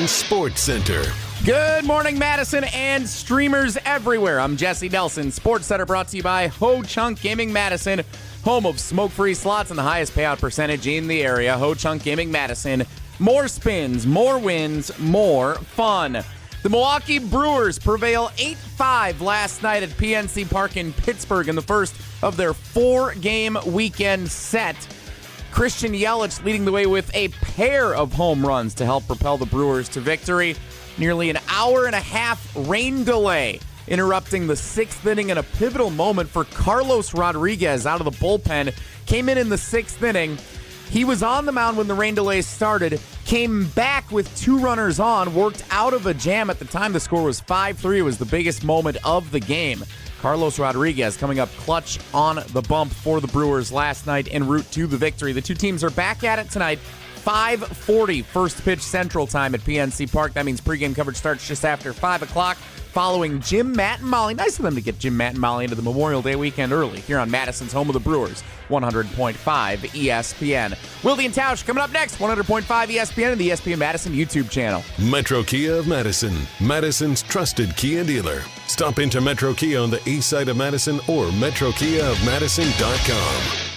Madison Sports Center. Good morning, Madison and streamers everywhere. I'm Jesse Nelson. Sports Center brought to you by Ho Chunk Gaming Madison, home of smoke-free slots and the highest payout percentage in the area. Ho Chunk Gaming Madison. More spins, more wins, more fun. The Milwaukee Brewers prevail 8-5 last night at PNC Park in Pittsburgh in the first of their 4-game weekend set. Christian Yelich leading the way with a pair of home runs to help propel the Brewers to victory. Nearly an hour and a half rain delay interrupting the 6th inning, and a pivotal moment for Carlos Rodriguez out of the bullpen. Came in the 6th inning. He was on the mound when the rain delay started, came back with 2 runners on, worked out of a jam. At the time, the score was 5-3. It was the biggest moment of the game. Carlos Rodriguez coming up clutch on the bump for the Brewers last night en route to the victory. The two teams are back at it tonight. 5:40 first pitch Central Time at PNC Park. That means pregame coverage starts just after 5 o'clock following Jim, Matt, and Molly. Nice of them to get Jim, Matt, and Molly into the Memorial Day weekend early here on Madison's home of the Brewers, 100.5 ESPN. Wilde and Tausch coming up next, 100.5 ESPN and the ESPN Madison YouTube channel. Metro Kia of Madison, Madison's trusted Kia dealer. Stop into Metro Kia on the east side of Madison or metrokiaofmadison.com.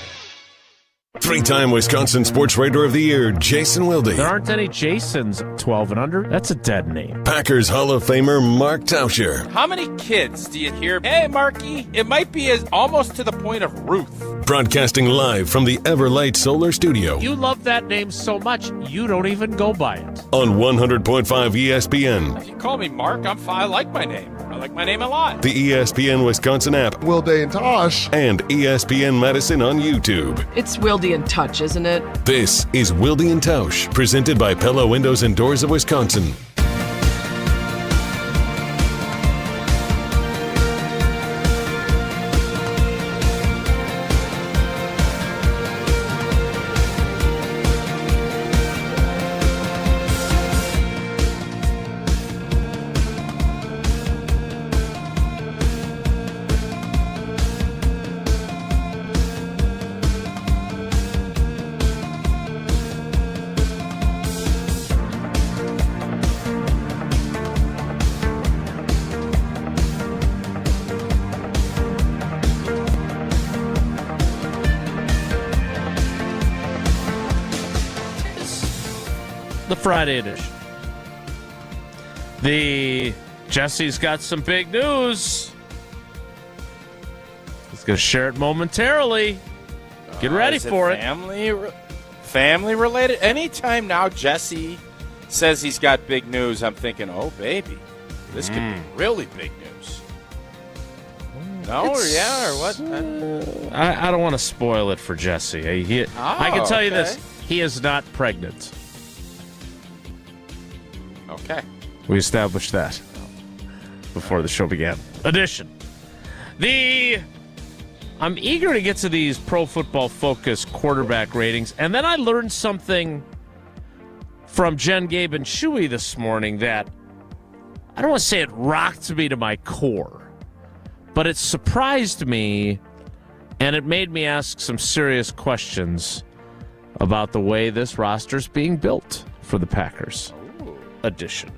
3-time Wisconsin Sports Writer of the Year, Jason Wilde. There aren't any Jasons 12 and under. That's a dead name. Packers Hall of Famer Mark Tauscher. How many kids do you hear, hey, Marky? It might be almost to the point of Ruth. Broadcasting live from the Everlight Solar Studio. You love that name so much, you don't even go by it. On 100.5 ESPN. If you call me Mark, I like my name. I like my name a lot. The ESPN Wisconsin app. Wilde and Tausch. And ESPN Madison on YouTube. It's Wilde and Tausch, isn't it? This is Wilde and Tausch, presented by Pella Windows and Doors of Wisconsin. The Friday edition. Jesse's got some big news. He's going to share it momentarily. Get ready for it. Family related? Anytime now Jesse says he's got big news, I'm thinking, oh, baby, this could be really big news. No, or what? I don't want to spoil it for Jesse. I can tell you this. He is not pregnant. Okay. We established that before the show began. Addition. I'm eager to get to these Pro Football Focus quarterback ratings, and then I learned something from Jen, Gabe, and Shuey this morning that I don't want to say it rocked me to my core, but it surprised me, and it made me ask some serious questions about the way this roster's being built for the Packers. Edition.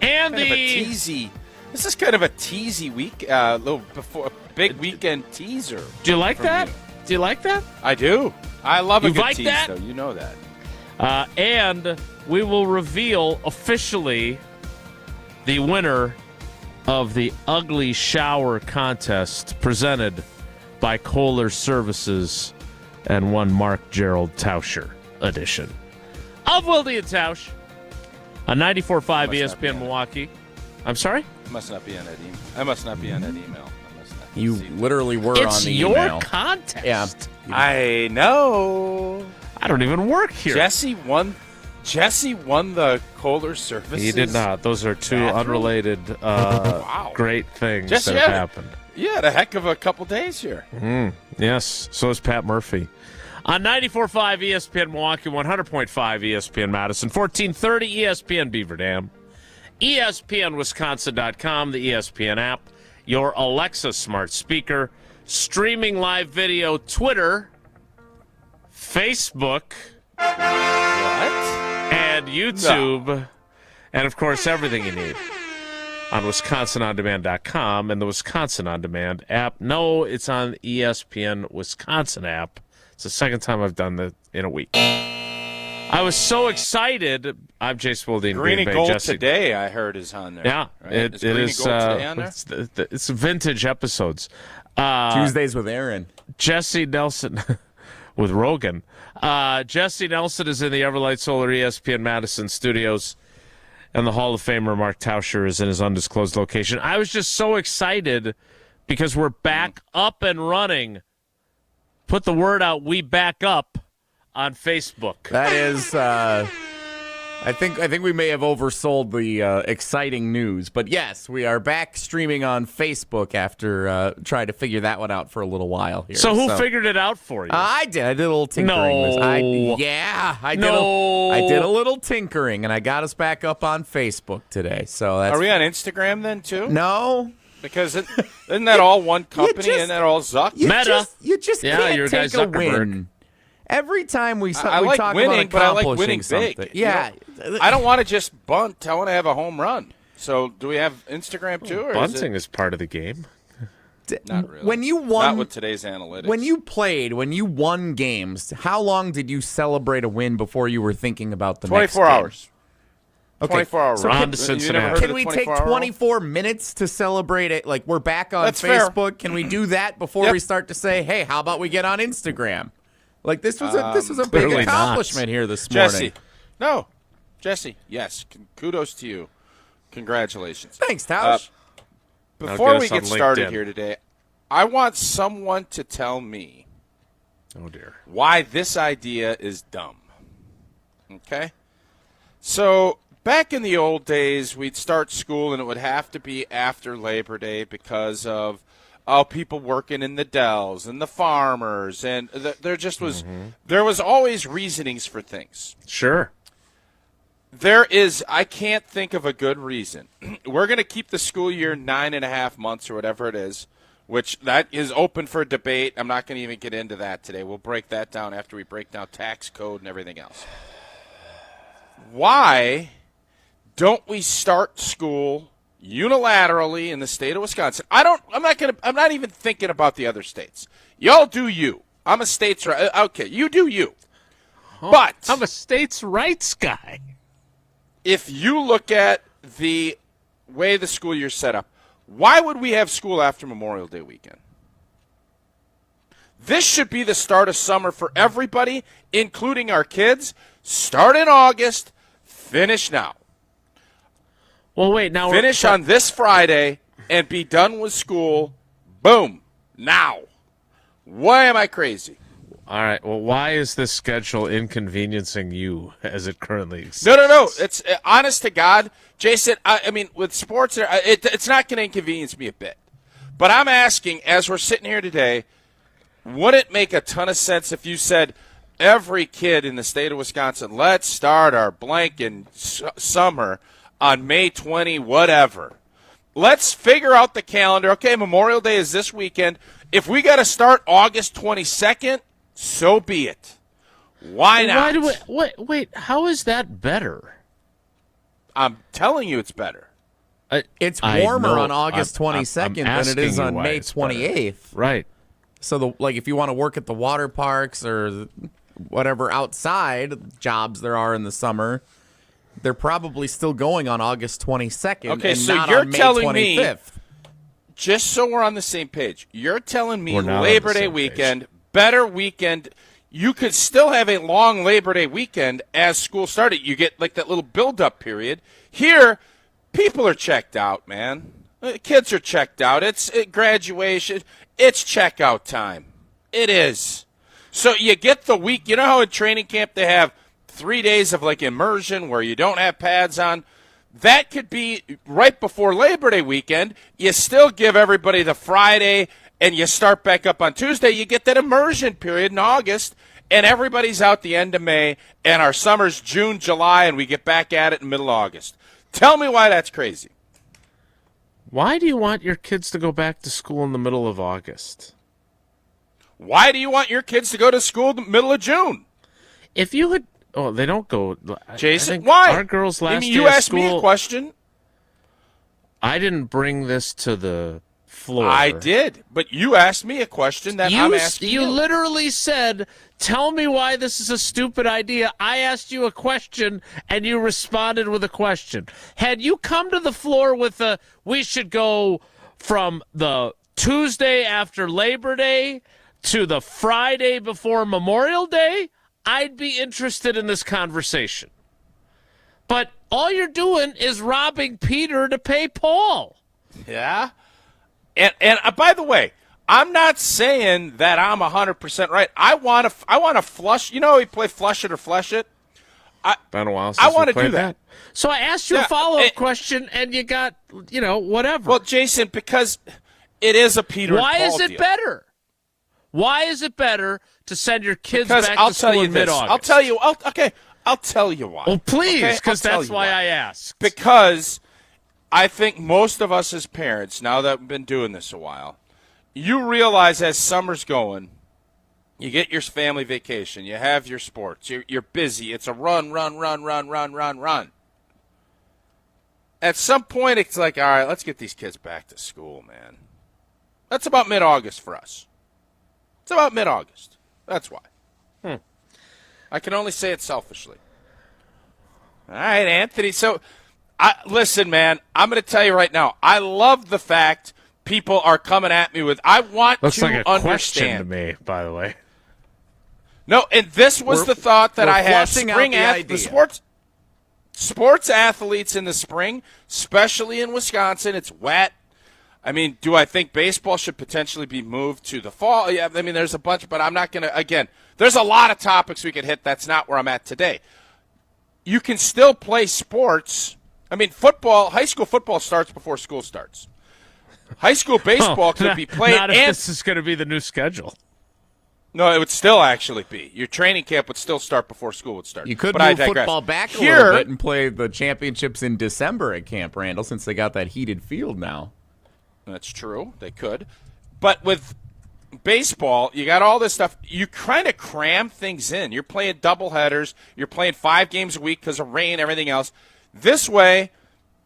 And kind of a teasy. This is kind of a teasy week, little before big weekend teaser. Do you like that? Do you like that? I do. I love a good like tease, that? though. You know that. And we will reveal officially the winner of the Ugly Shower contest presented by Kohler Services and one Mark Gerald Tauscher edition of Wilde and Tausch on 94.5 ESPN Milwaukee. I'm sorry? I must not be on that email. I must not be on that email. You literally were on the email. It's your contest. Yeah. I know. I don't even work here. Jesse won the Kohler Services. He did not. Those are two unrelated great things Jesse, that have happened. You had a heck of a couple days here. Yes, so is Pat Murphy. On 94.5 ESPN Milwaukee, 100.5 ESPN Madison, 1430 ESPN Beaver Dam, ESPNWisconsin.com, the ESPN app, your Alexa smart speaker, streaming live video, Twitter, Facebook, What? and YouTube, and, of course, everything you need on WisconsinOnDemand.com and the Wisconsin On Demand app. No, it's on ESPN Wisconsin app. It's the second time I've done that in a week. I was so excited. I'm Jay Spalding. Green and Bay, Gold Jesse. Today, I heard, is on there. Yeah, right? it Green is. And Gold Today on there? It's vintage episodes. Tuesdays with Aaron. Jesse Nelson with Rogan. Jesse Nelson is in the Everlight Solar ESPN Madison studios, and the Hall of Famer Mark Tauscher is in his undisclosed location. I was just so excited because we're back up and running. Put the word out, we back up on Facebook. That is, I think we may have oversold the exciting news, but yes, we are back streaming on Facebook after trying to figure that one out for a little while here. So who figured it out for you? I did. I did a little tinkering. No. I did a little tinkering, and I got us back up on Facebook today. So that's. Are we on Instagram then, too? No. Because isn't that all one company? Isn't that all Zuck? Meta. You just Yeah, you're can't a take guy a Zuckerberg. win. Every time we I we like talk winning, about but I like accomplishing winning something. big. Yeah. I don't want to just bunt. I want to have a home run. So do we have Instagram too? Or Bunting is part of the game. not really. When you won, Not with today's analytics. when you won games, how long did you celebrate a win before you were thinking about the next 24 game? hours. Okay. 24 hours. So On to You Cincinnati. never heard of Can the we take 24-hour rule? 24 minutes to celebrate it? Like, we're back on That's fair. Facebook. Can we do that before Yep. we start to say, hey, how about we get on Instagram? Like, this was a big clearly not. accomplishment here this morning. Jesse. No. Jesse, yes. Kudos to you. Congratulations. Thanks, Tausch. Before get we us on get started LinkedIn. here today, I want someone to tell me Oh, dear. why this idea is dumb. Okay? So, back in the old days, we'd start school and it would have to be after Labor Day because of people working in the dells and the farmers, and there just was there was always reasonings for things. Sure. I can't think of a good reason. We're going to keep the school year 9.5 months or whatever it is, which that is open for debate. I'm not going to even get into that today. We'll break that down after we break down tax code and everything else. Why don't we start school unilaterally in the state of Wisconsin? I'm not even thinking about the other states. Y'all do you. I'm a states right. Okay, you do you. But I'm a states' rights guy. if you look at the way the school year's set up, why would we have school after Memorial Day weekend? This should be the start of summer for everybody, including our kids. Start in August, finish now. Well, wait, now Finish on this Friday and be done with school. Boom. Now. Why am I crazy? All right. Well, why is this schedule inconveniencing you as it currently exists? No. It's honest to God, Jason. I mean, with sports, it's not going to inconvenience me a bit. But I'm asking, as we're sitting here today, would it make a ton of sense if you said every kid in the state of Wisconsin, let's start our blank in summer on May 20, whatever. Let's figure out the calendar. Okay, Memorial Day is this weekend. If we got to start August 22nd, so be it. Why not? Wait, how is that better? I'm telling you it's better. It's I warmer know. on August I'm 22nd than it asking is you on why May it's better. 28th. Right. So, if you want to work at the water parks or whatever outside jobs there are in the summer, they're probably still going on August 22nd Okay, and so not you're on May telling me- 25th. Just so we're on the same page, you're telling me We're not on Labor the Day same weekend, better weekend. You could still have a long Labor Day weekend as school started. You get like that little build-up period. Here, people are checked out, man. Kids are checked out. It's graduation. It's checkout time. It is. So you get the week. You know how in training camp they have 3 days of like immersion where you don't have pads on? That could be right before Labor Day weekend. You still give everybody the Friday, and you start back up on Tuesday. You get that immersion period in August, and everybody's out the end of May, and our summer's June, July, and we get back at it in middle August. Tell me why that's crazy. Why do you want your kids to go back to school in the middle of August? Why do you want your kids to go to school in the middle of June? If you had Oh, they don't go. Jason, I think why? Our girls last you day of asked me a school- question. I didn't bring this to the floor. I did, but you asked me a question that I'm asking you. You literally said, "Tell me why this is a stupid idea." I asked you a question, and you responded with a question. Had you come to the floor with we should go from the Tuesday after Labor Day to the Friday before Memorial Day, I'd be interested in this conversation. But all you're doing is robbing Peter to pay Paul. Yeah. And by the way, I'm not saying that I'm 100% right. I want to flush. You know, we play flush it or flesh it. Been a while I since want we to do played that. So I asked you a Yeah, follow-up question, and you got, whatever. Well, Jason, because it is a Peter and Why Paul is it deal. better? Why is it better to send your kids Because back I'll to tell school you in this. mid-August? I'll tell you why. Well, please, Okay? because I'll tell that's you why I asked. Because I think most of us as parents, now that we've been doing this a while, you realize as summer's going, you get your family vacation, you have your sports, you're busy. It's a run. At some point, it's like, all right, let's get these kids back to school, man. That's about mid-August for us. It's about mid-August. That's why. I can only say it selfishly. All right, Anthony. So, listen, man, I'm going to tell you right now, I love the fact people are coming at me with, I want Looks to like a understand. question to me, by the way. No, and this was the thought that we're I had. flushing out the idea. Sports athletes in the spring, especially in Wisconsin, it's wet. I mean, do I think baseball should potentially be moved to the fall? Yeah, I mean, there's a bunch, but I'm not going to, again, there's a lot of topics we could hit. That's not where I'm at today. You can still play sports. I mean, high school football starts before school starts. High school baseball could be played. Not if this is going to be the new schedule. No, it would still actually be. Your training camp would still start before school would start. You could but I move digress. football back a Here, little bit and play the championships in December at Camp Randall since they got that heated field now. That's true. They could. But with baseball, you got all this stuff. You kind of cram things in. You're playing doubleheaders. You're playing 5 games a week because of rain, everything else. This way,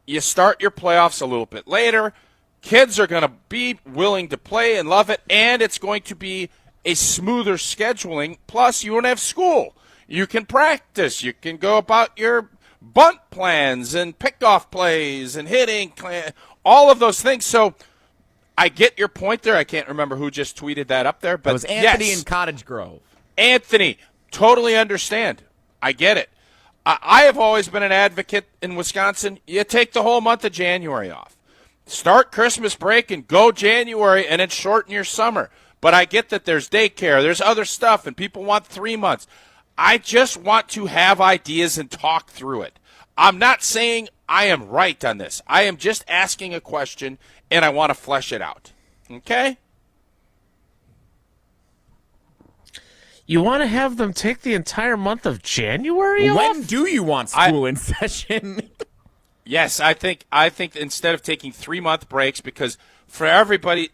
you start your playoffs a little bit later. Kids are going to be willing to play and love it, and it's going to be a smoother scheduling. Plus, you won't have school. You can practice. You can go about your bunt plans and pickoff plays and hitting, all of those things. So I get your point there. I can't remember who just tweeted that up there. But It was Anthony yes, in Cottage Grove. Anthony, totally understand. I get it. I have always been an advocate in Wisconsin. You take the whole month of January off. Start Christmas break and go January and then shorten your summer. But I get that there's daycare, there's other stuff, and people want 3 months. I just want to have ideas and talk through it. I'm not saying I am right on this. I am just asking a question, and I want to flesh it out. Okay? You want to have them take the entire month of January off? When do you want school in session? Yes, I think instead of taking 3-month breaks, because for everybody,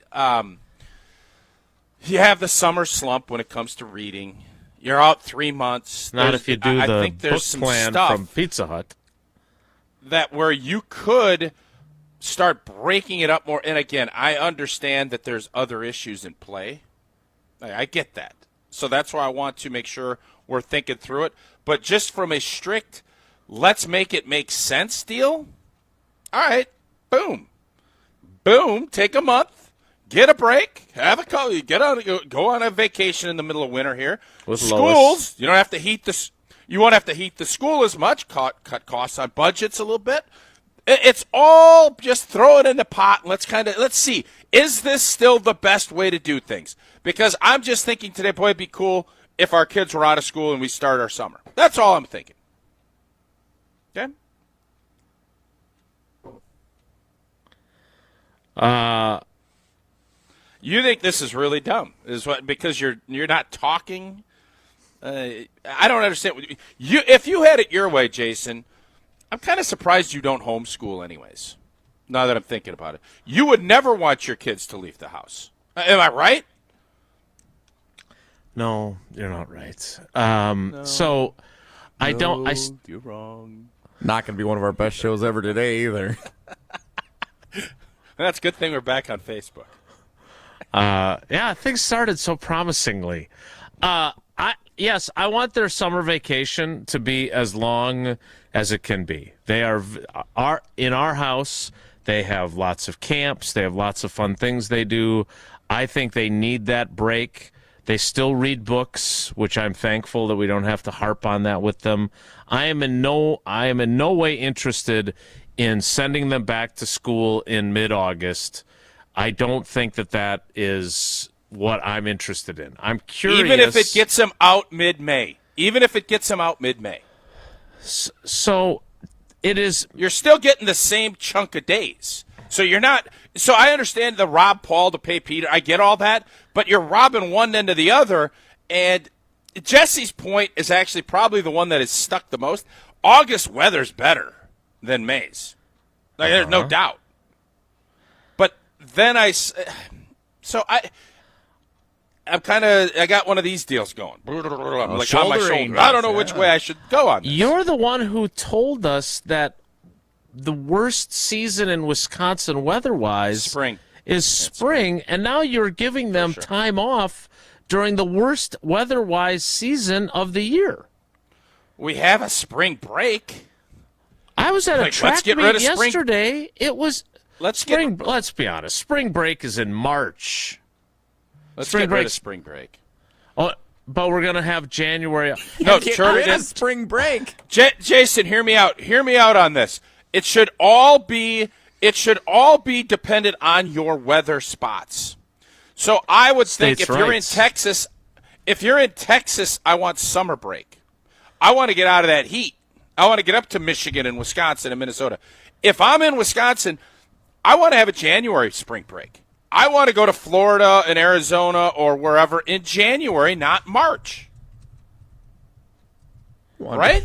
you have the summer slump when it comes to reading. You're out 3 months. Not if you do I the think there's book some plan stuff from Pizza Hut. that where you could start breaking it up more. And again, I understand that there's other issues in play. I get that. So that's why I want to make sure we're thinking through it. But just from a strict, let's make it make sense deal. All right, boom. Boom, take a month, get a break, have a go on a vacation in the middle of winter here. With Schools, Lois. you don't have to heat the you won't have to heat the school as much, cut costs on budgets a little bit. It's all just throw it in the pot and let's see, is this still the best way to do things? Because I'm just thinking today, boy, it'd be cool if our kids were out of school and we start our summer. That's all I'm thinking. Okay? You think this is really dumb? Because you're not talking? I don't understand. If you had it your way, Jason, I'm kind of surprised you don't homeschool anyways. Now that I'm thinking about it, you would never want your kids to leave the house. Am I right? No, you're not right. No. So I don't. You're wrong. Not going to be one of our best shows ever today either. That's a good thing we're back on Facebook. Yeah, things started so promisingly. Yes, I want their summer vacation to be as long as it can be. They are in our house. They have lots of camps. They have lots of fun things they do. I think they need that break. They still read books, which I'm thankful that we don't have to harp on that with them. I am in no way interested in sending them back to school in mid-August. I don't think that is what I'm interested in. I'm curious. Even if it gets them out mid-May. So it is. You're still getting the same chunk of days. So you're not. So I understand the rob Paul to pay Peter. I get all that, but you're robbing one end to the other. And Jesse's point is actually probably the one that is stuck the most. August weather's better than May's. Like, there's no doubt. But then I got one of these deals going. Like on my shoulder. I don't know which way I should go on this. You're the one who told us that the worst season in Wisconsin weather-wise is spring, and now you're giving them time off during the worst weather-wise season of the year. We have a spring break. I was at a track meet yesterday. It was let's be honest. Spring break is in March. Let's get rid of spring break. Oh, but we're gonna have January. No, spring break. Jason, hear me out. Hear me out on this. It should all be dependent on your weather spots. So I would think if you're in Texas, I want summer break. I want to get out of that heat. I want to get up to Michigan and Wisconsin and Minnesota. If I'm in Wisconsin, I want to have a January spring break. I want to go to Florida and Arizona or wherever in January, not March. Right?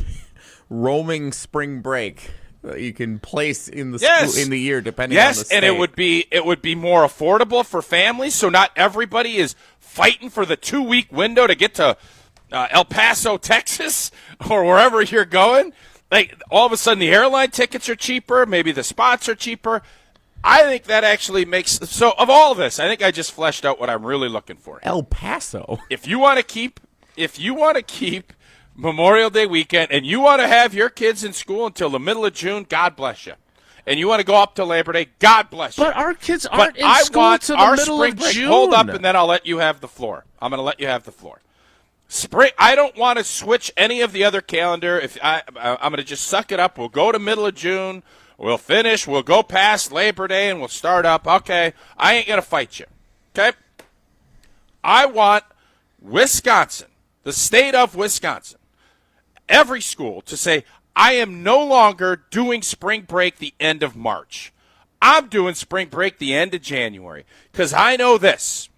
Roaming spring break you can place in the in the year depending on the state. And it would be more affordable for families, so not everybody is fighting for the 2-week window to get to El Paso, Texas, or wherever you're going. Like all of a sudden the airline tickets are cheaper, maybe the spots are cheaper. I think that actually makes so of all this. I think I just fleshed out what I'm really looking for. El Paso. If you want to keep Memorial Day weekend and you want to have your kids in school until the middle of June, God bless you. And you want to go up to Labor Day, God bless you. But our kids aren't in school until the middle of June. Hold up, and then I'll let you have the floor. I'm going to let you have the floor. Spring. I don't want to switch any of the other calendar. If I'm going to just suck it up. We'll go to middle of June. We'll finish. We'll go past Labor Day, and we'll start up. Okay, I ain't going to fight you. Okay? I want Wisconsin, the state of Wisconsin, every school to say, I am no longer doing spring break the end of March. I'm doing spring break the end of January because I know this.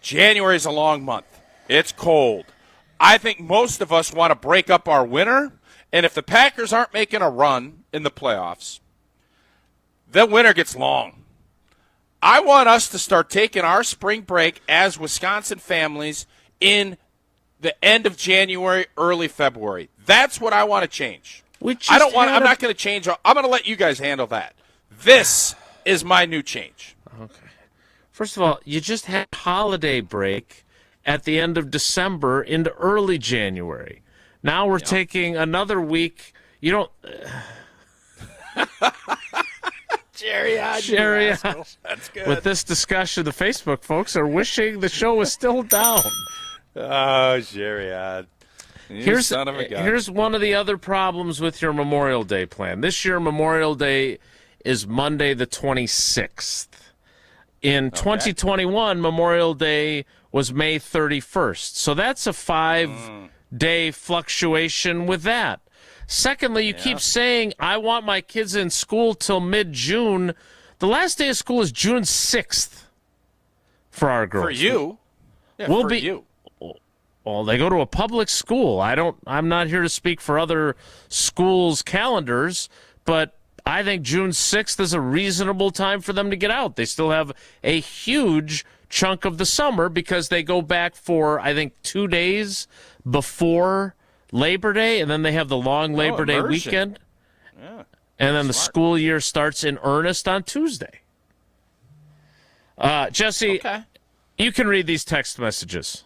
January is a long month. It's cold. I think most of us want to break up our winter, and if the Packers aren't making a run in the playoffs, the winter gets long. I want us to start taking our spring break as Wisconsin families in the end of January, early February. That's what I want to change. I'm not going to change. I'm going to let you guys handle that. This is my new change. Okay. First of all, you just had holiday break at the end of December into early January. Now we're taking another week. You don't. Jerry, that's good. With this discussion, the Facebook folks are wishing the show was still down. Oh, Jerry, son of a gun. Here's one of the other problems with your Memorial Day plan. This year, Memorial Day is Monday the 26th. In 2021, Memorial Day was May 31st. So that's a 5-day fluctuation with that. Secondly, you keep saying, I want my kids in school till mid-June. The last day of school is June 6th for our girls. For you? Yeah, we'll for be, you. Well, they go to a public school. I'm not here to speak for other schools' calendars, but I think June 6th is a reasonable time for them to get out. They still have a huge chunk of the summer because they go back for, I think, 2 days before Labor Day, and then they have the long Labor Day immersion. weekend. Yeah. And then the Smart. school year starts in earnest on Tuesday. Jesse, Okay. you can read these text messages.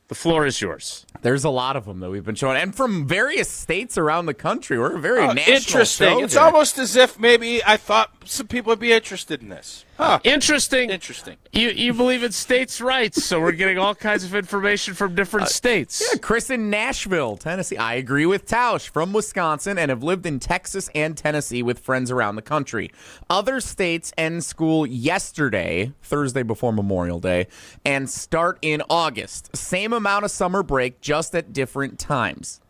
The floor is yours. There's a lot of them that we've been showing, and from various states around the country. We're a very national Interesting. show It's here. almost as if maybe I thought some people would be interested in this. Huh. Interesting. Interesting. You believe in states' rights, so we're getting all kinds of information from different states. Yeah, Chris in Nashville, Tennessee. I agree with Tausch, from Wisconsin, and have lived in Texas and Tennessee with friends around the country. Other states end school yesterday, Thursday before Memorial Day, and start in August. Same amount of summer break, just at different times.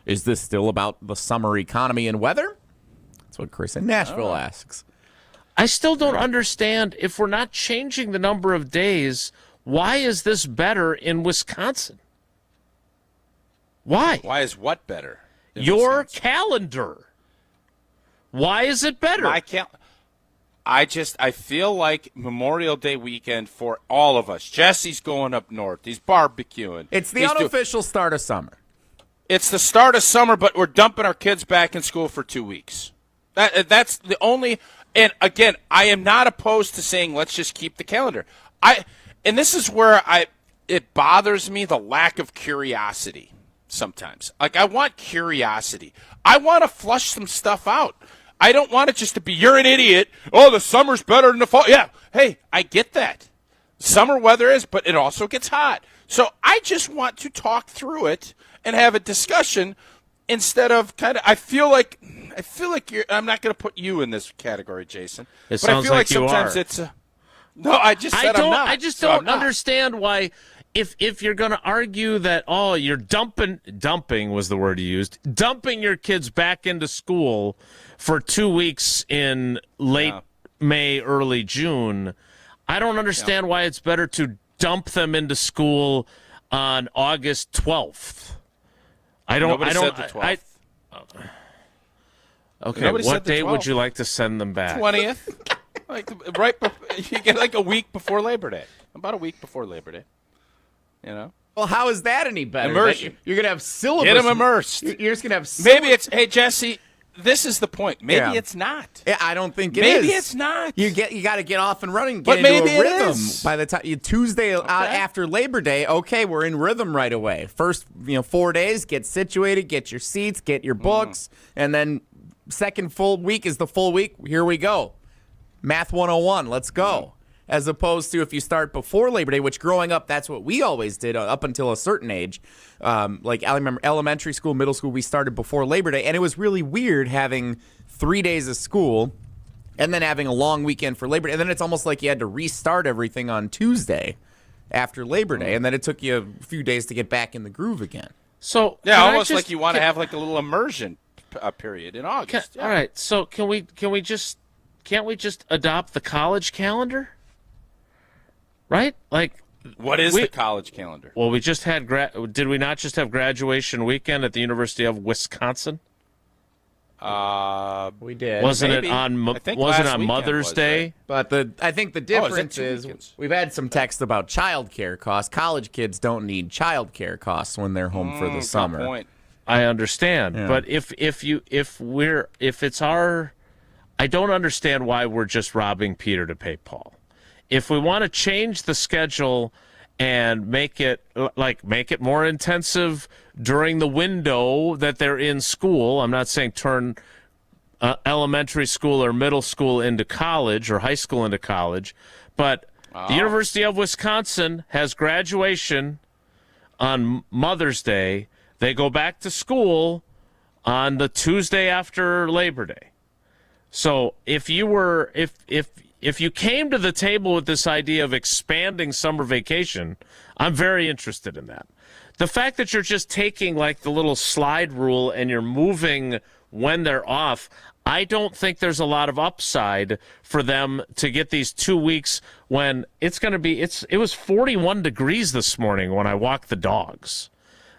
Is this still about the summer economy and weather? That's what Chris in Nashville asks. I still don't understand, if we're not changing the number of days, why is this better in Wisconsin? Why? Why is what better? in Your Wisconsin? calendar. Why is it better? I feel like Memorial Day weekend for all of us. Jesse's going up north. He's barbecuing. It's the He's unofficial start of summer. It's the start of summer, but we're dumping our kids back in school for 2 weeks. That's the only. And again, I am not opposed to saying let's just keep the calendar. And this is where it bothers me, the lack of curiosity sometimes. Like, I want curiosity. I want to flush some stuff out. I don't want it just to be, you're an idiot. Oh, the summer's better than the fall. Yeah. Hey, I get that. Summer weather is, but it also gets hot. So I just want to talk through it and have a discussion instead of I feel like I'm not going to put you in this category, Jason. It but I sounds feel like like you sometimes are. it's no. I just said I'm not. I just so don't I'm not. understand why. If you're going to argue that, you're dumping was the word you used, dumping your kids back into school for 2 weeks in late May, early June, I don't understand why it's better to dump them into school on August 12th. Nobody said the 12th. Okay, Nobody what said the date would 12th. you like to send them back? 20th. You get like a week before Labor Day. About a week before Labor Day. You know? Well, how is that any better? Immersion. You're going to have syllabus. Get them immersed. You're just going to have Maybe it's, hey, Jesse, this is the point. Maybe it's not. Yeah, I don't think it is. Maybe it's not. You got to get off and running, But get into maybe a it rhythm. is. By the time Tuesday after Labor Day, okay, we're in rhythm right away. First, 4 days, get situated, get your seats, get your books, and then second full week is the full week. Here we go. Math 101, let's go. As opposed to if you start before Labor Day, which growing up, that's what we always did up until a certain age. Like I remember elementary school, middle school, we started before Labor Day, and it was really weird having 3 days of school and then having a long weekend for Labor Day. And then it's almost like you had to restart everything on Tuesday after Labor Day, and then it took you a few days to get back in the groove again. So Yeah, can I almost just- like you want to have like a little immersion period in August. All right, so can't we just adopt the college calendar? Right? Like, What is the college calendar? well, we just had did we not just have graduation weekend at the University of Wisconsin? We did. Wasn't maybe. it on I think wasn't last on weekend Mother's was, Day? right? But I think the is it difference 2 is weekends? we've had some text about childcare costs. College kids don't need childcare costs when they're home for the Good summer. point. I understand, Yeah. but if it's our, I don't understand why we're just robbing Peter to pay Paul. If we want to change the schedule and make it more intensive during the window that they're in school, I'm not saying turn elementary school or middle school into college or high school into college, but the University of Wisconsin has graduation on Mother's Day. They go back to school on the Tuesday after Labor Day. So if you came to the table with this idea of expanding summer vacation, I'm very interested in that. The fact that you're just taking like the little slide rule and you're moving when they're off, I don't think there's a lot of upside for them to get these 2 weeks when it's going to be, it was 41 degrees this morning when I walked the dogs.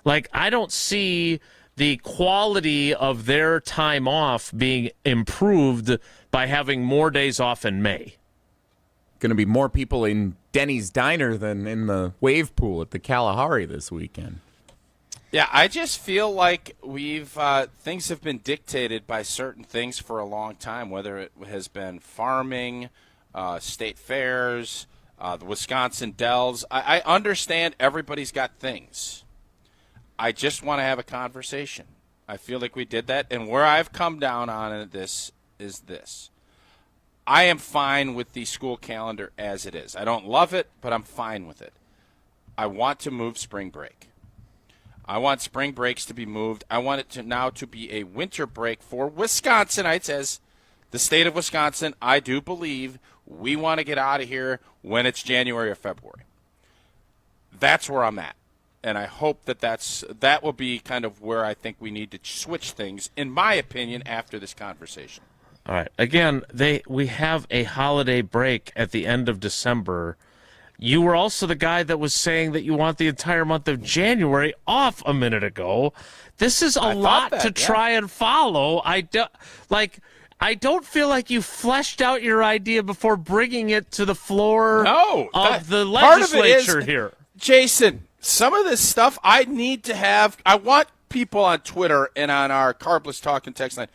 Like, I don't see the quality of their time off being improved by having more days off in May. Going to be more people in Denny's Diner than in the wave pool at the Kalahari this weekend. Yeah, I just feel like we've things have been dictated by certain things for a long time, whether it has been farming, state fairs, the Wisconsin Dells. I understand everybody's got things. I just want to have a conversation. I feel like we did that, and where I've come down on this is this. I am fine with the school calendar as it is. I don't love it, but I'm fine with it. I want to move spring break. I want spring breaks to be moved. I want it to now to be a winter break for Wisconsinites as the state of Wisconsin. I do believe we want to get out of here when it's January or February. That's where I'm at. And I hope that will be kind of where I think we need to switch things, in my opinion, after this conversation. All right. Again, we have a holiday break at the end of December. You were also the guy that was saying that you want the entire month of January off a minute ago. This is a lot to try and follow. I don't feel like you fleshed out your idea before bringing it to the floor of the legislature here. Jason, some of this stuff I need to have. I want people on Twitter and on our Carbless Talk and text line.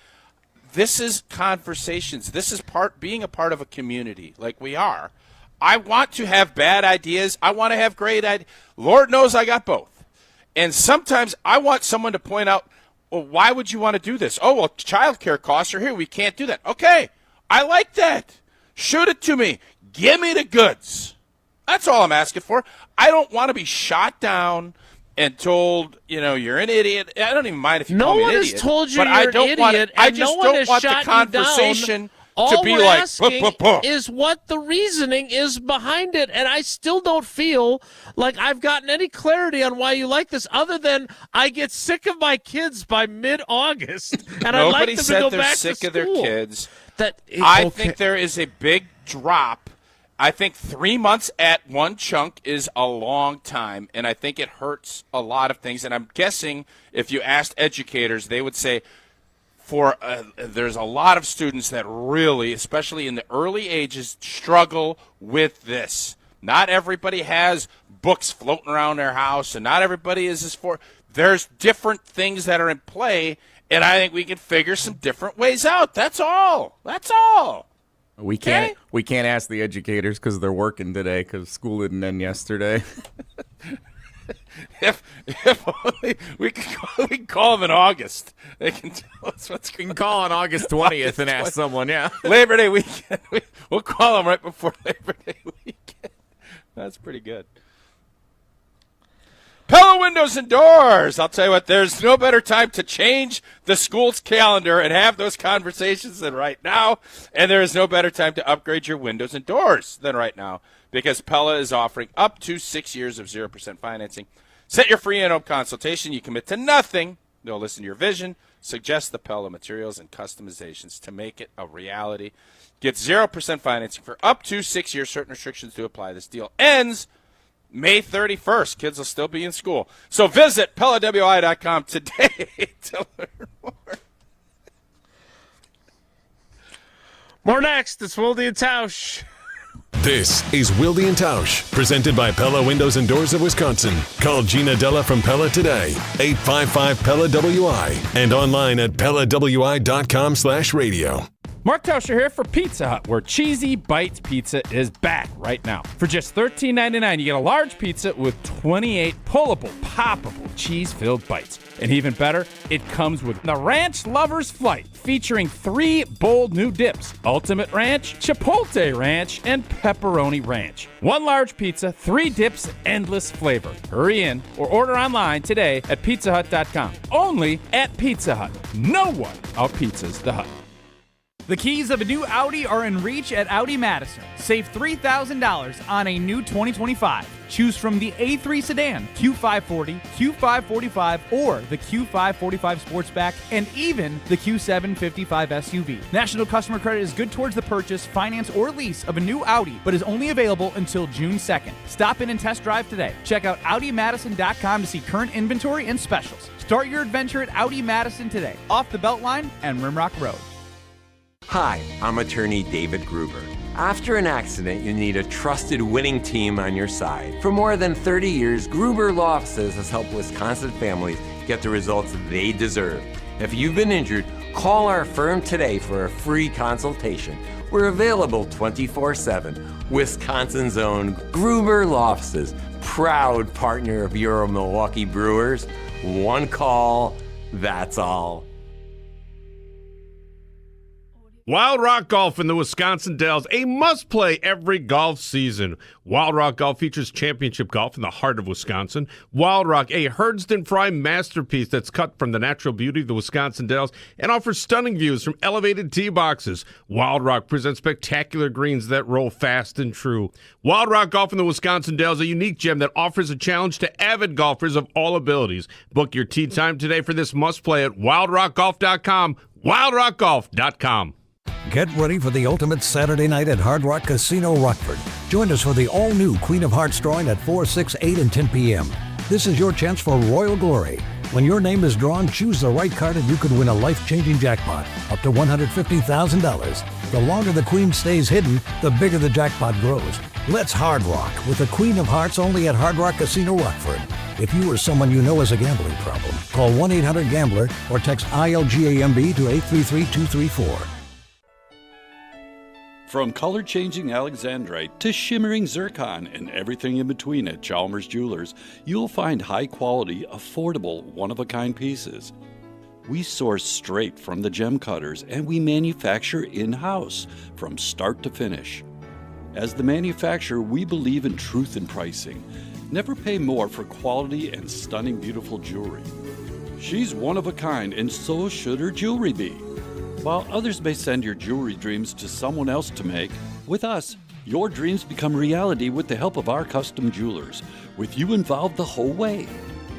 This is conversations. This is being a part of a community like we are. I want to have bad ideas. I want to have great ideas. Lord knows I got both. And sometimes I want someone to point out, well, why would you want to do this? Oh, well, childcare costs are here. We can't do that. Okay, I like that. Shoot it to me. Give me the goods. That's all I'm asking for. I don't want to be shot down and told, you're an idiot. I don't even mind if you call me an idiot. No one has told you but you're I don't an idiot, I just don't want the conversation to be like, is what the reasoning is behind it, and I still don't feel like I've gotten any clarity on why you like this, other than I get sick of my kids by mid-August, and I'd like them to go back to school. Nobody said they're sick of their kids. I think there is a big drop. I think 3 months at one chunk is a long time, and I think it hurts a lot of things. And I'm guessing if you asked educators, they would say, there's a lot of students that really, especially in the early ages, struggle with this. Not everybody has books floating around their house, and not everybody is there's different things that are in play, and I think we can figure some different ways out. That's all. That's all. We can't ask the educators because they're working today because school didn't end yesterday. If only we can call them in August. They can tell us what's going on. We can call on August 20th and ask someone, yeah. Labor Day weekend. We'll call them right before Labor Day weekend. That's pretty good. Pella Windows and Doors. I'll tell you what, there's no better time to change the school's calendar and have those conversations than right now. And there is no better time to upgrade your windows and doors than right now, because Pella is offering up to 6 years of 0% financing. Set your free in-home consultation. You commit to nothing. They'll listen to your vision, suggest the Pella materials and customizations to make it a reality. Get 0% financing for up to 6 years. Certain restrictions do apply. This deal ends May 31st. Kids will still be in school. So visit PellaWI.com today to learn more. More next. It's Wilde and Tausch. This is Wilde and Tausch, presented by Pella Windows and Doors of Wisconsin. Call Gina Della from Pella today, 855-PELLA-WI, and online at PellaWI.com/radio. Mark Tauscher here for Pizza Hut, where Cheesy Bites Pizza is back right now. For just $13.99, you get a large pizza with 28 pullable, poppable, cheese-filled bites. And even better, it comes with the Ranch Lover's Flight, featuring 3 bold new dips: Ultimate Ranch, Chipotle Ranch, and Pepperoni Ranch. 1 large pizza, 3 dips, endless flavor. Hurry in or order online today at pizzahut.com. Only at Pizza Hut. No one outpizzas the Hut. The keys of a new Audi are in reach at Audi Madison. Save $3,000 on a new 2025. Choose from the A3 sedan, Q540, Q545, or the Q545 Sportsback, and even the Q755 SUV. National customer credit is good towards the purchase, finance, or lease of a new Audi, but is only available until June 2nd. Stop in and test drive today. Check out AudiMadison.com to see current inventory and specials. Start your adventure at Audi Madison today, off the Beltline and Rimrock Road. Hi, I'm attorney David Gruber. After an accident, you need a trusted winning team on your side. For more than 30 years, Gruber Law Offices has helped Wisconsin families get the results they deserve. If you've been injured, call our firm today for a free consultation. We're available 24/7. Wisconsin's own Gruber Law Offices, proud partner of your Milwaukee Brewers. One call, that's all. Wild Rock Golf in the Wisconsin Dells, a must-play every golf season. Wild Rock Golf features championship golf in the heart of Wisconsin. Wild Rock, a Herdston Fry masterpiece that's cut from the natural beauty of the Wisconsin Dells and offers stunning views from elevated tee boxes. Wild Rock presents spectacular greens that roll fast and true. Wild Rock Golf in the Wisconsin Dells, a unique gem that offers a challenge to avid golfers of all abilities. Book your tee time today for this must-play at wildrockgolf.com, wildrockgolf.com. Get ready for the ultimate Saturday night at Hard Rock Casino Rockford. Join us for the all-new Queen of Hearts drawing at 4, 6, 8, and 10 p.m. This is your chance for royal glory. When your name is drawn, choose the right card and you could win a life-changing jackpot, up to $150,000. The longer the Queen stays hidden, the bigger the jackpot grows. Let's Hard Rock with the Queen of Hearts only at Hard Rock Casino Rockford. If you or someone you know has a gambling problem, call 1-800-GAMBLER or text ILGAMB to 833-234. From color-changing alexandrite to shimmering zircon and everything in between at Chalmers Jewelers, you'll find high-quality, affordable, one-of-a-kind pieces. We source straight from the gem cutters and we manufacture in-house from start to finish. As the manufacturer, we believe in truth in pricing. Never pay more for quality and stunning, beautiful jewelry. She's one of a kind, and so should her jewelry be. While others may send your jewelry dreams to someone else to make, with us, your dreams become reality with the help of our custom jewelers, with you involved the whole way.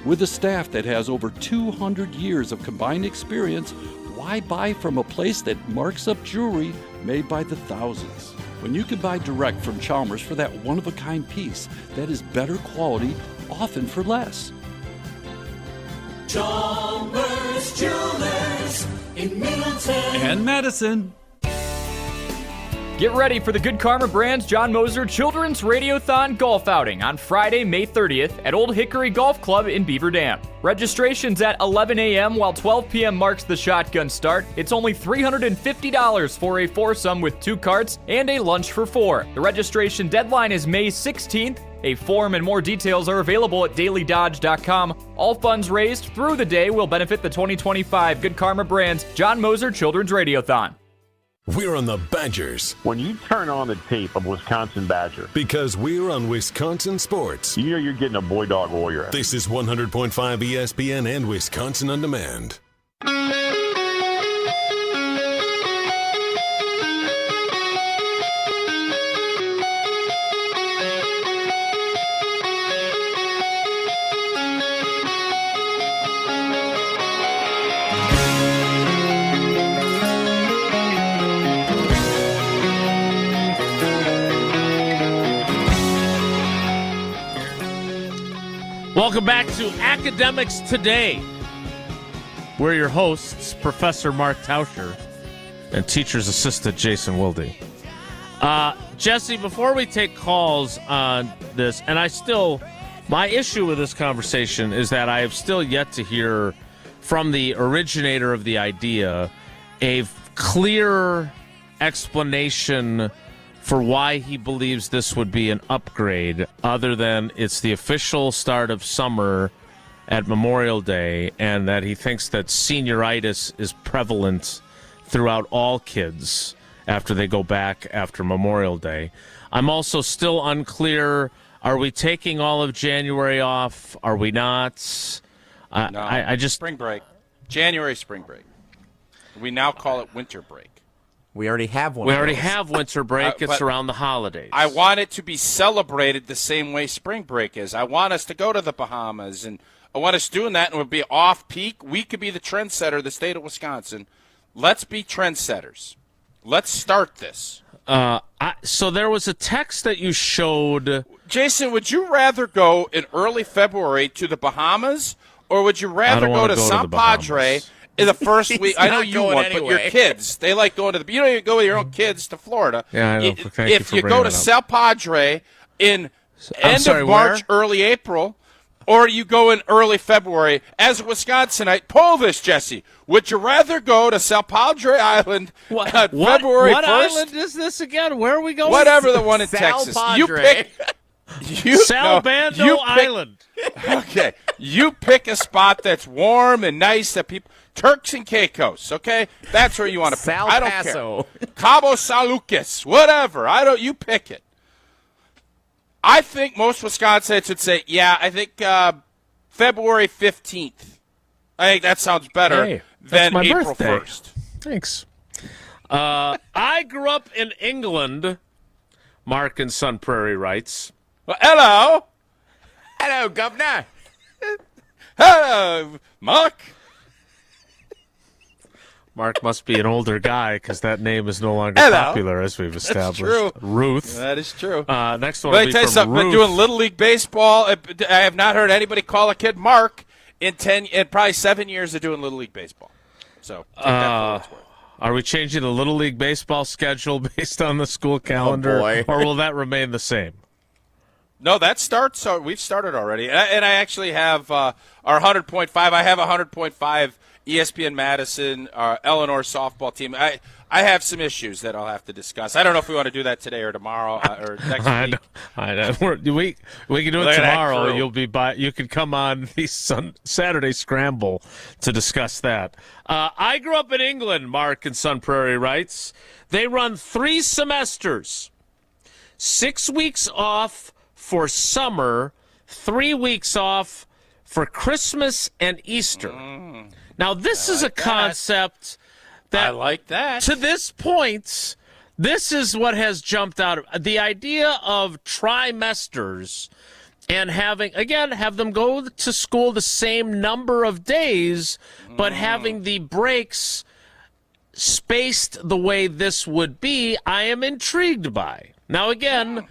With a staff that has over 200 years of combined experience, why buy from a place that marks up jewelry made by the thousands? When you can buy direct from Chalmers for that one-of-a-kind piece that is better quality, often for less. Chalmers Jewelers in Middleton and Madison. Get ready for the Good Karma Brands John Moser Children's Radiothon Golf Outing on Friday, May 30th at Old Hickory Golf Club in Beaver Dam. Registration's at 11 a.m. while 12 p.m. marks the shotgun start. It's only $350 for a foursome with 2 carts and a lunch for 4. The registration deadline is May 16th. A form and more details are available at dailydodge.com. All funds raised through the day will benefit the 2025 Good Karma Brands John Moser Children's Radiothon. We're on the Badgers. When you turn on the tape of Wisconsin Badger. Because we're on Wisconsin Sports. You know you're getting a Boy Dog Warrior. This is 100.5 ESPN and Wisconsin On Demand. Welcome back to Academics Today. We're your hosts, Professor Mark Tauscher and Teacher's Assistant Jason Wilde. Jesse, before we take calls on this, and my issue with this conversation is that I have still yet to hear from the originator of the idea a clear explanation for why he believes this would be an upgrade, other than it's the official start of summer at Memorial Day, and that he thinks that senioritis is prevalent throughout all kids after they go back after Memorial Day. I'm also still unclear, are we taking all of January off? Are we not? No, I just spring break. January spring break. We now call it winter break. We already have one. We already have winter break. It's around the holidays. I want it to be celebrated the same way spring break is. I want us to go to the Bahamas, and I want us doing that, and we'll be off-peak. We could be the trendsetter, the state of Wisconsin. Let's be trendsetters. Let's start this. So there was a text that you showed. Jason, would you rather go in early February to the Bahamas, or would you rather go to San Padre in the first week? I know you want, but your kids, they like going to the. You don't even go with your own kids to Florida. Yeah, I know. If you go to San Padre in end of March, early April, or you go in early February. As a Wisconsinite, poll this, Jesse. Would you rather go to Sal Padre Island on February 1st? What island is this again? Where are we going? Whatever the one in Sal Texas. Padre. You pick. Salbando Island. Okay. You pick a spot that's warm and nice that people. Turks and Caicos, okay? That's where you want to pick. I don't Paso. care. Cabo San Lucas, whatever. You pick it. I think most Wisconsinites would say, yeah, I think February 15th. I think that sounds better than my April birthday. 1st. Thanks. I grew up in England, Mark in Sun Prairie writes. Well, hello. Hello, Governor. Hello, Mark. Mark must be an older guy because that name is no longer popular, as we've established. That's true. Ruth. That is true. Next one Let will me be tell you from something. Ruth. Been doing Little League Baseball. I have not heard anybody call a kid Mark in probably 7 years of doing Little League Baseball. So take that for what it's worth. Are we changing the Little League Baseball schedule based on the school calendar, or will that remain the same? No, that starts. So we've started already, and I actually have our 100.5. I have a 100.5 ESPN Madison, Eleanor softball team. I have some issues that I'll have to discuss. I don't know if we want to do that today or tomorrow or next week. We can do it tomorrow. You can come on the Saturday Scramble to discuss that. I grew up in England, Mark in Sun Prairie writes. They run 3 semesters, 6 weeks off for summer, 3 weeks off for Christmas and Easter. Now, this is a concept that I like that. To this point, this is what has jumped out. The idea of trimesters and have them go to school the same number of days, but having the breaks spaced the way this would be, I am intrigued by. Now, again,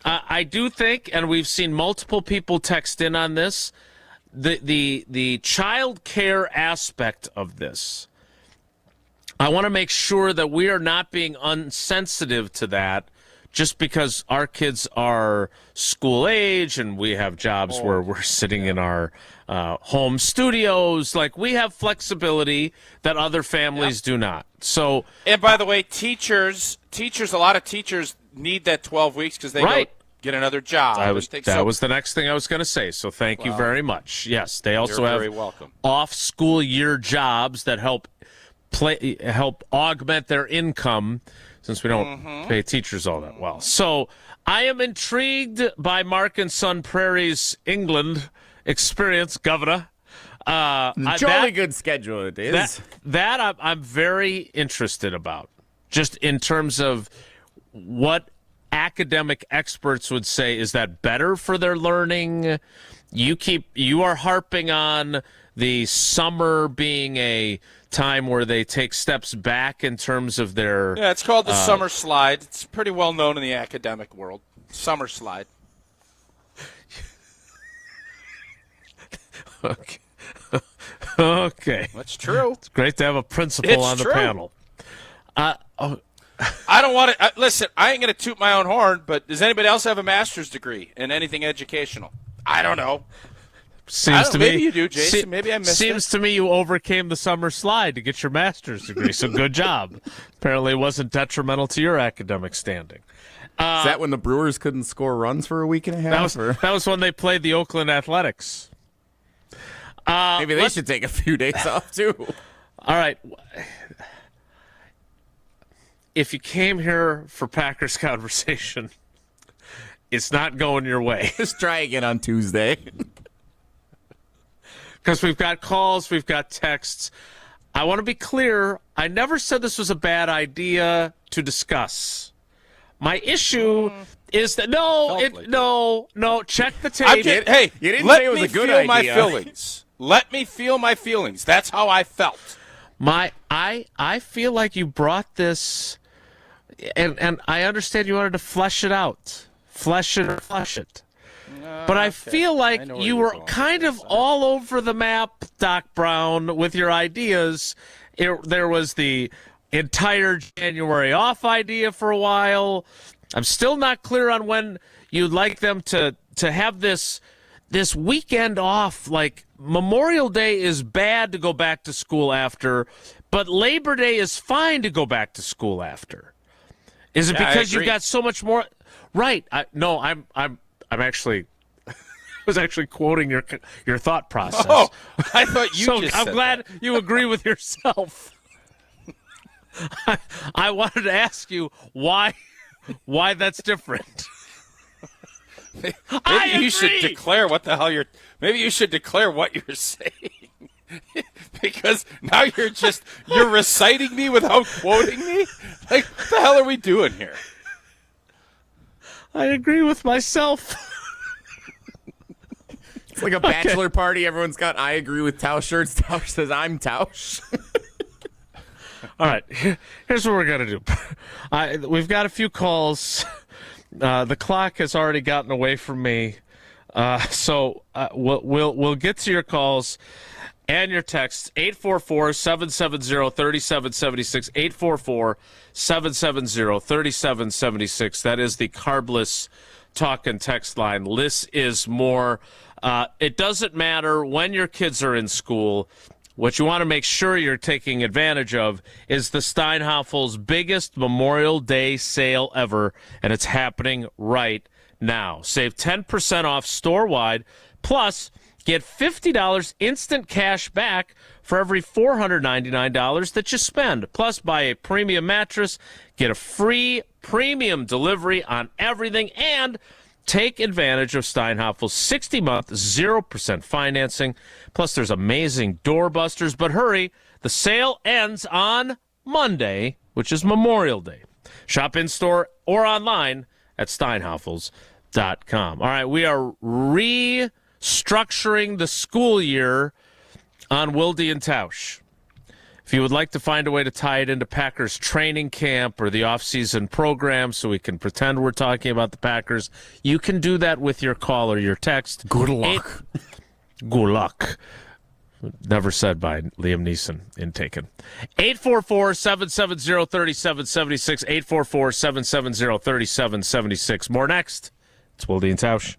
I do think, and we've seen multiple people text in on this, the child care aspect of this. I want to make sure that we are not being insensitive to that just because our kids are school age and we have jobs where we're sitting in our home studios. Like, we have flexibility that other families do not. So, and by the way, teachers, a lot of teachers need that 12 weeks because they go get another job. That was the next thing I was going to say, so thank you very much. Yes, they also have off-school year jobs that help augment their income since we don't pay teachers all that well. So I am intrigued by Mark and Sun Prairie's England experience, Governor. Jolly good schedule it is. That I'm very interested about, just in terms of what academic experts would say. Is that better for their learning? You are harping on the summer being a time where they take steps back in terms of their it's called the summer slide. It's pretty well known in the academic world. Summer slide. Okay. That's true. It's great to have a principal on the panel. I don't want to listen. I ain't going to toot my own horn, but does anybody else have a master's degree in anything educational? I don't know. Maybe you do, Jason. Maybe I missed it. Seems to me you overcame the summer slide to get your master's degree, so good job. Apparently it wasn't detrimental to your academic standing. Is that when the Brewers couldn't score runs for a week and a half? That was when they played the Oakland Athletics. Maybe they should take a few days off, too. All right. If you came here for Packers conversation, it's not going your way. Just try again on Tuesday. Because we've got calls, we've got texts. I want to be clear. I never said this was a bad idea to discuss. My issue is that no, check the tape. Hey, you didn't say it was a good idea. My feelings. Let me feel my feelings. That's how I felt. I feel like you brought this, and I understand you wanted to flesh it out, flesh it. But I feel like you were kind of all over the map, Doc Brown, with your ideas. There was the entire January off idea for a while. I'm still not clear on when you'd like them to have this this weekend off, like Memorial Day is bad to go back to school after, but Labor Day is fine to go back to school after. Is it because you've got so much more? Right. I'm actually was actually quoting your thought process. Oh, I thought you just I'm said glad that. you agree with yourself. I wanted to ask you why that's different. Maybe you should declare what the hell you're. Maybe you should declare what you're saying, because now you're reciting me without quoting me. Like, what the hell are we doing here? I agree with myself. It's like a bachelor party. Everyone's got "I agree with Tausch" shirts. Tausch says, "I'm Tausch." All right, here's what we're gonna do. We've got a few calls. The clock has already gotten away from me, so we'll get to your calls and your texts. 844-770-3776. 844-770-3776. That is the carbless talk and text line. Less is more. It doesn't matter when your kids are in school. What you want to make sure you're taking advantage of is the Steinhafels' biggest Memorial Day sale ever, and it's happening right now. Save 10% off store-wide, plus get $50 instant cash back for every $499 that you spend. Plus, buy a premium mattress, get a free premium delivery on everything, and take advantage of Steinhafels' 60-month 0% financing. Plus, there's amazing doorbusters. But hurry, the sale ends on Monday, which is Memorial Day. Shop in-store or online at steinhafels.com. All right, we are restructuring the school year on Wilde and Tausch. If you would like to find a way to tie it into Packers training camp or the off-season program so we can pretend we're talking about the Packers, you can do that with your call or your text. Good luck. Good luck. Never said by Liam Neeson in Taken. 844-770-3776. 844-770-3776. More next. It's Wilde and Tausch.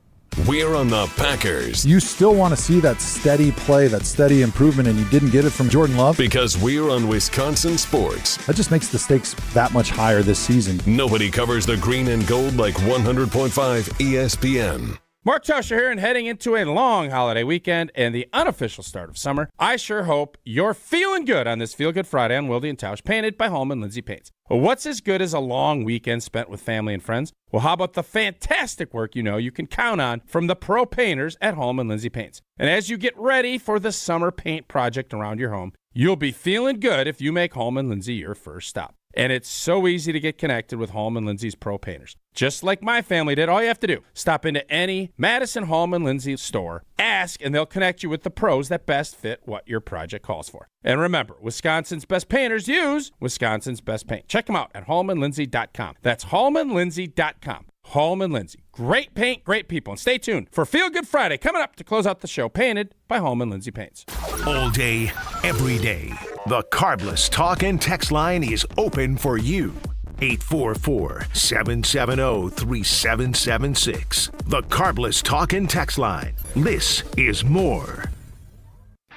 We're on the Packers. You still want to see that steady play, that steady improvement, and you didn't get it from Jordan Love? Because we're on Wisconsin sports. That just makes the stakes that much higher this season. Nobody covers the green and gold like 100.5 ESPN. Mark Tauscher here, and heading into a long holiday weekend and the unofficial start of summer, I sure hope you're feeling good on this Feel Good Friday on Wilde and Tausch, painted by Holman Lindsay Paints. Well, what's as good as a long weekend spent with family and friends? Well, how about the fantastic work you can count on from the pro painters at Holman Lindsay Paints? And as you get ready for the summer paint project around your home, you'll be feeling good if you make Holman Lindsay your first stop. And it's so easy to get connected with Holman Lindsay's pro painters. Just like my family did, all you have to do, stop into any Madison Holman Lindsay store, ask, and they'll connect you with the pros that best fit what your project calls for. And remember, Wisconsin's best painters use Wisconsin's best paint. Check them out at HallmanLindsay.com. That's HallmanLindsay.com. Holman Lindsay. Great paint, great people. And stay tuned for Feel Good Friday coming up to close out the show, painted by Holman Lindsay Paints. All day, every day, the Carbless Talk and Text line is open for you. 844-770-3776. The Carbless Talk and Text line. This is more.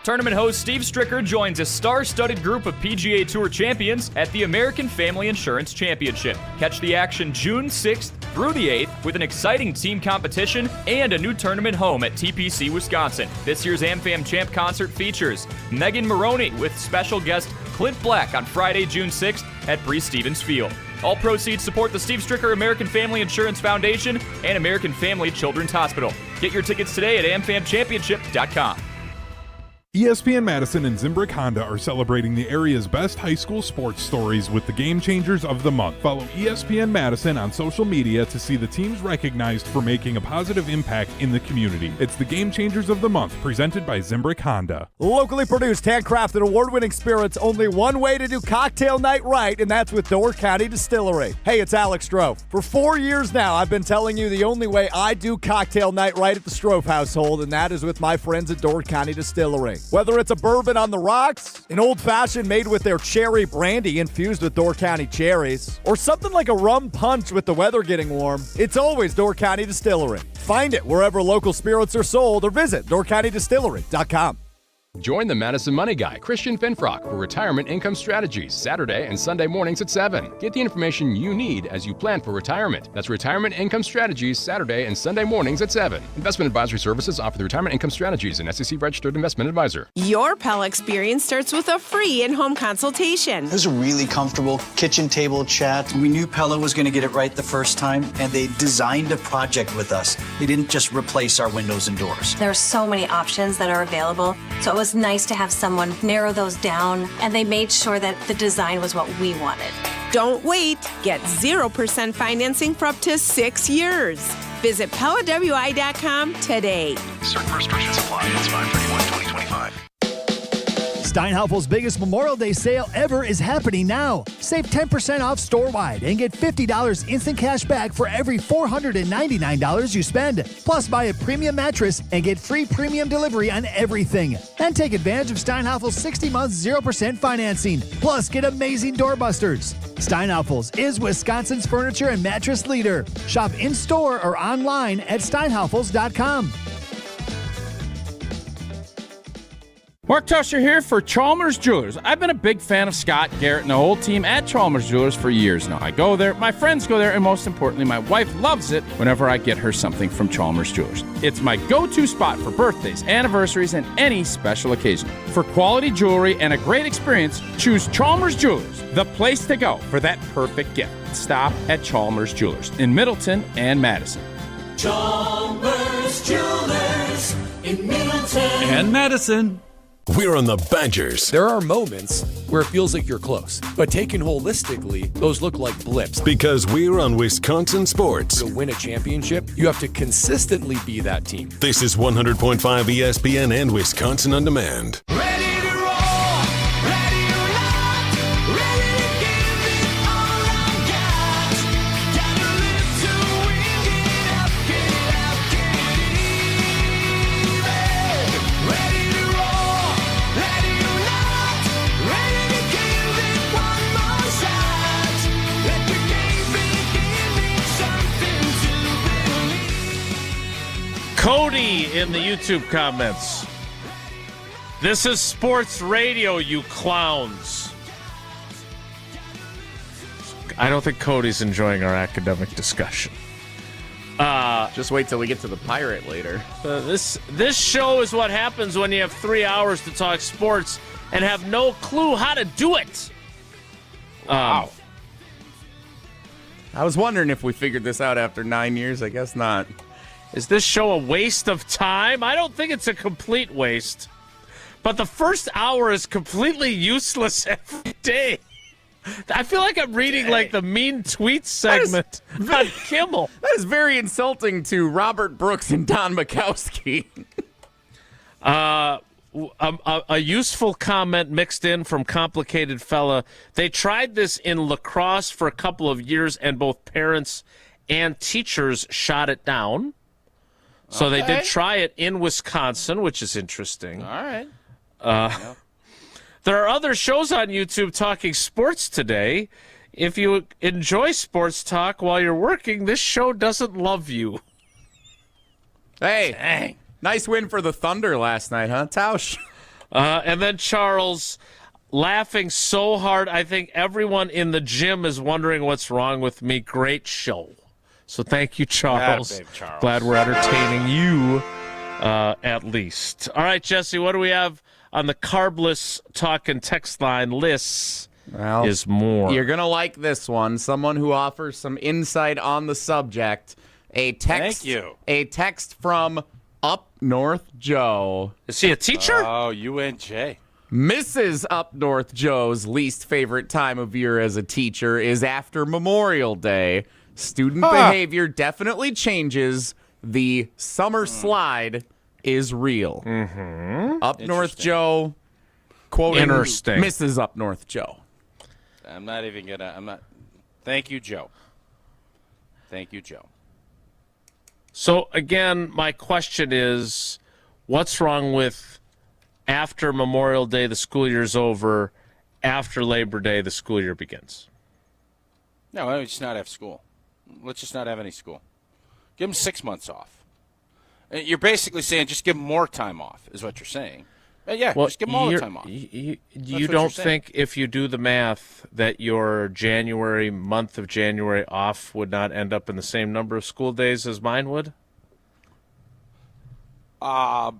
Tournament host Steve Stricker joins a star-studded group of PGA Tour champions at the American Family Insurance Championship. Catch the action June 6th through the 8th with an exciting team competition and a new tournament home at TPC Wisconsin. This year's AmFam Champ concert features Megan Maroney with special guest Clint Black on Friday, June 6th at Breese Stevens Field. All proceeds support the Steve Stricker American Family Insurance Foundation and American Family Children's Hospital. Get your tickets today at amfamchampionship.com. ESPN Madison and Zimbrick Honda are celebrating the area's best high school sports stories with the Game Changers of the Month. Follow ESPN Madison on social media to see the teams recognized for making a positive impact in the community. It's the Game Changers of the Month, presented by Zimbrick Honda. Locally produced, handcrafted, award-winning spirits. Only one way to do cocktail night right, and that's with Door County Distillery. Hey, it's Alex Strofe. For 4 years now, I've been telling you the only way I do cocktail night right at the Strofe household, and that is with my friends at Door County Distillery. Whether it's a bourbon on the rocks, an old-fashioned made with their cherry brandy infused with Door County cherries, or something like a rum punch with the weather getting warm, it's always Door County Distillery. Find it wherever local spirits are sold or visit doorcountydistillery.com. Join the Madison Money Guy, Christian Finfrock, for Retirement Income Strategies, Saturday and Sunday mornings at 7. Get the information you need as you plan for retirement. That's Retirement Income Strategies, Saturday and Sunday mornings at 7. Investment advisory services offer the Retirement Income Strategies, an SEC-registered investment advisor. Your Pella experience starts with a free in-home consultation. It was a really comfortable kitchen table chat. We knew Pella was going to get it right the first time, and they designed a project with us. They didn't just replace our windows and doors. There are so many options that are available, so it was nice to have someone narrow those down, and they made sure that the design was what we wanted. Don't wait. Get 0% financing for up to 6 years. Visit PellaWI.com today. Certain restrictions apply. It's 5/31/2025. Steinhaufel's biggest Memorial Day sale ever is happening now. Save 10% off store-wide and get $50 instant cash back for every $499 you spend. Plus, buy a premium mattress and get free premium delivery on everything. And take advantage of Steinhaufel's 60-month 0% financing. Plus, get amazing doorbusters. Steinhaufel's is Wisconsin's furniture and mattress leader. Shop in-store or online at steinhaufels.com. Mark Tusher here for Chalmers Jewelers. I've been a big fan of Scott, Garrett, and the whole team at Chalmers Jewelers for years now. I go there, my friends go there, and most importantly, my wife loves it whenever I get her something from Chalmers Jewelers. It's my go-to spot for birthdays, anniversaries, and any special occasion. For quality jewelry and a great experience, choose Chalmers Jewelers, the place to go for that perfect gift. Stop at Chalmers Jewelers in Middleton and Madison. Chalmers Jewelers in Middleton and Madison. We're on the Badgers. There are moments where it feels like you're close, but taken holistically, those look like blips. Because we're on Wisconsin Sports. To win a championship, you have to consistently be that team. This is 100.5 ESPN and Wisconsin On Demand. Cody in the YouTube comments. This is sports radio, you clowns. I don't think Cody's enjoying our academic discussion. Just wait till we get to the Pirate later. This show is what happens when you have 3 hours to talk sports and have no clue how to do it. Wow. I was wondering if we figured this out after 9 years. I guess not. Is this show a waste of time? I don't think it's a complete waste. But the first hour is completely useless every day. I feel like I'm reading like the mean tweets segment on Kimmel. That is very insulting to Robert Brooks and Don Mikowski. A useful comment mixed in from Complicated Fella. They tried this in lacrosse for a couple of years, and both parents and teachers shot it down. So they did try it in Wisconsin, which is interesting. All right. There are other shows on YouTube talking sports today. If you enjoy sports talk while you're working, this show doesn't love you. Hey, dang. Nice win for the Thunder last night, huh, Tausch? And then Charles laughing so hard, I think everyone in the gym is wondering what's wrong with me. Great show. So thank you, Charles. Charles. Glad we're entertaining you, at least. All right, Jesse, what do we have on the carbless talk and text line lists? Well, is more. You're going to like this one. Someone who offers some insight on the subject. A text. Thank you. A text from Up North Joe. Is he a teacher? Oh, UNJ. Mrs. Up North Joe's least favorite time of year as a teacher is after Memorial Day. Student behavior definitely changes. The summer slide is real. Mm-hmm. Up North Joe, quoting Mrs. Up North Joe. I'm not even going to. Thank you, Joe. Thank you, Joe. So, again, my question is, what's wrong with after Memorial Day, the school year's over. After Labor Day, the school year begins. No, why don't we just not have school? Let's just not have any school. Give them 6 months off. You're basically saying just give them more time off, is what you're saying. Yeah, just give them all the time off. You don't think if you do the math that your month of January off would not end up in the same number of school days as mine would? No,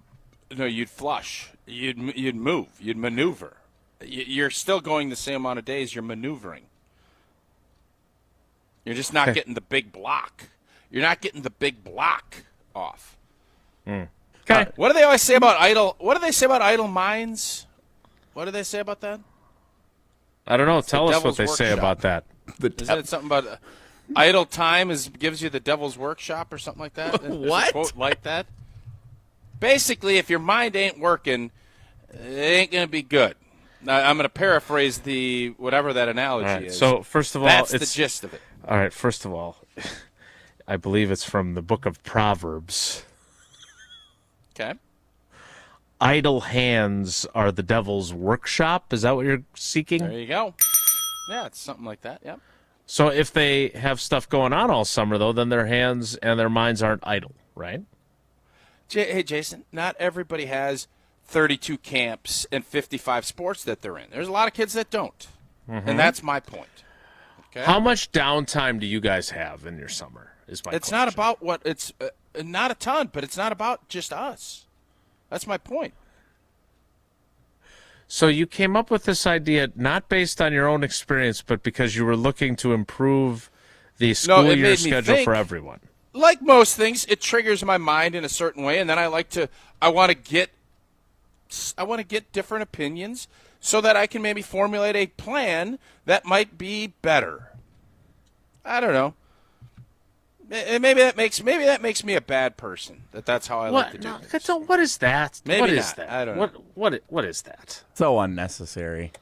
you'd flush. You'd move. You'd maneuver. You're still going the same amount of days. You're maneuvering. You're just not getting the big block. You're not getting the big block off. Okay. What do they always say about idle? What do they say about idle minds? What do they say about that? I don't know. Tell us what they say about that. Isn't it something about idle time gives you the devil's workshop or something like that? What? A quote like that? Basically, if your mind ain't working, it ain't going to be good. Now, I'm going to paraphrase whatever that analogy is. So, first of all, that's the gist of it. All right, first of all, I believe it's from the book of Proverbs. Okay. Idle hands are the devil's workshop. Is that what you're seeking? There you go. Yeah, it's something like that, yep. So if they have stuff going on all summer, though, then their hands and their minds aren't idle, right? Hey, Jason, not everybody has 32 camps and 55 sports that they're in. There's a lot of kids that don't, and that's my point. Okay? How much downtime do you guys have in your summer? Is my It's question. not about what it's not a ton, but it's not about just us. That's my point. So you came up with this idea not based on your own experience, but because you were looking to improve the school year schedule for everyone. Like most things, it triggers my mind in a certain way, and then I want to get different opinions so that I can maybe formulate a plan that might be better. I don't know. Maybe that makes me a bad person. That's how I like to do things. So what is that? Maybe what not. is that? I don't know. What is that? So unnecessary.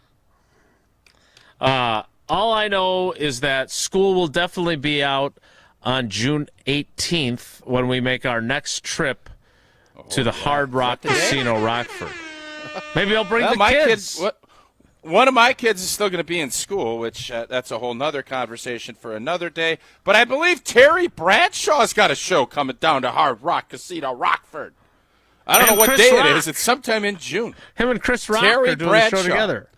All I know is that school will definitely be out on June 18th when we make our next trip to the Hard Rock Casino, Rockford. Maybe I'll bring the kids. One of my kids is still going to be in school, which that's a whole nother conversation for another day. But I believe Terry Bradshaw's got a show coming down to Hard Rock Casino, Rockford. I don't know what day it is. It's sometime in June. Him and Chris Rock are doing a show together.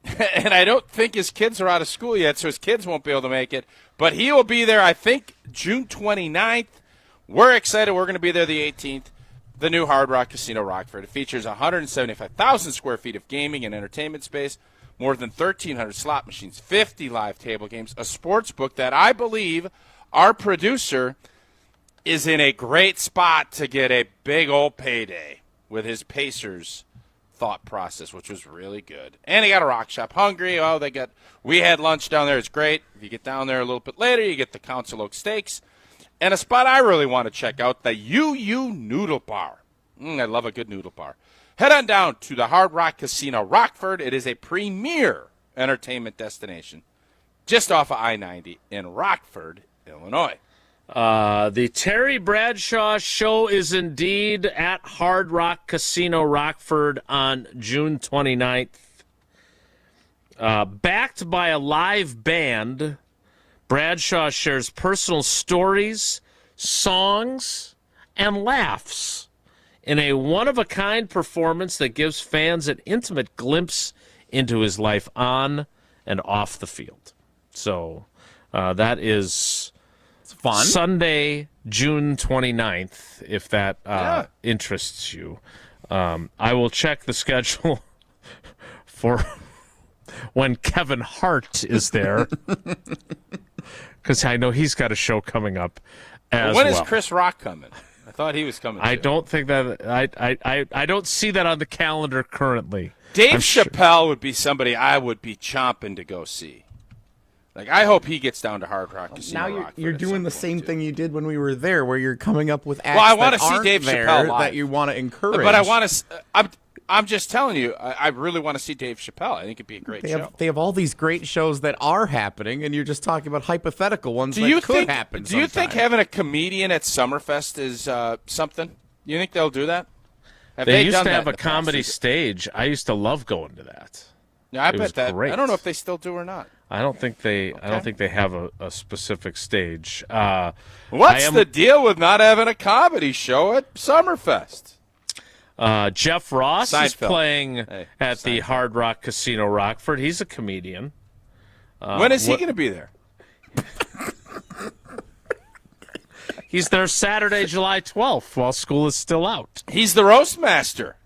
And I don't think his kids are out of school yet, so his kids won't be able to make it. But he will be there, I think, June 29th. We're excited. We're going to be there the 18th. The new Hard Rock Casino Rockford. It features 175,000 square feet of gaming and entertainment space, more than 1,300 slot machines, 50 live table games, a sports book that I believe our producer is in a great spot to get a big old payday with his Pacers thought process, which was really good. And he got a rock shop. Hungry. We had lunch down there. It's great. If you get down there a little bit later, you get the Council Oak Steaks. And a spot I really want to check out, the UU Noodle Bar. I love a good noodle bar. Head on down to the Hard Rock Casino Rockford. It is a premier entertainment destination just off of I-90 in Rockford, Illinois. The Terry Bradshaw Show is indeed at Hard Rock Casino Rockford on June 29th. Backed by a live band, Bradshaw shares personal stories, songs, and laughs in a one-of-a-kind performance that gives fans an intimate glimpse into his life on and off the field. So that is fun. Sunday, June 29th, if that interests you. I will check the schedule for when Kevin Hart is there, because I know he's got a show coming up as when well. Is Chris Rock coming? I thought he was coming. I don't think that I don't see that on the calendar currently. Dave Chappelle would be somebody I would be chomping to go see. Like, I hope he gets down to Hard Rock Casino. Now you're doing the same thing you did when we were there, where you're coming up with acts I want to that see aren't Dave there Chappelle live. that you want to encourage. But I want to. I'm just telling you, I really want to see Dave Chappelle. I think it'd be a great show. They have all these great shows that are happening, and you're just talking about hypothetical ones could happen. Do you think having a comedian at Summerfest is something? You think they'll do that? They used done to that have in a the comedy past? stage. I used to love going to that. Yeah, I It bet was that. great. I don't know if they still do or not. I don't think they have a specific stage. What's the deal with not having a comedy show at Summerfest? Jeff Ross is Seinfeld. playing at the Hard Rock Casino Rockford. He's a comedian. When is he going to be there? He's there Saturday, July 12th, while school is still out. He's the roast master.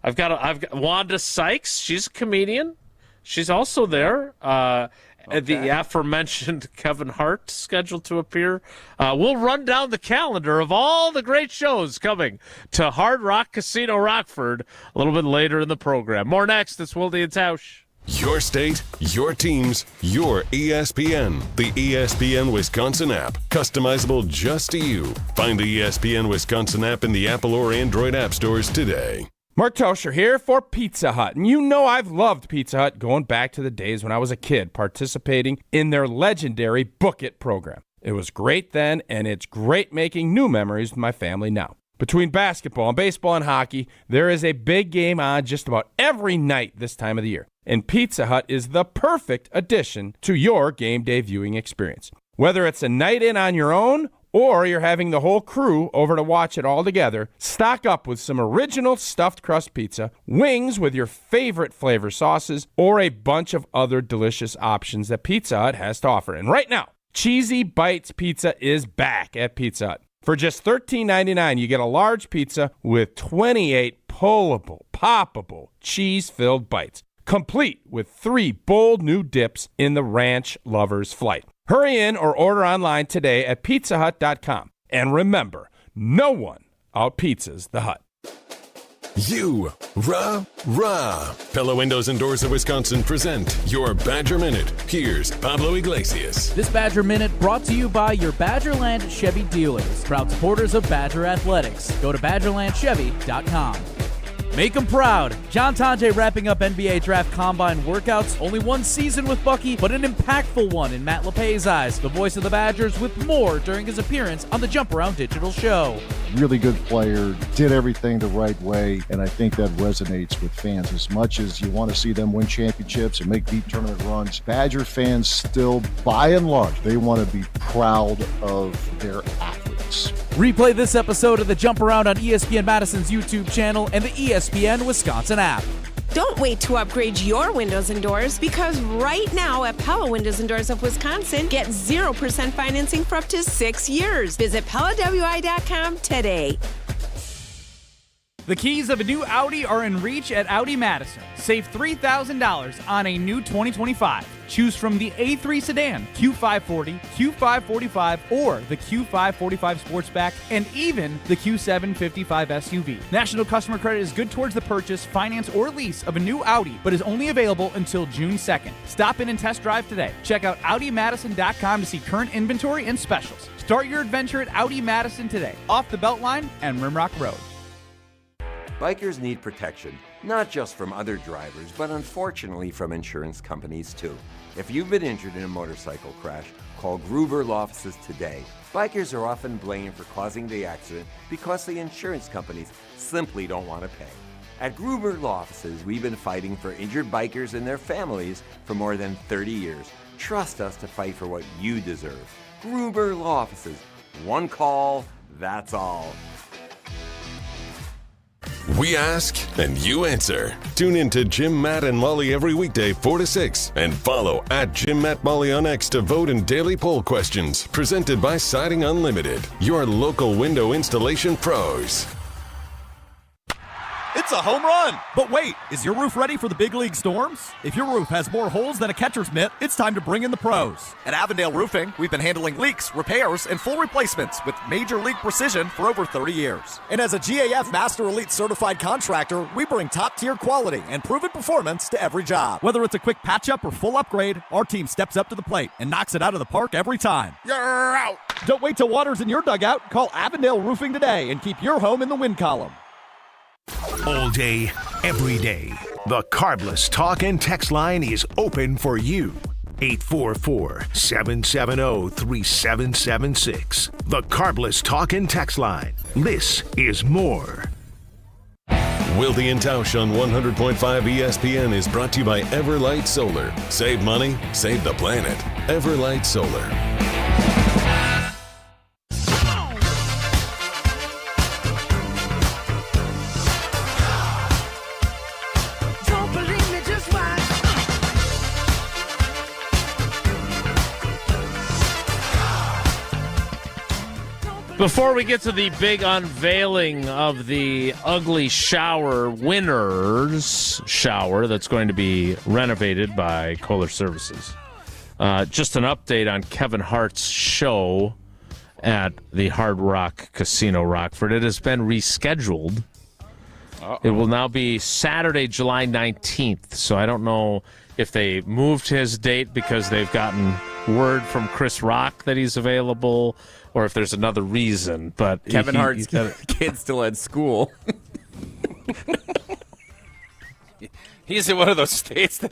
I've got Wanda Sykes. She's a comedian. She's also there. The aforementioned Kevin Hart scheduled to appear. We'll run down the calendar of all the great shows coming to Hard Rock Casino Rockford a little bit later in the program. More next. It's Wilde and Tausch. Your state, your teams, your ESPN. The ESPN Wisconsin app. Customizable just to you. Find the ESPN Wisconsin app in the Apple or Android app stores today. Mark Toscher here for Pizza Hut. And you know I've loved Pizza Hut going back to the days when I was a kid participating in their legendary Book It program. It was great then, and it's great making new memories with my family now. Between basketball and baseball and hockey, there is a big game on just about every night this time of the year. And Pizza Hut is the perfect addition to your game day viewing experience. Whether it's a night in on your own or you're having the whole crew over to watch it all together, stock up with some original stuffed crust pizza, wings with your favorite flavor sauces, or a bunch of other delicious options that Pizza Hut has to offer. And right now, Cheesy Bites Pizza is back at Pizza Hut. For just $13.99, you get a large pizza with 28 pullable, poppable, cheese-filled bites, complete with 3 bold new dips in the Ranch Lover's Flight. Hurry in or order online today at pizzahut.com. And remember, no one out-pizzas the Hut. Pella Windows and Doors of Wisconsin present your Badger Minute. Here's Pablo Iglesias. This Badger Minute brought to you by your Badgerland Chevy dealers, proud supporters of Badger Athletics. Go to BadgerlandChevy.com. Make them proud. John Tonje wrapping up NBA Draft Combine workouts. Only one season with Bucky, but an impactful one in Matt LePay's eyes. The voice of the Badgers with more during his appearance on the Jump Around Digital Show. Really good player, did everything the right way, and I think that resonates with fans. As much as you want to see them win championships and make deep tournament runs, Badger fans still, by and large, they want to be proud of their athletes. Replay this episode of the Jump Around on ESPN Madison's YouTube channel and the ESPN Wisconsin app. Don't wait to upgrade your windows and doors, because right now at Pella Windows and Doors of Wisconsin, get 0% financing for up to 6 years. Visit PellaWI.com today. The keys of a new Audi are in reach at Audi Madison. Save $3,000 on a new 2025. Choose from the A3 sedan, Q540, Q545, or the Q545 Sportsback, and even the Q755 SUV. National customer credit is good towards the purchase, finance, or lease of a new Audi, but is only available until June 2nd. Stop in and test drive today. Check out AudiMadison.com to see current inventory and specials. Start your adventure at Audi Madison today, off the Beltline and Rimrock Road. Bikers need protection, not just from other drivers, but unfortunately from insurance companies too. If you've been injured in a motorcycle crash, call Gruber Law Offices today. Bikers are often blamed for causing the accident because the insurance companies simply don't want to pay. At Gruber Law Offices, we've been fighting for injured bikers and their families for more than 30 years. Trust us to fight for what you deserve. Gruber Law Offices. One call, that's all. We ask and you answer. Tune in to Jim, Matt, and Molly every weekday 4 to 6 and follow at Jim, Matt, Molly on X to vote in daily poll questions. Presented by Siding Unlimited, your local window installation pros. It's a home run! But wait, is your roof ready for the big league storms? If your roof has more holes than a catcher's mitt, it's time to bring in the pros. At Avondale Roofing, we've been handling leaks, repairs, and full replacements with major league precision for over 30 years. And as a GAF Master Elite certified contractor, we bring top-tier quality and proven performance to every job. Whether it's a quick patch-up or full upgrade, our team steps up to the plate and knocks it out of the park every time. You're out! Don't wait till water's in your dugout. Call Avondale Roofing today and keep your home in the win column. All day, every day. The Carbless Talk and Text line is open for you. 844-770-3776. The Carbless Talk and Text line. This is more. Wilde and Tausch on 100.5 ESPN is brought to you by Everlight Solar. Save money, save the planet. Everlight Solar. Before we get to the big unveiling of the ugly shower winners shower that's going to be renovated by Kohler Services, just an update on Kevin Hart's show at the Hard Rock Casino Rockford. It has been rescheduled. Uh-oh. It will now be Saturday, July 19th. So I don't know if they moved his date because they've gotten word from Chris Rock that he's available, or if there's another reason. But Kevin Hart's kid's still at school. He's in one of those states that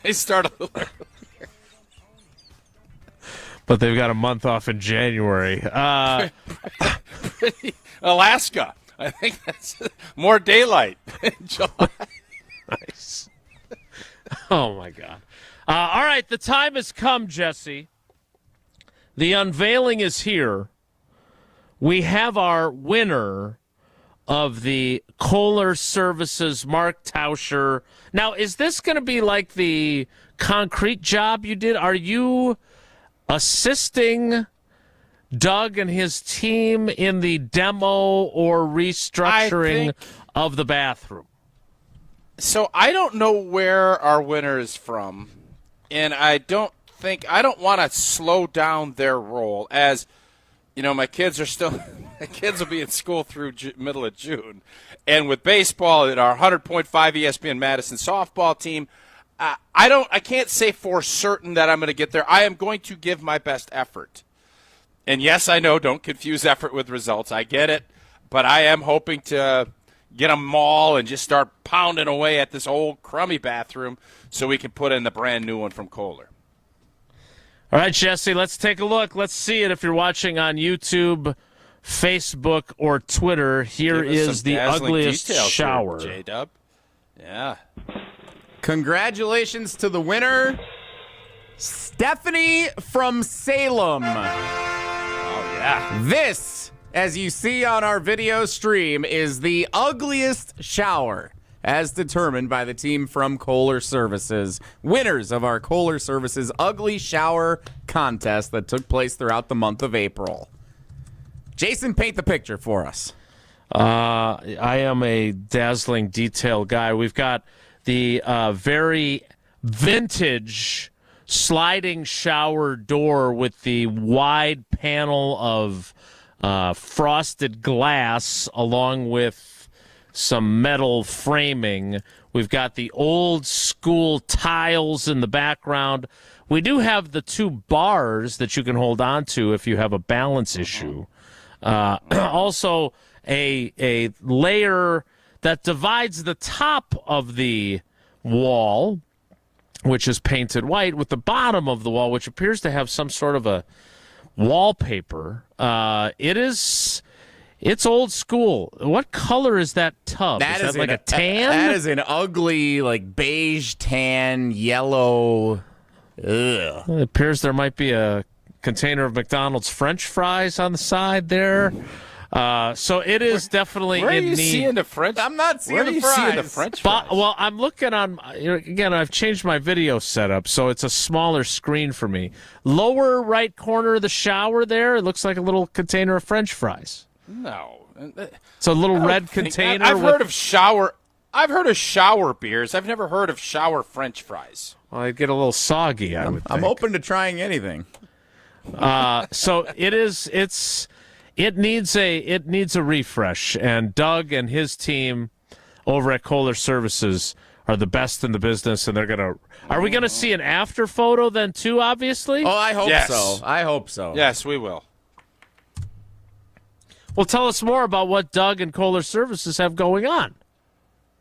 they start a little earlier. But they've got a month off in January. Alaska. I think that's more daylight in July. Nice. Oh, my God. All right, the time has come, Jesse. The unveiling is here. We have our winner of the Kohler Services Mark Tauscher. Now, is this going to be like the concrete job you did? Are you assisting Doug and his team in the demo or restructuring of the bathroom? So I don't know where our winner is from, and I don't want to slow down their role. As you know, my kids will be in school through middle of June, and with baseball and our 100.5 ESPN Madison softball team, I can't say for certain that I'm going to get there. I am going to give my best effort. And yes, I know, don't confuse effort with results. I get it, but I am hoping to get them all and just start pounding away at this old crummy bathroom so we can put in the brand new one from Kohler. All right, Jesse, let's take a look. Let's see it if you're watching on YouTube, Facebook, or Twitter. Here is the ugliest shower. J-Dub. Yeah. Congratulations to the winner, Stephanie from Salem. Oh, yeah. This, as you see on our video stream, is the ugliest shower as determined by the team from Kohler Services, winners of our Kohler Services Ugly Shower contest that took place throughout the month of April. Jason, paint the picture for us. I am a dazzling detail guy. We've got the very vintage sliding shower door with the wide panel of frosted glass along with some metal framing. We've got the old school tiles in the background. We do have the two bars that you can hold on to if you have a balance issue. Also, a layer that divides the top of the wall, which is painted white, with the bottom of the wall, which appears to have some sort of a wallpaper. It's old school. What color is that tub? Is that like a tan? That is an ugly, like beige, tan, yellow. Ugh. It appears there might be a container of McDonald's French fries on the side there. So it is definitely where in are you need. seeing the French? I'm not seeing where the are you fries. seeing the French fries? Well, I'm looking on. Again, I've changed my video setup, so it's a smaller screen for me. Lower right corner of the shower there, it looks like a little container of French fries. No. It's a little red container. I've heard of shower beers. I've never heard of shower French fries. Well, I'd get a little soggy, I would think. I'm open to trying anything. So it needs a refresh, and Doug and his team over at Kohler Services are the best in the business, and they're gonna. Are we gonna see an after photo then too? Obviously. Oh, I hope Yes. so. I hope so. Yes, we will. Well, tell us more about what Doug and Kohler Services have going on.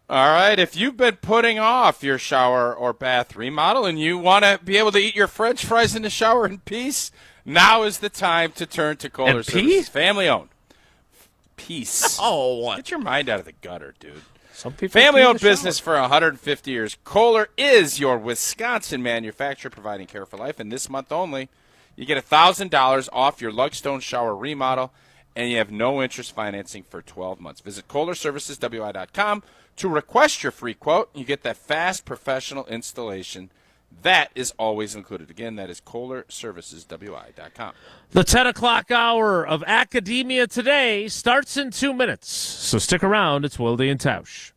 All right, if you've been putting off your shower or bath remodel and you want to be able to eat your French fries in the shower in peace, now is the time to turn to Kohler Services. Family owned. Peace. Oh, get your mind out of the gutter, dude. Some people Family-owned business for 150 years. Kohler is your Wisconsin manufacturer providing care for life. And this month only, you get $1,000 off your Lugstone shower remodel, and you have no interest financing for 12 months. Visit KohlerServicesWI.com to request your free quote. You get that fast professional installation. That is always included. Again, that is KohlerServicesWI.com. The 10 o'clock hour of Academia Today starts in 2 minutes. So stick around. It's Wilde and Tausch.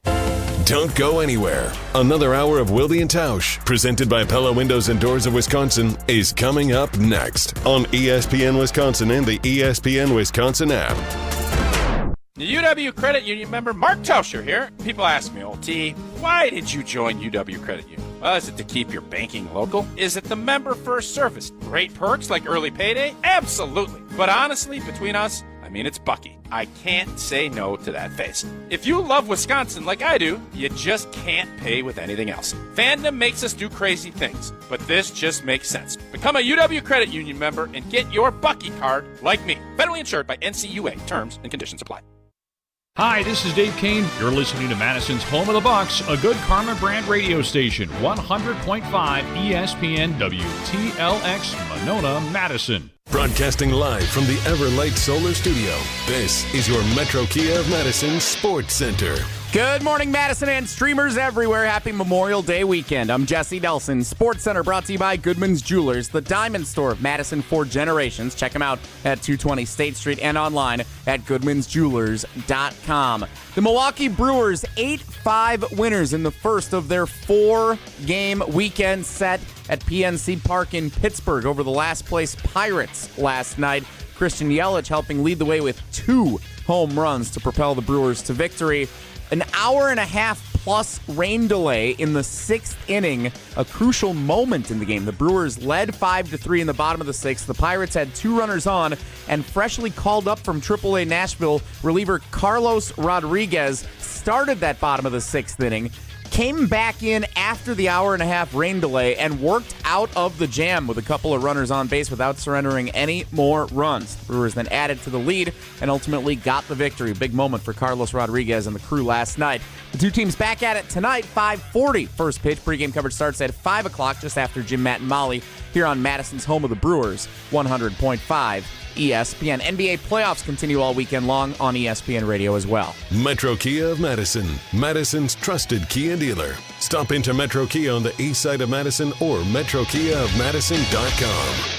Don't go anywhere. Another hour of Wilde and Tausch, presented by Pella Windows and Doors of Wisconsin, is coming up next on ESPN Wisconsin and the ESPN Wisconsin app. The UW Credit Union member Mark Tauscher here. People ask me, T, why did you join UW Credit Union? Well, is it to keep your banking local? Is it the member first service? Great perks like early payday? Absolutely. But honestly, between us, it's Bucky. I can't say no to that face. If you love Wisconsin like I do, you just can't pay with anything else. Fandom makes us do crazy things, but this just makes sense. Become a UW Credit Union member and get your Bucky card like me. Federally insured by NCUA. Terms and conditions apply. Hi, this is Dave Kane. You're listening to Madison's Home of the Bucks, a good Karma brand radio station, 100.5 ESPN WTLX, Monona, Madison. Broadcasting live from the Everlight Solar Studio, this is your Metro Kia of Madison Sports Center. Good morning, Madison and streamers everywhere. Happy Memorial Day weekend. I'm Jesse Nelson. Sports Center brought to you by Goodman's Jewelers, the diamond store of Madison for generations. Check them out at 220 State Street and online at goodmansjewelers.com. The Milwaukee Brewers 8-5 winners in the first of their 4-game weekend set at PNC Park in Pittsburgh over the last place Pirates last night. Christian Yelich helping lead the way with 2 home runs to propel the Brewers to victory. An hour-and-a-half plus rain delay in the 6th inning, a crucial moment in the game. The Brewers led 5-3 in the bottom of the 6th. The Pirates had 2 runners on, and freshly called up from AAA Nashville, reliever Carlos Rodriguez started that bottom of the 6th inning, came back in after the hour-and-a-half rain delay, and worked out of the jam with a couple of runners on base without surrendering any more runs. The Brewers then added to the lead and ultimately got the victory. Big moment for Carlos Rodriguez and the crew last night. The two teams back at it tonight, 5:40. First pitch. Pregame coverage starts at 5 o'clock, just after Jim, Matt, and Molly, here on Madison's home of the Brewers, 100.5 ESPN. NBA playoffs continue all weekend long on ESPN Radio as well. Metro Kia of Madison, Madison's trusted Kia dealer. Stop into Metro Kia on the east side of Madison or metrokiaofmadison.com.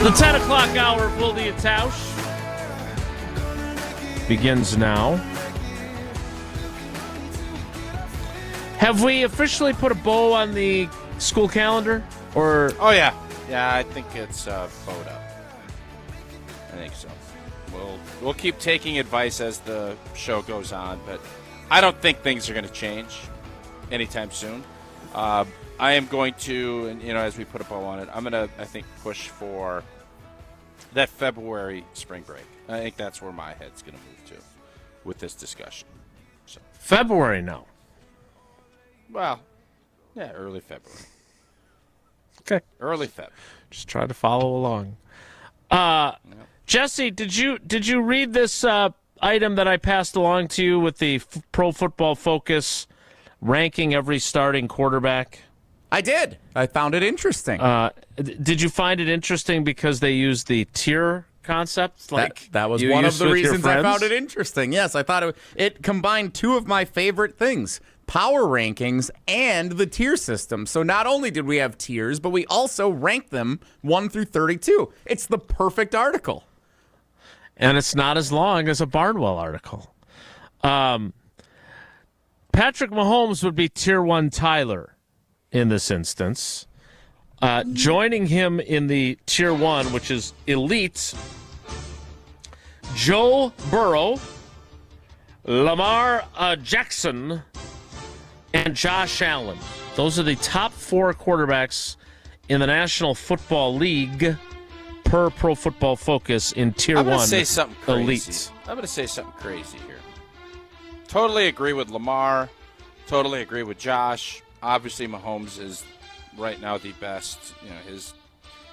The 10 o'clock hour of Wilde and Tausch begins now. Have we officially put a bow on the school calendar? Or Oh, yeah. Yeah, I think it's bowed up. I think so. We'll keep taking advice as the show goes on, but I don't think things are going to change anytime soon. I am going to, and as we put a bow on it, I'm going to, I think, push for that February spring break. I think that's where my head's going to move to with this discussion. So February now? Well, yeah, early February. Okay. Early Feb. Just try to follow along. Jesse, did you read this item that I passed along to you with the Pro Football Focus ranking every starting quarterback? I did. I found it interesting. Did you find it interesting because they used the tier concept? That was one of the reasons I found it interesting. Yes, I thought it combined 2 of my favorite things, power rankings and the tier system. So not only did we have tiers, but we also ranked them 1 through 32. It's the perfect article. And it's not as long as a Barnwell article. Patrick Mahomes would be Tier 1 Tyler in this instance. Joining him in the Tier 1, which is elite, Joe Burrow, Lamar Jackson, and Josh Allen. Those are the top 4 quarterbacks in the National Football League per Pro Football Focus in Tier 1 I'm going to say something crazy. Elite. I'm going to say something crazy here. Totally agree with Lamar. Totally agree with Josh. Obviously, Mahomes is right now the best. You know,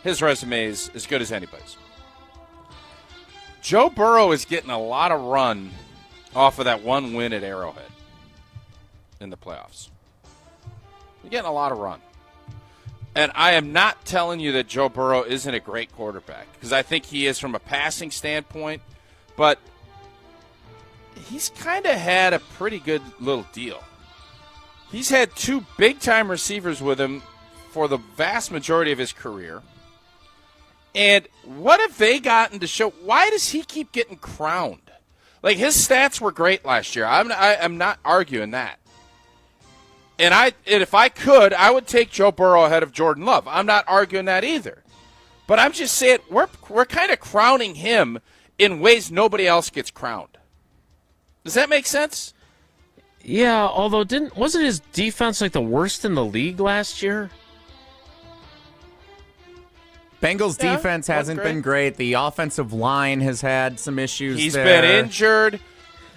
his resume is as good as anybody's. Joe Burrow is getting a lot of run off of that one win at Arrowhead in the playoffs. You're getting a lot of run. And I am not telling you that Joe Burrow isn't a great quarterback, because I think he is from a passing standpoint, but he's kind of had a pretty good little deal. He's had 2 big-time receivers with him for the vast majority of his career. And what have they gotten to show? Why does he keep getting crowned? Like, his stats were great last year. I'm not arguing that. And if I could, I would take Joe Burrow ahead of Jordan Love. I'm not arguing that either. But I'm just saying we're kind of crowning him in ways nobody else gets crowned. Does that make sense? Yeah, although wasn't his defense like the worst in the league last year? Bengals defense hasn't been great. The offensive line has had some issues. He's there. been injured.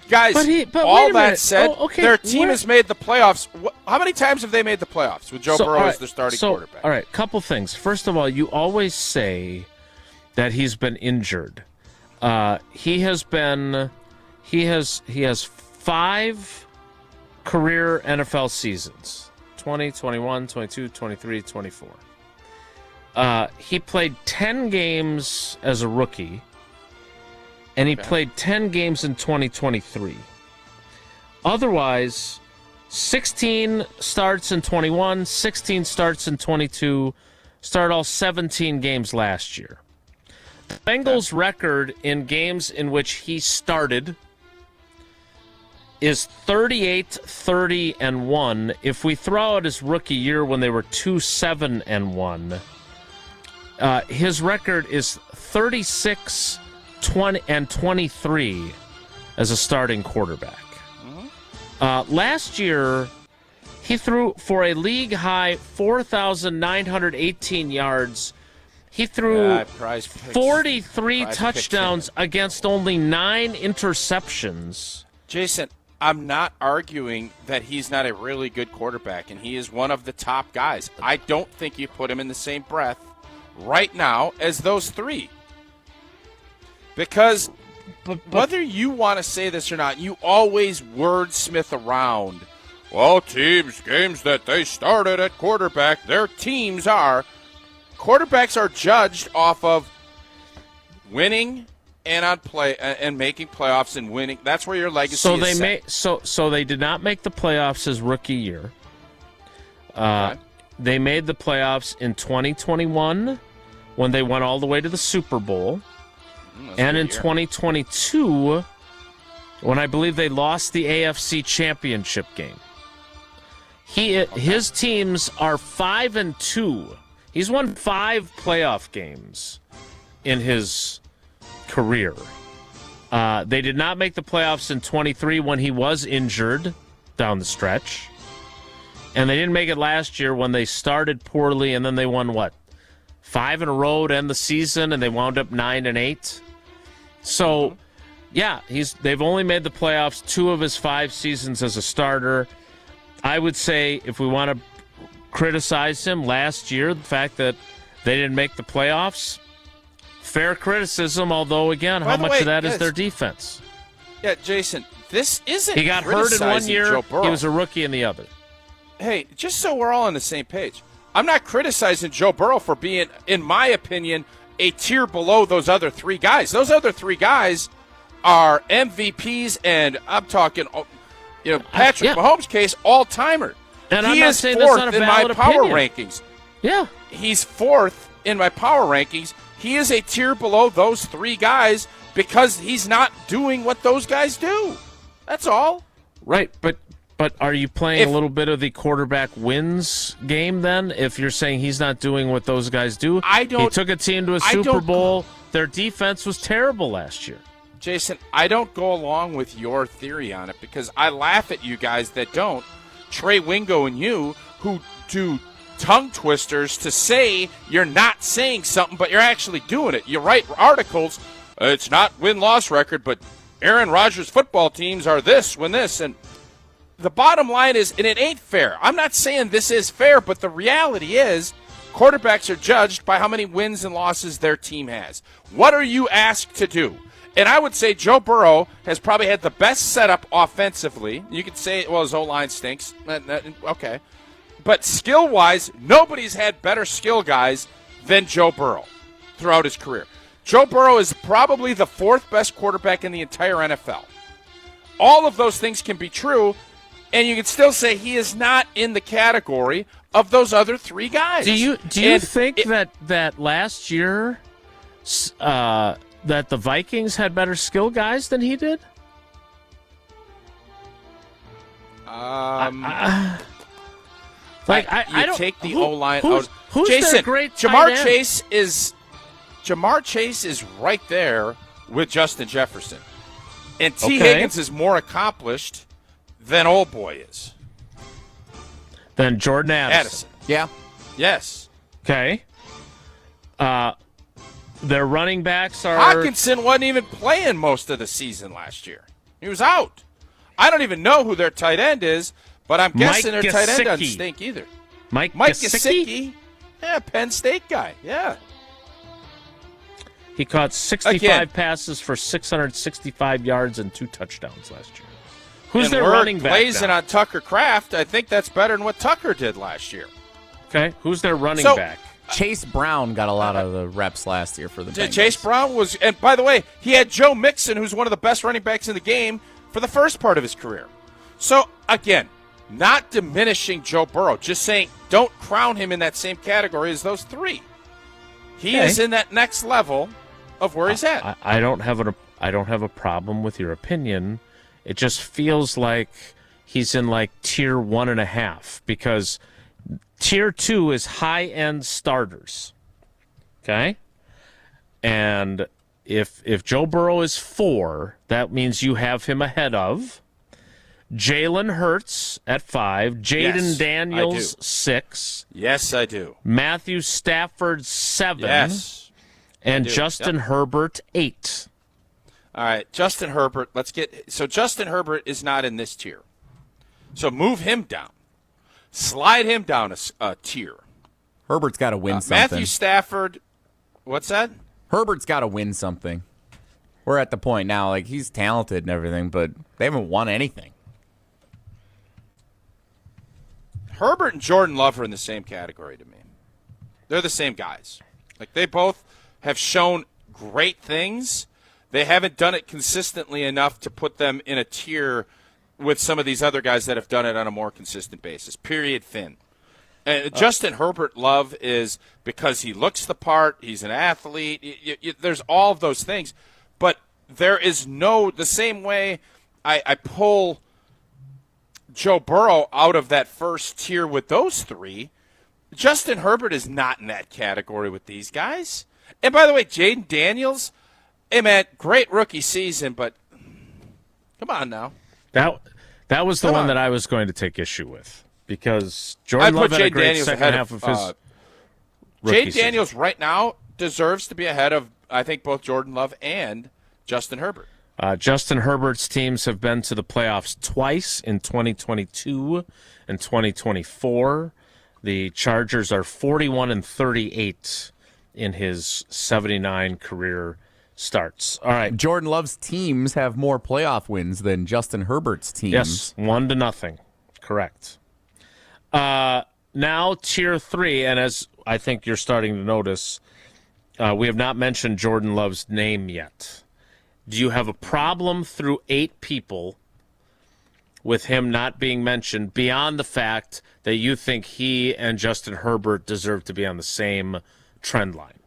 Guys, all that said, their team has made the playoffs. How many times have they made the playoffs with Joe Burrow as their starting quarterback? All right, couple things. First of all, you always say that he's been injured. He has 5 career NFL seasons. 20, 21, 22, 23, 24. He played 10 games as a rookie, and he played 10 games in 2023. Otherwise, 16 starts in 21, 16 starts in 22, started all 17 games last year. The Bengals' record in games in which he started is 38-30-1. If we throw out his rookie year when they were 2-7-1, his record is 36-20-23 as a starting quarterback. Last year, he threw for a league high 4,918 yards. He threw 43 touchdowns against only 9 interceptions. Jason, I'm not arguing that he's not a really good quarterback, and he is one of the top guys. I don't think you put him in the same breath right now as those 3. Because whether you want to say this or not, you always wordsmith around, well, games that they started at quarterback, their teams are. Quarterbacks are judged off of winning and on play and making playoffs and winning. That's where your legacy is set. So they did not make the playoffs his rookie year. They made the playoffs in 2021 when they went all the way to the Super Bowl. And in 2022 when I believe they lost the AFC Championship game. His teams are 5-2. He's won 5 playoff games in his career. They did not make the playoffs in 23 when he was injured down the stretch. And they didn't make it last year when they started poorly, and then they won, 5 in a row to end the season, and they wound up 9-8. So, yeah, they've only made the playoffs 2 of his 5 seasons as a starter. I would say if we want to criticize him last year, the fact that they didn't make the playoffs, fair criticism, although, again, how much of that is their defense? Yeah, Jason, this isn't He got hurt in one year, he was a rookie in the other. Hey, just so we're all on the same page, I'm not criticizing Joe Burrow for being, in my opinion, a tier below those other 3 guys. Those other 3 guys are MVPs, and I'm talking, Patrick Mahomes' case, all-timer. And he I'm not is saying that's 4th not a in my valid power opinion. rankings. Yeah. He's 4th in my power rankings. He is a tier below those 3 guys because he's not doing what those guys do. That's all. Right, but are you playing a little bit of the quarterback wins game then? If you're saying he's not doing what those guys do, he took a team to a Super Bowl. Their defense was terrible last year. Jason, I don't go along with your theory on it because I laugh at you guys that don't. Trey Wingo and you who do tongue twisters to say you're not saying something, but you're actually doing it. You write articles. It's not win-loss record, but Aaron Rodgers' football teams are this, win this. And the bottom line is, and it ain't fair. I'm not saying this is fair, but the reality is quarterbacks are judged by how many wins and losses their team has. What are you asked to do? And I would say Joe Burrow has probably had the best setup offensively. You could say, well, his O-line stinks. Okay. But skill-wise, nobody's had better skill guys than Joe Burrow throughout his career. Joe Burrow is probably the fourth best quarterback in the entire NFL. All of those things can be true, and you can still say he is not in the category of those other three guys. Do you think that last year that the Vikings had better skill guys than he did? I don't take the O-line out. Who's Jason, their great Jamar tight end? Jamar Chase is right there with Justin Jefferson. And T. Higgins is more accomplished than old boy is. Than Jordan Addison. Yeah. Yes. Okay. Their running backs are... Hawkinson wasn't even playing most of the season last year. He was out. I don't even know who their tight end is, but I'm guessing their tight end doesn't stink either. Mike Gesicki? Yeah, Penn State guy. Yeah. He caught 65 passes for 665 yards and 2 touchdowns last year. Who's their running back? Blazing on Tucker Kraft. I think that's better than what Tucker did last year. Okay. Who's their running back? Chase Brown got a lot of the reps last year for the Bengals. Chase Brown was, and by the way, he had Joe Mixon, who's one of the best running backs in the game, for the first part of his career. So, again, not diminishing Joe Burrow, just saying don't crown him in that same category as those three. He is in that next level of where he's at. I don't have a problem with your opinion. It just feels like he's in like tier 1.5 because tier 2 is high-end starters. Okay? And if Joe Burrow is 4, that means you have him ahead of Jalen Hurts at 5, Jaden Daniels 6. Yes, I do. Matthew Stafford 7. Yes. And Justin Herbert 8. All right, Justin Herbert, so Justin Herbert is not in this tier. So move him down. Slide him down a tier. Herbert's got to win something. Matthew Stafford, what's that? Herbert's got to win something. We're at the point now, like, he's talented and everything, but they haven't won anything. Herbert and Jordan Love are in the same category to me. They're the same guys. Like, they both have shown great things. They haven't done it consistently enough to put them in a tier with some of these other guys that have done it on a more consistent basis. Period. Fin. Justin Herbert Love is because he looks the part. He's an athlete. There's all of those things. But there is the same way I pull Joe Burrow out of that first tier with those three, Justin Herbert is not in that category with these guys. And by the way, Jaden Daniels, hey, man, great rookie season, but come on now. That was the one that I was going to take issue with because Jordan Love had a great second half of his rookie Jaden Daniels right now deserves to be ahead of, I think, both Jordan Love and Justin Herbert. Justin Herbert's teams have been to the playoffs twice in 2022 and 2024. The Chargers are 41-38 in his 79 career starts. All right. Jordan Love's teams have more playoff wins than Justin Herbert's teams. Yes, 1-0. Correct. Now tier 3, and as I think you're starting to notice, we have not mentioned Jordan Love's name yet. Do you have a problem through 8 people with him not being mentioned beyond the fact that you think he and Justin Herbert deserve to be on the same trend line?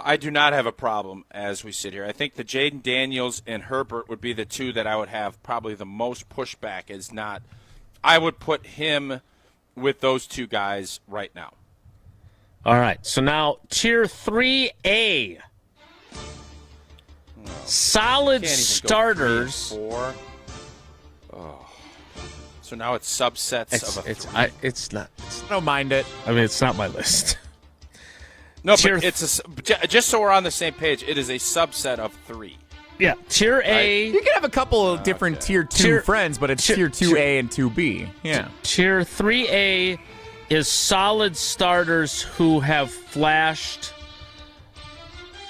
I do not have a problem as we sit here. I think the Jaden Daniels and Herbert would be the two that I would have probably the most pushback. I would put him with those two guys right now. All right, so now Tier 3A. Solid starters. 3 and 4. Oh. So now it's subsets of a 3. It's not. I don't mind it. I mean, it's not my list. No, but it's just so we're on the same page, it is a subset of 3. Yeah, Tier A. You can have a couple of different Tier 2 friends, but it's Tier 2A and 2B. Yeah. Tier 3A is solid starters who have flashed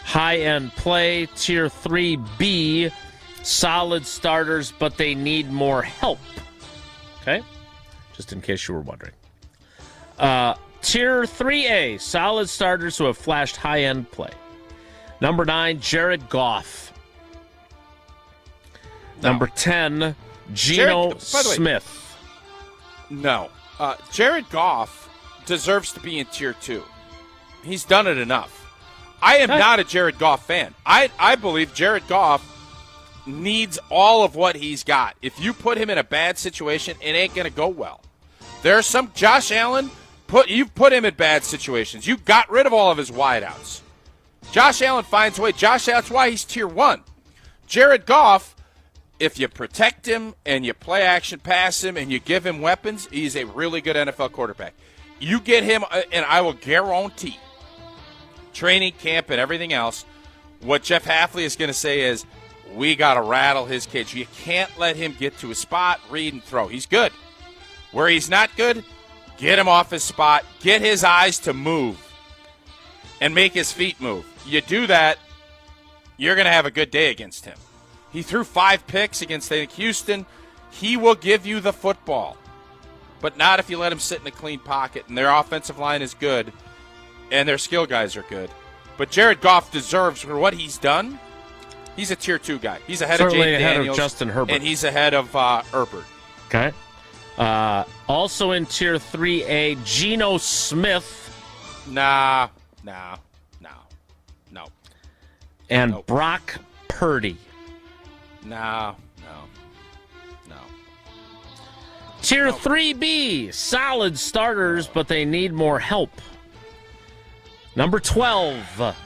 high-end play. Tier 3B, solid starters, but they need more help. Okay? Just in case you were wondering. Tier 3A, solid starters who have flashed high-end play. Number 9, Jared Goff. No. Number 10, Geno Smith. No. Jared Goff deserves to be in Tier 2. He's done it enough. I am not a Jared Goff fan. I believe Jared Goff needs all of what he's got. If you put him in a bad situation, it ain't going to go well. There's some Josh Allen, you've put him in bad situations. You got rid of all of his wideouts. Josh Allen finds a way. That's why he's Tier 1. Jared Goff, if you protect him and you play action pass him and you give him weapons, he's a really good NFL quarterback. You get him, and I will guarantee, training camp and everything else, what Jeff Hafley is going to say is, we got to rattle his cage. You can't let him get to a spot, read, and throw. He's good. Where he's not good, get him off his spot, get his eyes to move, and make his feet move. You do that, you're going to have a good day against him. He threw 5 picks against Houston. He will give you the football, but not if you let him sit in a clean pocket, and their offensive line is good, and their skill guys are good. But Jared Goff deserves, for what he's done, he's a Tier 2 guy. He's ahead Certainly of Jaden ahead Daniels. of Justin Herbert. And he's ahead of Herbert. Okay. Also in Tier 3A, Geno Smith. No. And Brock Purdy. No. Tier 3B, solid starters, but they need more help. Number 12,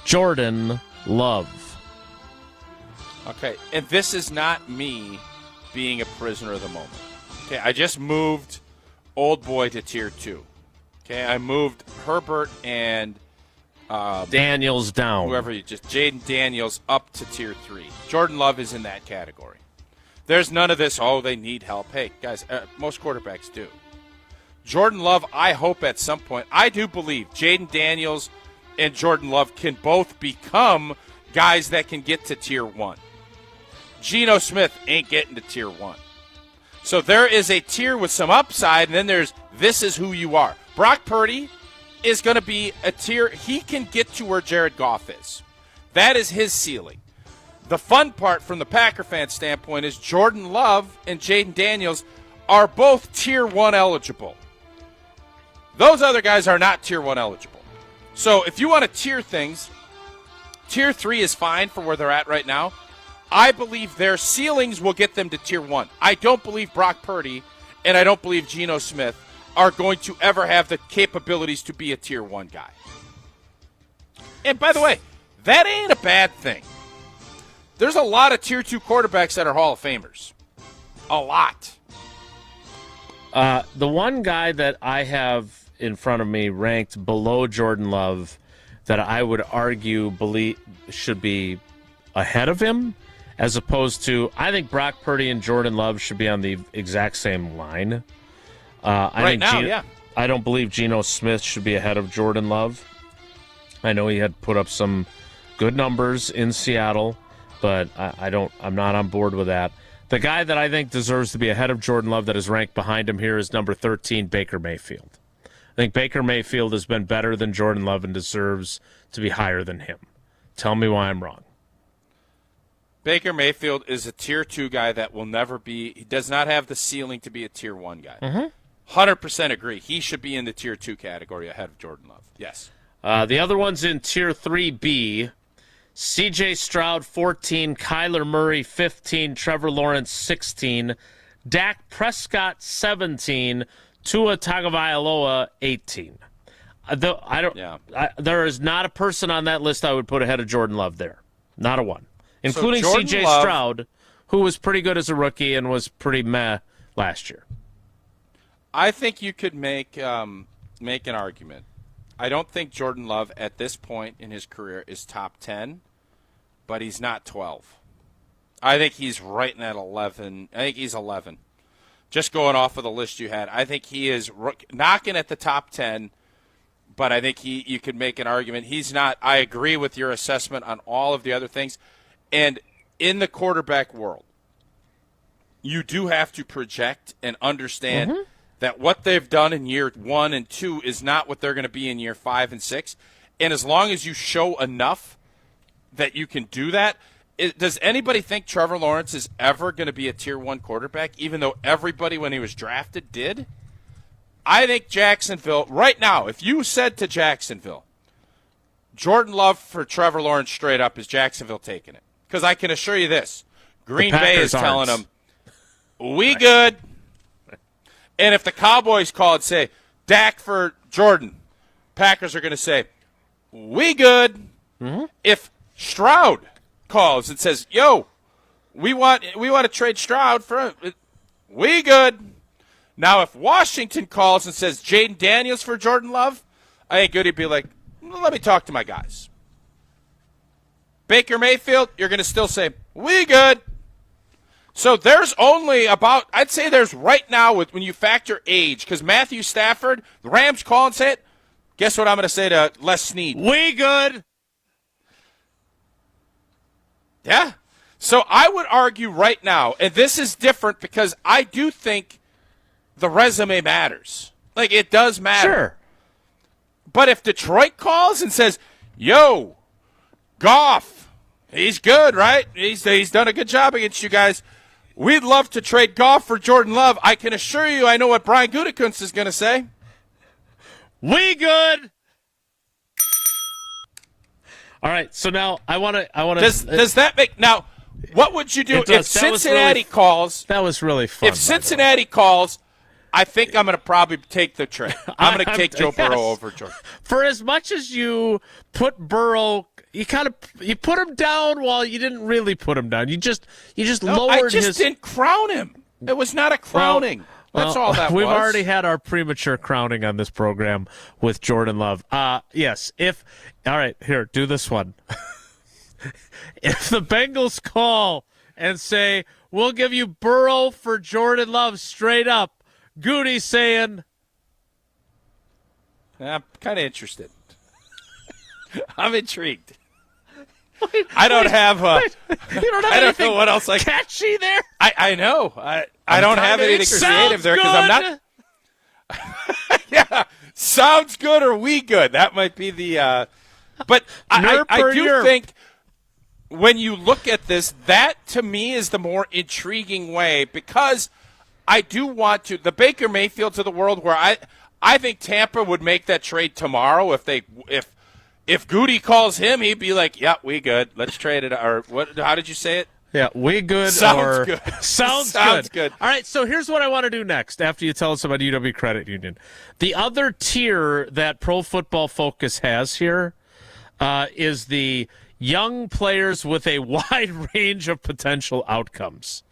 Jordan Love. Okay, and this is not me being a prisoner of the moment. Okay, I just moved old boy to Tier 2. Okay, I moved Herbert and Daniels down. Jaden Daniels up to Tier 3. Jordan Love is in that category. There's none of this, they need help. Hey, guys, most quarterbacks do. Jordan Love, I hope at some point, I do believe Jaden Daniels and Jordan Love can both become guys that can get to Tier 1. Geno Smith ain't getting to Tier 1. So there is a tier with some upside, and then there's this is who you are. Brock Purdy is going to be a tier. He can get to where Jared Goff is. That is his ceiling. The fun part from the Packer fan standpoint is Jordan Love and Jaden Daniels are both Tier 1 eligible. Those other guys are not Tier 1 eligible. So if you want to tier things, Tier 3 is fine for where they're at right now. I believe their ceilings will get them to Tier 1. I don't believe Brock Purdy and I don't believe Geno Smith are going to ever have the capabilities to be a Tier 1 guy. And by the way, that ain't a bad thing. There's a lot of Tier 2 quarterbacks that are Hall of Famers. A lot. The one guy that I have in front of me ranked below Jordan Love that I would argue should be ahead of him, as opposed to, I think Brock Purdy and Jordan Love should be on the exact same line. I don't believe Geno Smith should be ahead of Jordan Love. I know he had put up some good numbers in Seattle, but I'm not on board with that. The guy that I think deserves to be ahead of Jordan Love that is ranked behind him here is number 13, Baker Mayfield. I think Baker Mayfield has been better than Jordan Love and deserves to be higher than him. Tell me why I'm wrong. Baker Mayfield is a Tier 2 guy that will never be – he does not have the ceiling to be a Tier 1 guy. 100% agree. He should be in the Tier 2 category ahead of Jordan Love. Yes. The other ones in Tier 3B, C.J. Stroud, 14, Kyler Murray, 15, Trevor Lawrence, 16, Dak Prescott, 17, Tua Tagovailoa, 18. There is not a person on that list I would put ahead of Jordan Love there. Not a one. Including C.J. Stroud, who was pretty good as a rookie and was pretty meh last year. I think you could make an argument. I don't think Jordan Love at this point in his career is top 10, but he's not 12. I think he's right in that 11. I think he's 11. Just going off of the list you had, I think he is knocking at the top 10, but I think you could make an argument. He's not. I agree with your assessment on all of the other things. And in the quarterback world, you do have to project and understand that what they've done in year 1 and 2 is not what they're going to be in year 5 and 6. And as long as you show enough that you can do that, does anybody think Trevor Lawrence is ever going to be a Tier 1 quarterback, even though everybody when he was drafted did? I think Jacksonville, right now, if you said to Jacksonville, Jordan Love for Trevor Lawrence straight up, is Jacksonville taking it? Because I can assure you this, Green Bay is telling them, we good. And if the Cowboys call and say, Dak for Jordan, Packers are going to say, we good. If Stroud calls and says, yo, we want to trade Stroud for, we good. Now, if Washington calls and says Jaden Daniels for Jordan Love, I think Goody'd be like, let me talk to my guys. Baker Mayfield, you're going to still say, we good. So there's only about, I'd say there's right now when you factor age, because Matthew Stafford, the Rams call and say it, guess what I'm going to say to Les Snead? We good. Yeah. So I would argue right now, and this is different because I do think the resume matters. Like, it does matter. Sure. But if Detroit calls and says, yo, Goff, he's good, right? He's done a good job against you guys. We'd love to trade Goff for Jordan Love. I can assure you I know what Brian Gutekunst is going to say. We good. All right, so now I want to. Does that make now? What would you do if Cincinnati calls? That was really fun. If Cincinnati calls, I think I'm going to probably take the trade. I'm going to take Joe Burrow over Jordan. For as much as you put Burrow, you put him down while you didn't really put him down. You just lowered I just his. didn't crown him. It was not a crowning. That's all that we've was. We've already had our premature crowning on this program with Jordan Love. Yes. All right, here, do this one. If the Bengals call and say, we'll give you Burrow for Jordan Love straight up, Goody's saying, I'm kind of interested. I'm intrigued. I don't have know what else catchy there. I know. I don't have anything creative there because I'm not. Yeah, sounds good or we good. That might be the. But I do think when you look at this, that to me is the more intriguing way because I do want to the Baker Mayfields of the world where I think Tampa would make that trade tomorrow if Goody calls him, he'd be like, "Yeah, we good. Let's trade it." Or what? How did you say it? Yeah, we good. Sounds good. Sounds good. All right, so here's what I want to do next after you tell us about UW Credit Union. The other tier that Pro Football Focus has here is the young players with a wide range of potential outcomes.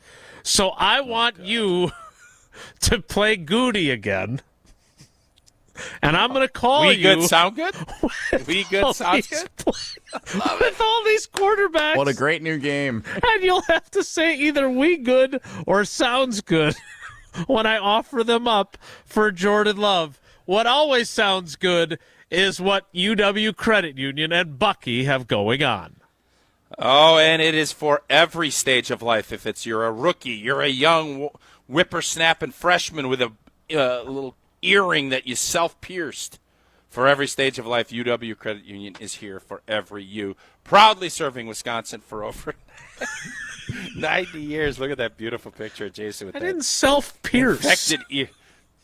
So I want you to play Goody again. And I'm going to call you. We good sound good? We good sound good? With all these quarterbacks. What a great new game. And you'll have to say either we good or sounds good when I offer them up for Jordan Love. What always sounds good is what UW Credit Union and Bucky have going on. Oh, and it is for every stage of life. If you're a rookie, you're a young whippersnapping freshman with a little earring that you self-pierced. For every stage of life, UW Credit Union is here for every you. Proudly serving Wisconsin for over 90 years. Look at that beautiful picture of Jason with I that didn't self-pierce. infected ear.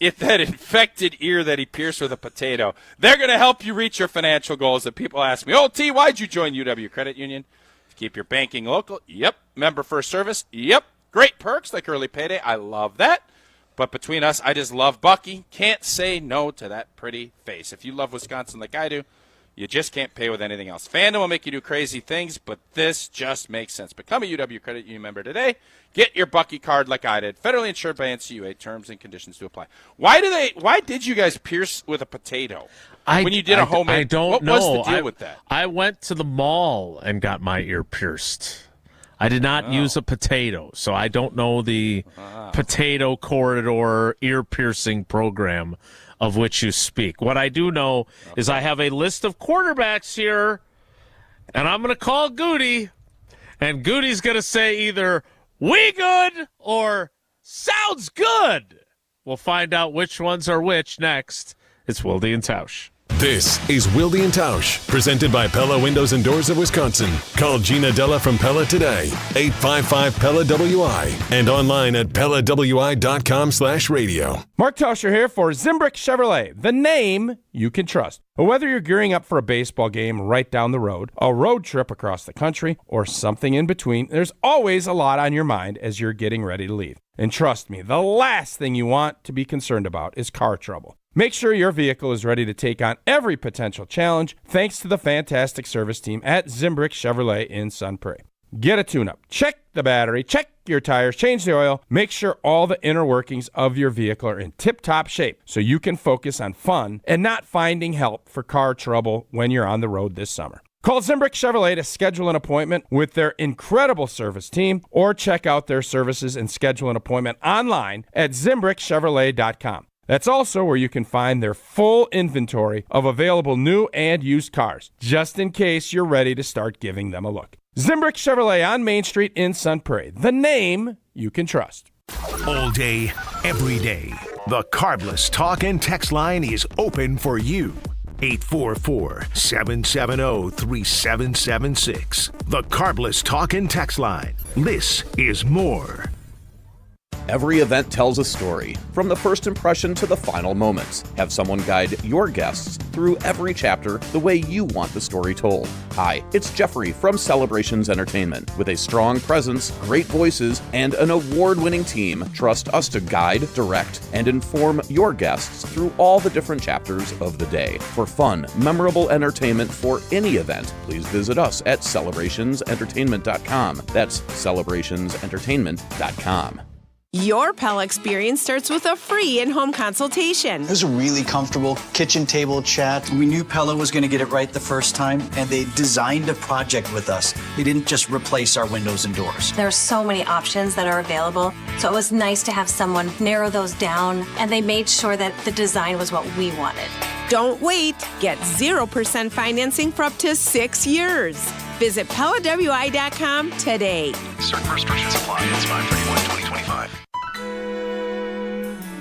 if that infected ear that he pierced with a potato. They're going to help you reach your financial goals. And people ask me, T, why'd you join UW Credit Union? To keep your banking local? Yep. Member first service? Yep. Great perks like early payday. I love that. But between us, I just love Bucky. Can't say no to that pretty face. If you love Wisconsin like I do, you just can't pay with anything else. Fandom will make you do crazy things, but this just makes sense. Become a UW Credit Union member today. Get your Bucky card like I did. Federally insured by NCUA. Terms and conditions to apply. Why did you guys pierce with a potato when you did a homemade? I don't know. What was the deal with that? I went to the mall and got my ear pierced. I did not use a potato, so I don't know the potato corridor ear piercing program of which you speak. What I do know is I have a list of quarterbacks here, and I'm going to call Goody, and Goody's going to say either "we good" or "sounds good." We'll find out which ones are which next. It's Wilde and Tausch. This is Wilde and Tausch, presented by Pella Windows and Doors of Wisconsin. Call Gina Della from Pella today, 855-PELLA-WI, and online at PellaWI.com/radio. Mark Tauscher here for Zimbrick Chevrolet, the name you can trust. Whether you're gearing up for a baseball game right down the road, a road trip across the country, or something in between, there's always a lot on your mind as you're getting ready to leave. And trust me, the last thing you want to be concerned about is car trouble. Make sure your vehicle is ready to take on every potential challenge thanks to the fantastic service team at Zimbrick Chevrolet in Sun Prairie. Get a tune-up, check the battery, check your tires, change the oil, make sure all the inner workings of your vehicle are in tip-top shape so you can focus on fun and not finding help for car trouble when you're on the road this summer. Call Zimbrick Chevrolet to schedule an appointment with their incredible service team or check out their services and schedule an appointment online at ZimbrickChevrolet.com. That's also where you can find their full inventory of available new and used cars, just in case you're ready to start giving them a look. Zimbrick Chevrolet on Main Street in Sun Prairie, the name you can trust. All day, every day, the Carbless Talk and Text line is open for you. 844-770-3776. The Carbless Talk and Text line. This is more. Every event tells a story, from the first impression to the final moments. Have someone guide your guests through every chapter the way you want the story told. Hi, it's Jeffrey from Celebrations Entertainment. With a strong presence, great voices, and an award-winning team, trust us to guide, direct, and inform your guests through all the different chapters of the day. For fun, memorable entertainment for any event, please visit us at celebrationsentertainment.com. That's celebrationsentertainment.com. Your Pella experience starts with a free in-home consultation. It was a really comfortable kitchen table chat. We knew Pella was going to get it right the first time, and they designed a project with us. They didn't just replace our windows and doors. There are so many options that are available, so it was nice to have someone narrow those down, and they made sure that the design was what we wanted. Don't wait. Get 0% financing for up to 6 years. Visit PellaWI.com today. Certain restrictions apply. It's 5/31/2025.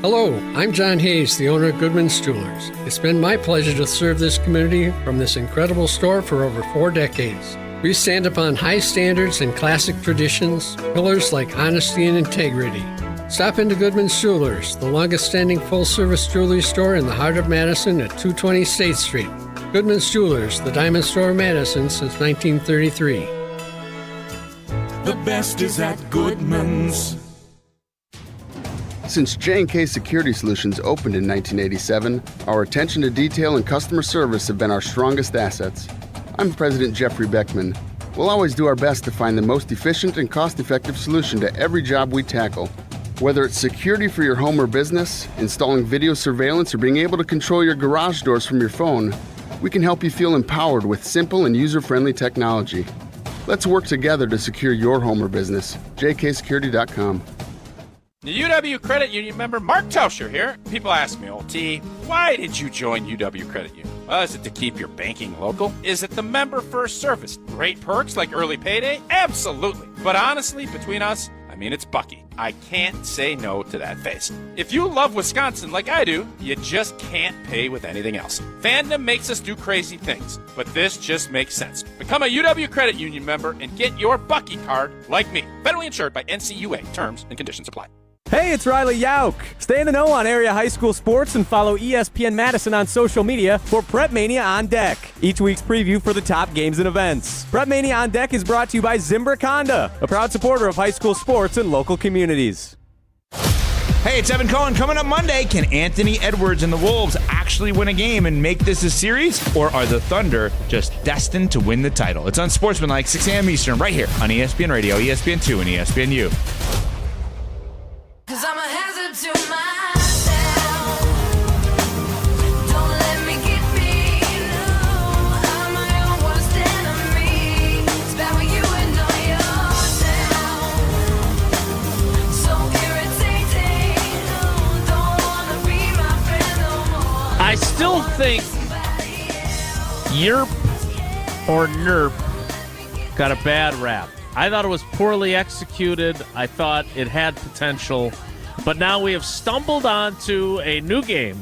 Hello, I'm John Hayes, the owner of Goodman's Jewelers. It's been my pleasure to serve this community from this incredible store for over 4 decades. We stand upon high standards and classic traditions, pillars like honesty and integrity. Stop into Goodman's Jewelers, the longest-standing full-service jewelry store in the heart of Madison at 220 State Street. Goodman's Jewelers, the diamond store of Madison since 1933. The best is at Goodman's. Since J&K Security Solutions opened in 1987, our attention to detail and customer service have been our strongest assets. I'm President Jeffrey Beckman. We'll always do our best to find the most efficient and cost-effective solution to every job we tackle. Whether it's security for your home or business, installing video surveillance, or being able to control your garage doors from your phone, we can help you feel empowered with simple and user-friendly technology. Let's work together to secure your home or business. jksecurity.com. The UW Credit Union member Mark Tauscher here. People ask me, T, why did you join UW Credit Union? Well, is it to keep your banking local? Is it the member first service? Great perks like early payday? Absolutely. But honestly, between us, it's Bucky. I can't say no to that face. If you love Wisconsin like I do, you just can't pay with anything else. Fandom makes us do crazy things, but this just makes sense. Become a UW Credit Union member and get your Bucky card like me. Federally insured by NCUA. Terms and conditions apply. Hey, it's Riley Yauk. Stay in the know on area high school sports and follow ESPN Madison on social media for Prep Mania on Deck, each week's preview for the top games and events. Prep Mania on Deck is brought to you by Zimbrick Honda, a proud supporter of high school sports and local communities. Hey, it's Evan Cohen. Coming up Monday, can Anthony Edwards and the Wolves actually win a game and make this a series? Or are the Thunder just destined to win the title? It's Unsportsmanlike, 6 a.m. Eastern, right here on ESPN Radio, ESPN2, and ESPNU. Cause I'm a hazard to myself. Don't let me get me. No, I'm my own worst enemy. It's bad when you know yourself. So irritating. No, don't wanna be my friend no more. I still think Yerp or Nerp got a bad rap. I thought it was poorly executed. I thought it had potential. But now we have stumbled onto a new game.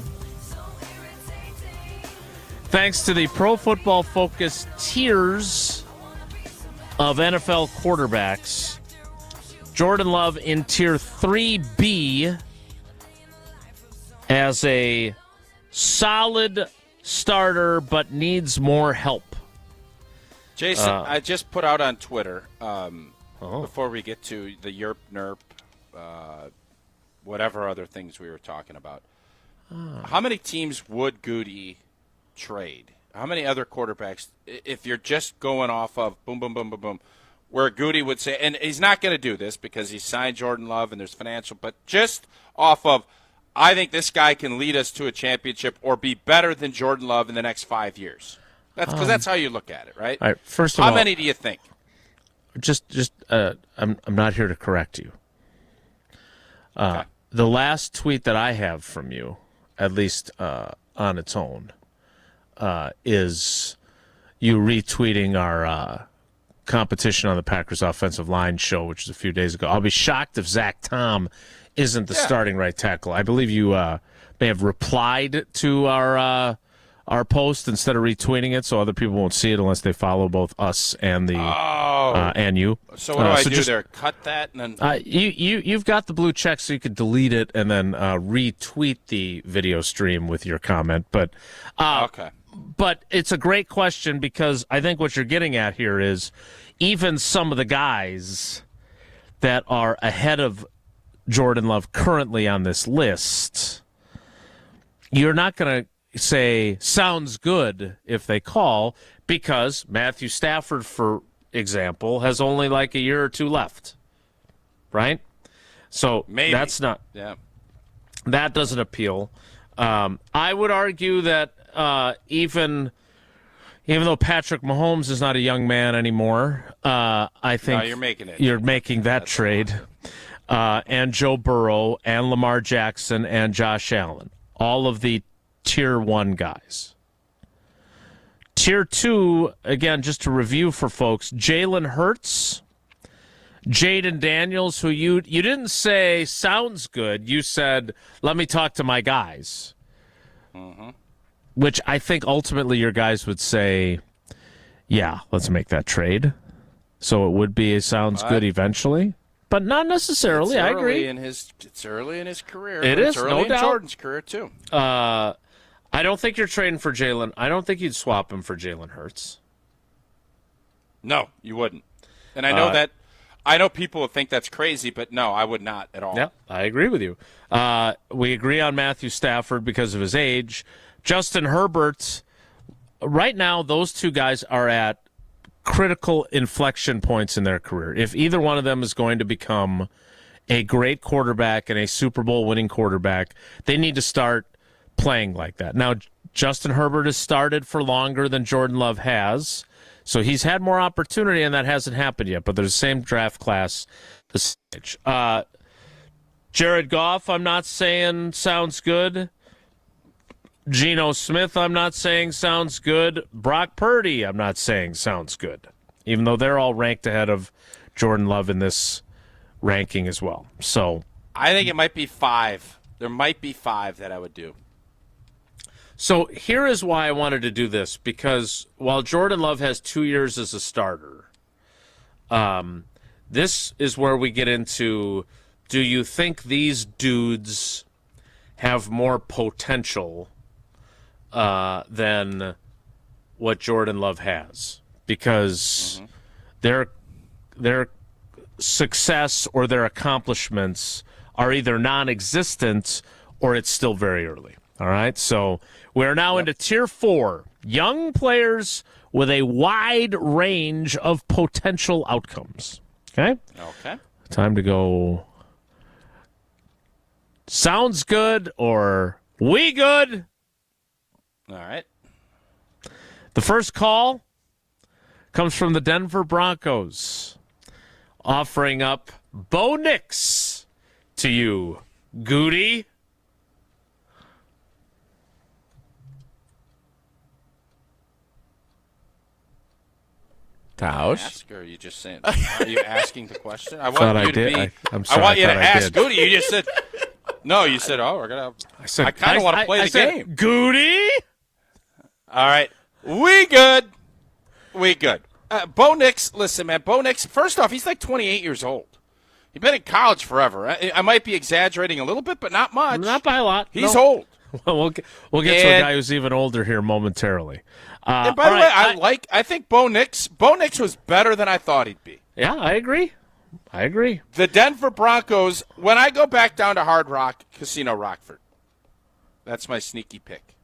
Thanks to the Pro Football Focus tiers of NFL quarterbacks. Jordan Love in Tier 3B as a solid starter but needs more help. Jason, I just put out on Twitter, before we get to the Yerp, Nerp, whatever other things we were talking about, how many teams would Goody trade? How many other quarterbacks, if you're just going off of boom, boom, boom, boom, boom, where Goody would say, and he's not going to do this because he signed Jordan Love and there's financial, but just off of, I think this guy can lead us to a championship or be better than Jordan Love in the next 5 years. That's because that's how you look at it, right? All right. First of all, how many do you think? I'm not here to correct you. Okay. The last tweet that I have from you, at least on its own, is you retweeting our competition on the Packers offensive line show, which is a few days ago. I'll be shocked if Zach Tom isn't the starting right tackle. I believe you may have replied to our post instead of retweeting it, so other people won't see it unless they follow both us and the and you. So what do I do there? Cut that and then you've got the blue check, so you could delete it and then retweet the video stream with your comment. But okay. But it's a great question because I think what you're getting at here is even some of the guys that are ahead of Jordan Love currently on this list, you're not going to say sounds good if they call, because Matthew Stafford, for example, has only like a year or two left, right? So maybe that's not, that doesn't appeal. I would argue that even though Patrick Mahomes is not a young man anymore, I think you're making that trade. And Joe Burrow and Lamar Jackson and Josh Allen, all of the Tier 1 guys. Tier 2, again, just to review for folks, Jalen Hurts, Jaden Daniels, who you didn't say sounds good. You said, let me talk to my guys. Mm-hmm. Which I think ultimately your guys would say, yeah, let's make that trade. So it would be a sounds good eventually. But not necessarily. I agree. It's early in his career. It is, early no in doubt. Jordan's career too. I don't think you're trading for Jalen. I don't think you'd swap him for Jalen Hurts. No, you wouldn't. And I know I know people would think that's crazy, but no, I would not at all. Yeah, I agree with you. We agree on Matthew Stafford because of his age. Justin Herbert, right now, those two guys are at critical inflection points in their career. If either one of them is going to become a great quarterback and a Super Bowl winning quarterback, they need to start playing like that. Now, Justin Herbert has started for longer than Jordan Love has, so he's had more opportunity, and that hasn't happened yet, but they're the same draft class. The stage. Jared Goff, I'm not saying sounds good. Geno Smith, I'm not saying sounds good. Brock Purdy, I'm not saying sounds good, even though they're all ranked ahead of Jordan Love in this ranking as well. So I think it might be 5. There might be 5 that I would do. So here is why I wanted to do this, because while Jordan Love has 2 years as a starter, this is where we get into do you think these dudes have more potential than what Jordan Love has? Because their success or their accomplishments are either non-existent or it's still very early. All right, so we're now into Tier 4, young players with a wide range of potential outcomes. Okay? Okay. Time to go sounds good or we good. All right. The first call comes from the Denver Broncos, offering up Bo Nix to you, Goody. Tausch. Ask, or are you just saying? Are you asking the question? I Thought want I you to did. be. I'm sorry, I want you to I thought I ask did. Goody. You just said. No, you said, "Oh, we're gonna." I kind of want to play I the said, game. Goody. All right, we good. We good. Bo Nix, listen, man. Bo Nix. First off, he's like 28 years old. He's been in college forever. I might be exaggerating a little bit, but not much. Not by a lot. He's No. old. Well, we'll get to a guy who's even older here momentarily. And by the way, I think Bo Nix was better than I thought he'd be. Yeah, I agree. The Denver Broncos, when I go back down to Hard Rock Casino Rockford, that's my sneaky pick.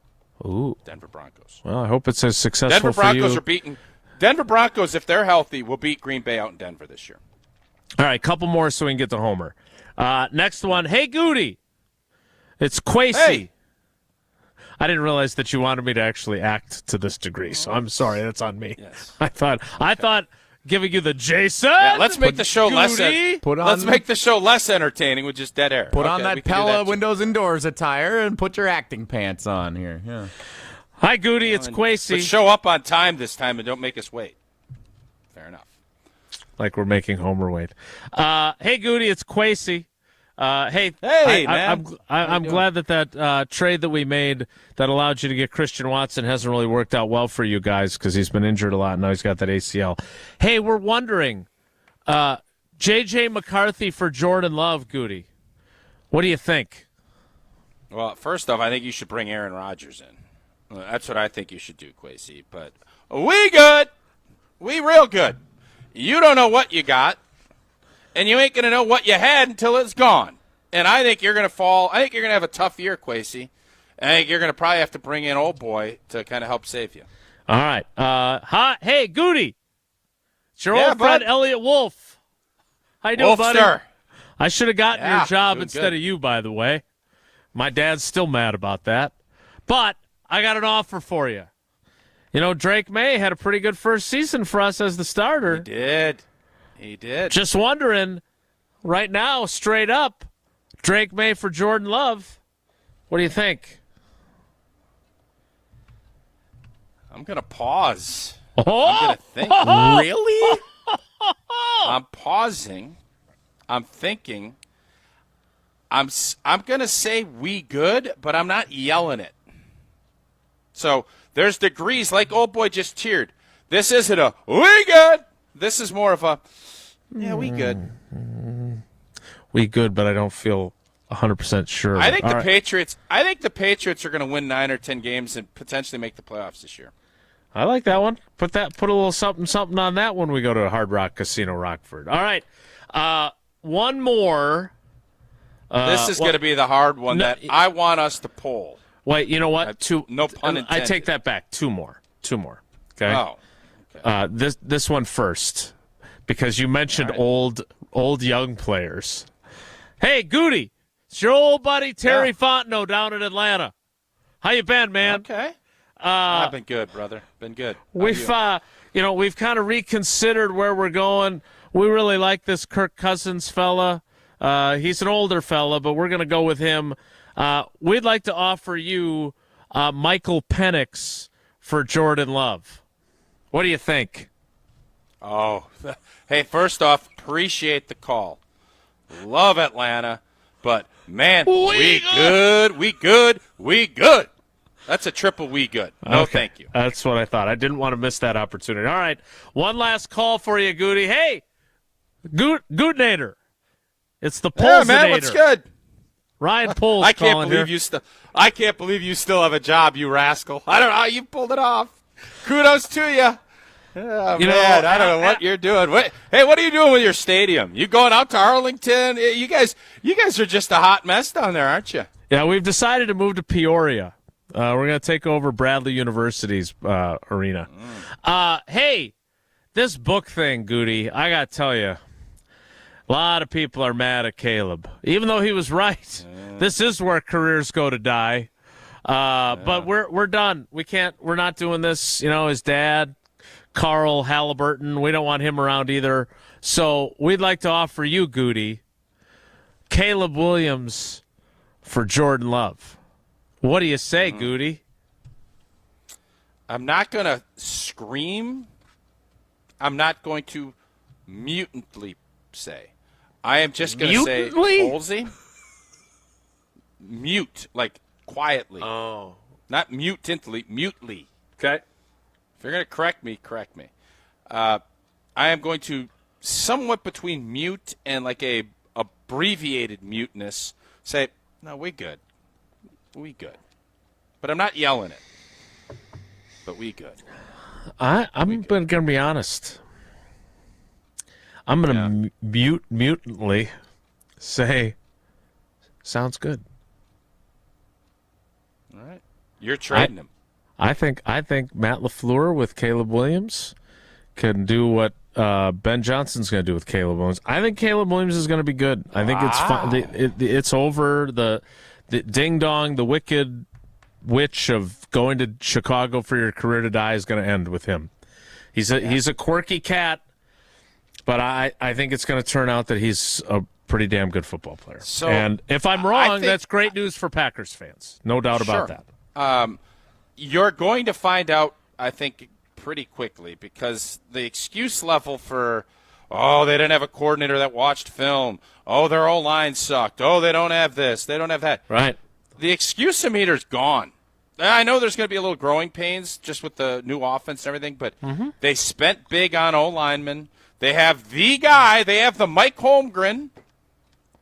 Ooh. Denver Broncos. Well, I hope it's as successful Denver Broncos for you. are beating. Denver Broncos, if they're healthy, will beat Green Bay out in Denver this year. All right, couple more so we can get to Homer. Next one. Hey, Goody. It's Quasey. Hey. I didn't realize that you wanted me to actually act to this degree, so I'm sorry. That's on me. Yes. I thought giving you the Jason. Yeah, let's make the show Goody. Let's make the show less entertaining with just dead air. Put on Okay, that we can do Pella too. windows and doors attire and put your acting pants on here. Yeah. Hi, Goody. It's Quasey. But show up on time this time and don't make us wait. Fair enough. Like we're making Homer wait. Hey, Goody. It's Quasey. Hey, man. I'm glad that trade that we made that allowed you to get Christian Watson hasn't really worked out well for you guys because he's been injured a lot and now he's got that ACL. Hey, we're wondering, J.J. McCarthy for Jordan Love, Goody. What do you think? Well, first off, I think you should bring Aaron Rodgers in. Well, that's what I think you should do, Quasey. But we good. We real good. You don't know what you got. And you ain't going to know what you had until it's gone. And I think you're going to fall. I think you're going to have a tough year, Quasey. I think you're going to probably have to bring in old boy to kind of help save you. All right. Hey, Goody. It's your old friend, Elliot Wolf. How you doing, buddy? Wolfster. I should have gotten your job doing instead good. of you, by the way. My dad's still mad about that. But I got an offer for you. You know, Drake May had a pretty good first season for us as the starter. He did. Just wondering, right now, straight up, Drake May for Jordan Love. What do you think? I'm going to pause. Oh! I'm going to think. Really? I'm pausing. I'm thinking. I'm going to say we good, but I'm not yelling it. So there's degrees, like old boy just cheered. This isn't a we good. This is more of a yeah, we good. We good, but I don't feel 100% sure. I think All the right. Patriots. I think the Patriots are going to win 9 or 10 games and potentially make the playoffs this year. I like that one. Put a little something on that when we go to Hard Rock Casino Rockford. All right. One more. This is going to be the hard one that I want us to pull. Wait, you know what? No pun intended. I take that back. Two more. Okay. Oh. Okay. This one first, because you mentioned old young players. Hey, Goody, it's your old buddy Terry Fontenot down in Atlanta. How you been, man? Okay. I've been good, brother. Been good. How We've kind of reconsidered where we're going. We really like this Kirk Cousins fella. He's an older fella, but we're going to go with him. We'd like to offer you Michael Penix for Jordan Love. What do you think? Oh, hey, first off, appreciate the call. Love Atlanta, but, man, we good. That's a triple we good. No, Okay. thank you. That's what I thought. I didn't want to miss that opportunity. All right, one last call for you, Goody. Hey, Goodnator. It's the Yeah, Polsinator. man, what's good? Ryan Poles I can't calling believe here. you still. I can't believe you still have a job, you rascal. I don't know how you pulled it off. Kudos to you. Oh, man, I don't know what you're doing. What are you doing with your stadium? You going out to Arlington? You guys are just a hot mess down there, aren't you? Yeah, we've decided to move to Peoria. We're going to take over Bradley University's arena. Hey, this book thing, Goody, I got to tell you, a lot of people are mad at Caleb. Even though he was right, this is where careers go to die. But we're done. We're not doing this. You know, his dad, Carl Halliburton, we don't want him around either. So we'd like to offer you, Goody, Caleb Williams for Jordan Love. What do you say, Goody? I'm not going to scream. I'm not going to mutantly say. I am just going to say, Polsy. Mute, like quietly. Oh. Not mutantly, mutely. Okay? If you're going to correct me, correct me. I am going to, somewhat between mute and like a abbreviated muteness, say, no, we good. We good. But I'm not yelling it. But we good. I'm going to be honest. I'm going to mutantly say, sounds good. All right. You're trading him. I think Matt LaFleur with Caleb Williams can do what Ben Johnson's going to do with Caleb Williams. I think Caleb Williams is going to be good. I think it's fun. It's over. The ding dong, the wicked witch of going to Chicago for your career to die is going to end with him. He's a quirky cat, but I think it's going to turn out that he's a pretty damn good football player. So, and if I'm wrong, that's great news for Packers fans. No doubt about that. You're going to find out, I think, pretty quickly because the excuse level for, they didn't have a coordinator that watched film. Oh, their O-line sucked. Oh, they don't have this. They don't have that. Right. The excuse-o-meter's gone. I know there's going to be a little growing pains just with the new offense and everything, but they spent big on O-linemen. They have the guy. They have the Mike Holmgren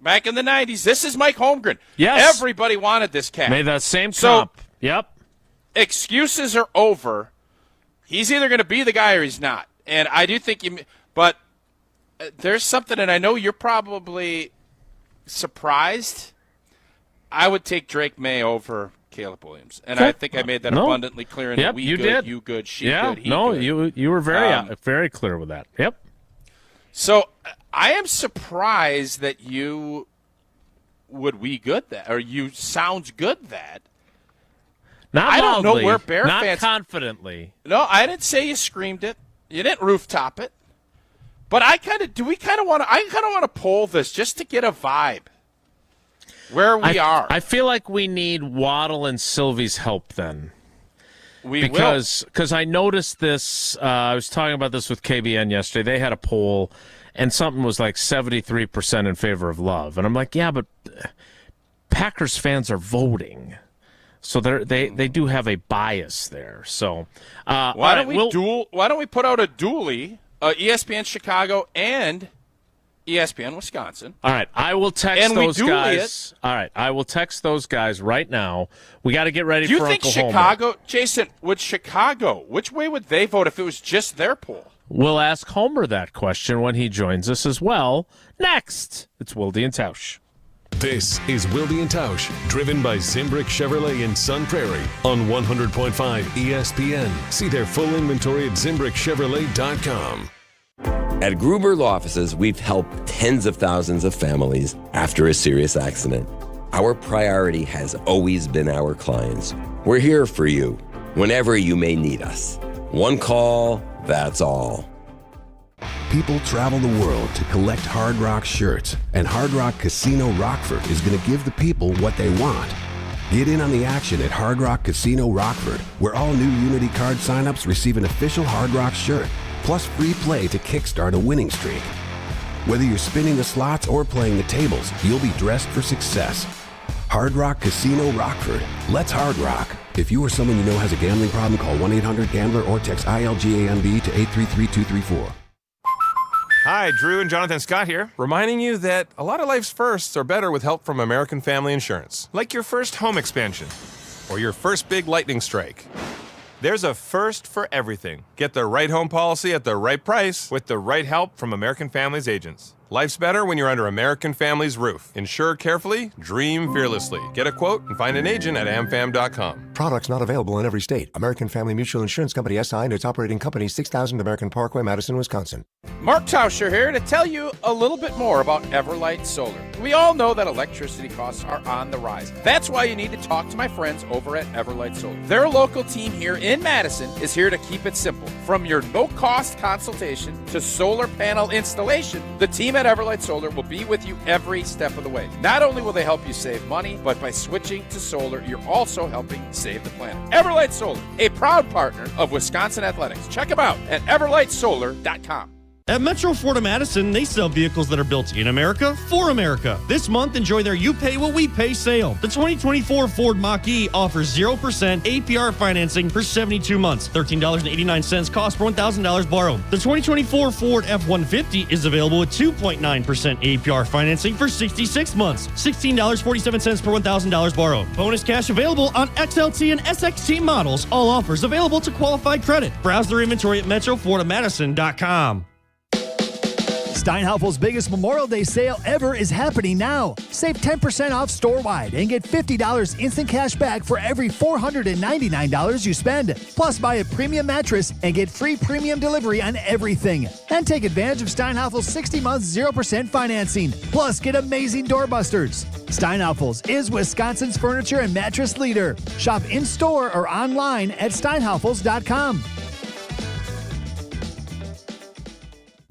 back in the 90s. This is Mike Holmgren. Yes. Everybody wanted this cat. Made that same comp. Yep. Excuses are over. He's either going to be the guy or he's not. And I do think but there's something, and I know you're probably surprised. I would take Drake May over Caleb Williams. And I think I made that abundantly clear in the we you good, did. you good, she good, he good. You were very clear with that. Yep. So I am surprised that you would we good that, or you sounds good that. Not I don't loudly, know where Bear not fans confidently. No, I didn't say you screamed it. You didn't rooftop it. But I kind of want to poll this just to get a vibe where we are. I feel like we need Waddle and Sylvie's help then. Because I noticed this. I was talking about this with KBN yesterday. They had a poll, and something was like 73% in favor of Love, and I'm like, yeah, but Packers fans are voting. So they do have a bias there. So why don't we put out a dually, ESPN Chicago and ESPN Wisconsin? All right, I will text those guys. All right, I will text those guys right now. We got to get ready for Uncle Chicago, Homer. Jason? Which way would they vote if it was just their poll? We'll ask Homer that question when he joins us as well. Next, it's Wilde and Tausch. This is Wilde and Tausch, driven by Zimbrick Chevrolet in Sun Prairie on 100.5 ESPN. See their full inventory at ZimbrickChevrolet.com. At Gruber Law Offices, we've helped tens of thousands of families after a serious accident. Our priority has always been our clients. We're here for you whenever you may need us. One call, that's all. People travel the world to collect Hard Rock shirts, and Hard Rock Casino Rockford is going to give the people what they want. Get in on the action at Hard Rock Casino Rockford, where all new Unity card signups receive an official Hard Rock shirt, plus free play to kickstart a winning streak. Whether you're spinning the slots or playing the tables, you'll be dressed for success. Hard Rock Casino Rockford. Let's Hard Rock. If you or someone you know has a gambling problem, call 1-800-GAMBLER or text ILGAMB to 833-234. Hi, Drew and Jonathan Scott here, reminding you that a lot of life's firsts are better with help from American Family Insurance. Like your first home expansion or your first big lightning strike. There's a first for everything. Get the right home policy at the right price with the right help from American Family's agents. Life's better when you're under American Family's roof. Insure carefully, dream fearlessly. Get a quote and find an agent at amfam.com. Products not available in every state. American Family Mutual Insurance Company SI and its operating company 6000 American Parkway, Madison, Wisconsin. Mark Tauscher here to tell you a little bit more about Everlight Solar. We all know that electricity costs are on the rise. That's why you need to talk to my friends over at Everlight Solar. Their local team here in Madison is here to keep it simple. From your no-cost consultation to solar panel installation, the team at Everlight Solar will be with you every step of the way. Not only will they help you save money, but by switching to solar, you're also helping save the planet. Everlight Solar, a proud partner of Wisconsin Athletics. Check them out at everlightsolar.com. At Metro Ford of Madison, they sell vehicles that are built in America for America. This month, enjoy their You Pay What We Pay sale. The 2024 Ford Mach-E offers 0% APR financing for 72 months. $13.89 cost per $1,000 borrowed. The 2024 Ford F-150 is available with 2.9% APR financing for 66 months. $16.47 per $1,000 borrowed. Bonus cash available on XLT and SXT models. All offers available to qualified credit. Browse their inventory at MetroFordofMadison.com. Steinhaufel's biggest Memorial Day sale ever is happening now. Save 10% off store-wide and get $50 instant cash back for every $499 you spend. Plus, buy a premium mattress and get free premium delivery on everything. And take advantage of Steinhaufel's 60-month 0% financing. Plus, get amazing doorbusters. Steinhaufel's is Wisconsin's furniture and mattress leader. Shop in-store or online at steinhaufels.com.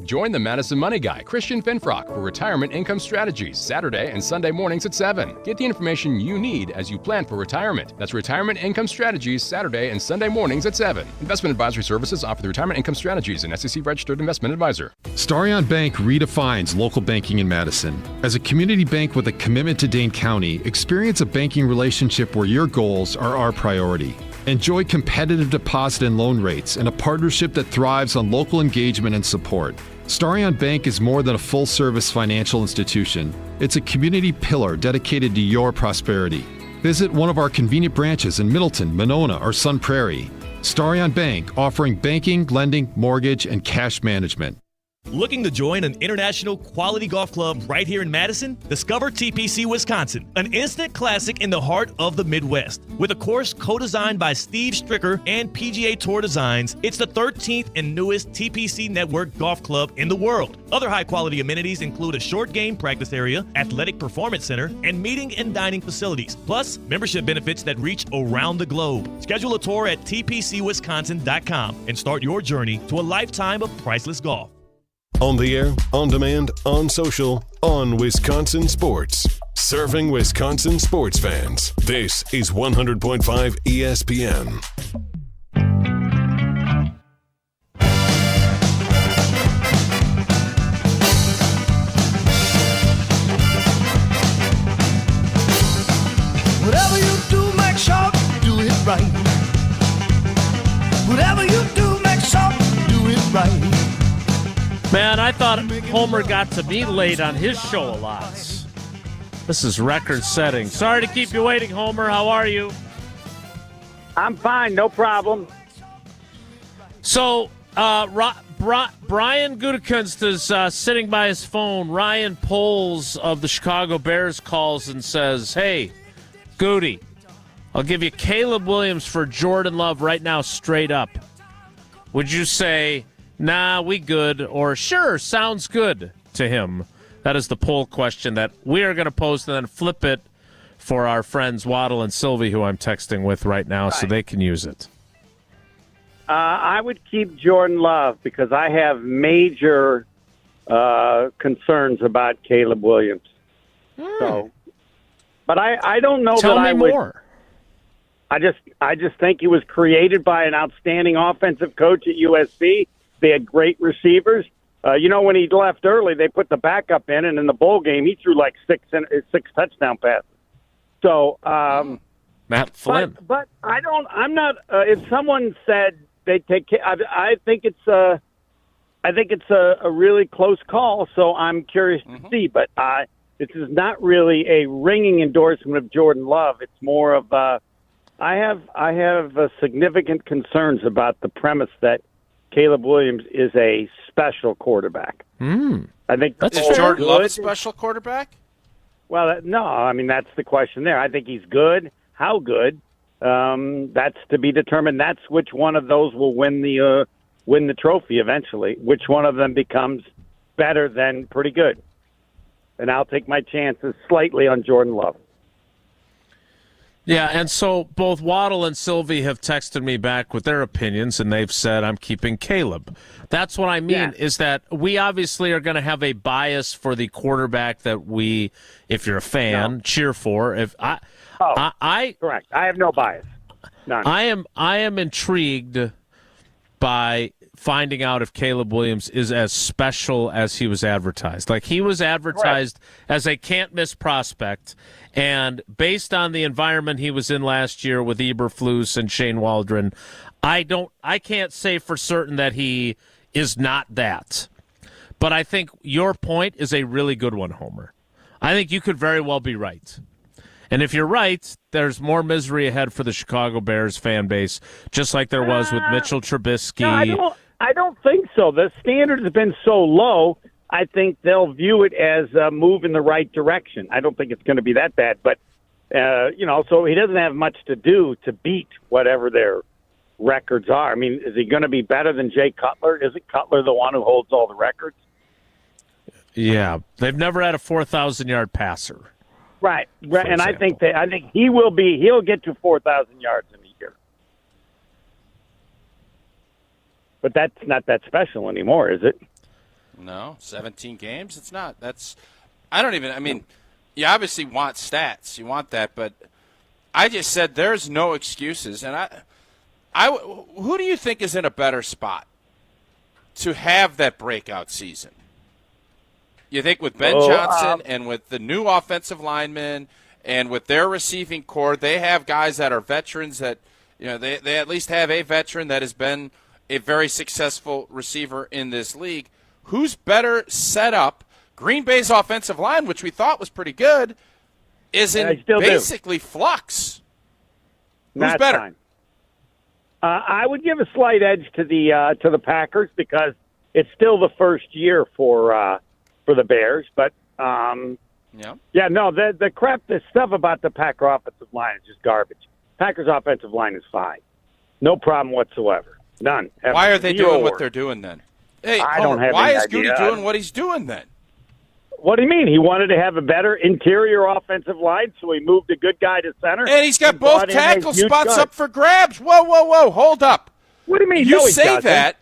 Join the Madison Money Guy, Christian Finfrock, for Retirement Income Strategies, Saturday and Sunday mornings at 7. Get the information you need as you plan for retirement. That's Retirement Income Strategies, Saturday and Sunday mornings at 7. Investment advisory services offered through Retirement Income Strategies, an SEC-registered investment advisor. Starion Bank redefines local banking in Madison. As a community bank with a commitment to Dane County, experience a banking relationship where your goals are our priority. Enjoy competitive deposit and loan rates and a partnership that thrives on local engagement and support. Starion Bank is more than a full-service financial institution. It's a community pillar dedicated to your prosperity. Visit one of our convenient branches in Middleton, Monona, or Sun Prairie. Starion Bank, offering banking, lending, mortgage, and cash management. Looking to join an international quality golf club right here in Madison? Discover TPC Wisconsin, an instant classic in the heart of the Midwest. With a course co-designed by Steve Stricker and PGA Tour Designs, it's the 13th and newest TPC network golf club in the world. Other high-quality amenities include a short game practice area, athletic performance center, and meeting and dining facilities. Plus, membership benefits that reach around the globe. Schedule a tour at tpcwisconsin.com and start your journey to a lifetime of priceless golf. On the air, on demand, on social, on Wisconsin Sports. Serving Wisconsin sports fans. This is 100.5 ESPN. Whatever you do, make sure you do it right. Whatever you do, make sure you do it right. Man, I thought Homer got to be late on his show a lot. This is record-setting. Sorry to keep you waiting, Homer. How are you? I'm fine, no problem. So, Brian Gutekunst is sitting by his phone. Ryan Poles of the Chicago Bears calls and says, "Hey, Goody, I'll give you Caleb Williams for Jordan Love right now, straight up." Would you say, "Nah, we good," or "Sure, sounds good" to him? That is the poll question that we are going to post and then flip it for our friends Waddle and Sylvie, who I'm texting with right now, so they can use it. I would keep Jordan Love because I have major concerns about Caleb Williams. So, but I don't know Tell that me I would. more. I just think he was created by an outstanding offensive coach at USC. They had great receivers. When he left early, they put the backup in, and in the bowl game, he threw like six touchdown passes. So, Matt Flynn. But I'm not. If someone said they take, I think it's I think it's a really close call, so I'm curious to see. But this is not really a ringing endorsement of Jordan Love. It's more of I have significant concerns about the premise that Caleb Williams is a special quarterback. I think is Jordan Love a special quarterback? Well, no. I mean, that's the question there. I think he's good. How good? That's to be determined. That's which one of those will win the trophy eventually. Which one of them becomes better than pretty good? And I'll take my chances slightly on Jordan Love. Yeah, and so both Waddle and Sylvie have texted me back with their opinions, and they've said I'm keeping Caleb. That's what I mean, is that we obviously are going to have a bias for the quarterback that we, if you're a fan, cheer for. If I correct. I have no bias. None. I am intrigued by finding out if Caleb Williams is as special as he was advertised. Like, he was advertised as a can't-miss prospect, and based on the environment he was in last year with Eberflus and Shane Waldron, I can't say for certain that he is not that. But I think your point is a really good one, Homer. I think you could very well be right. And if you're right, there's more misery ahead for the Chicago Bears fan base, just like there was with Mitchell Trubisky. No, I don't think so. The standard has been so low, I think they'll view it as a move in the right direction. I don't think it's going to be that bad. But, so he doesn't have much to do to beat whatever their records are. I mean, is he going to be better than Jay Cutler? Isn't Cutler the one who holds all the records? Yeah, they've never had a 4,000-yard passer. Right. And I think he'll get to 4,000 yards in a year. But that's not that special anymore, is it? No, 17 games. It's not. You obviously want stats. You want that, but I just said there's no excuses. And who do you think is in a better spot to have that breakout season? You think with Ben Johnson and with the new offensive linemen and with their receiving core, they have guys that are veterans that, they at least have a veteran that has been a very successful receiver in this league. Who's better set up? Green Bay's offensive line, which we thought was pretty good, is in basically flux. Who's better? Fine. I would give a slight edge to the Packers because it's still the first year for the Bears, but the stuff about the Packer offensive line is just garbage. Packers offensive line is fine, no problem whatsoever, none. Why are they doing what they're doing then? Hey, why is Goody doing what he's doing then? What do you mean? He wanted to have a better interior offensive line, so he moved a good guy to center. And he's got both tackle spots up for grabs. Whoa, hold up. What do you mean? You no, say that.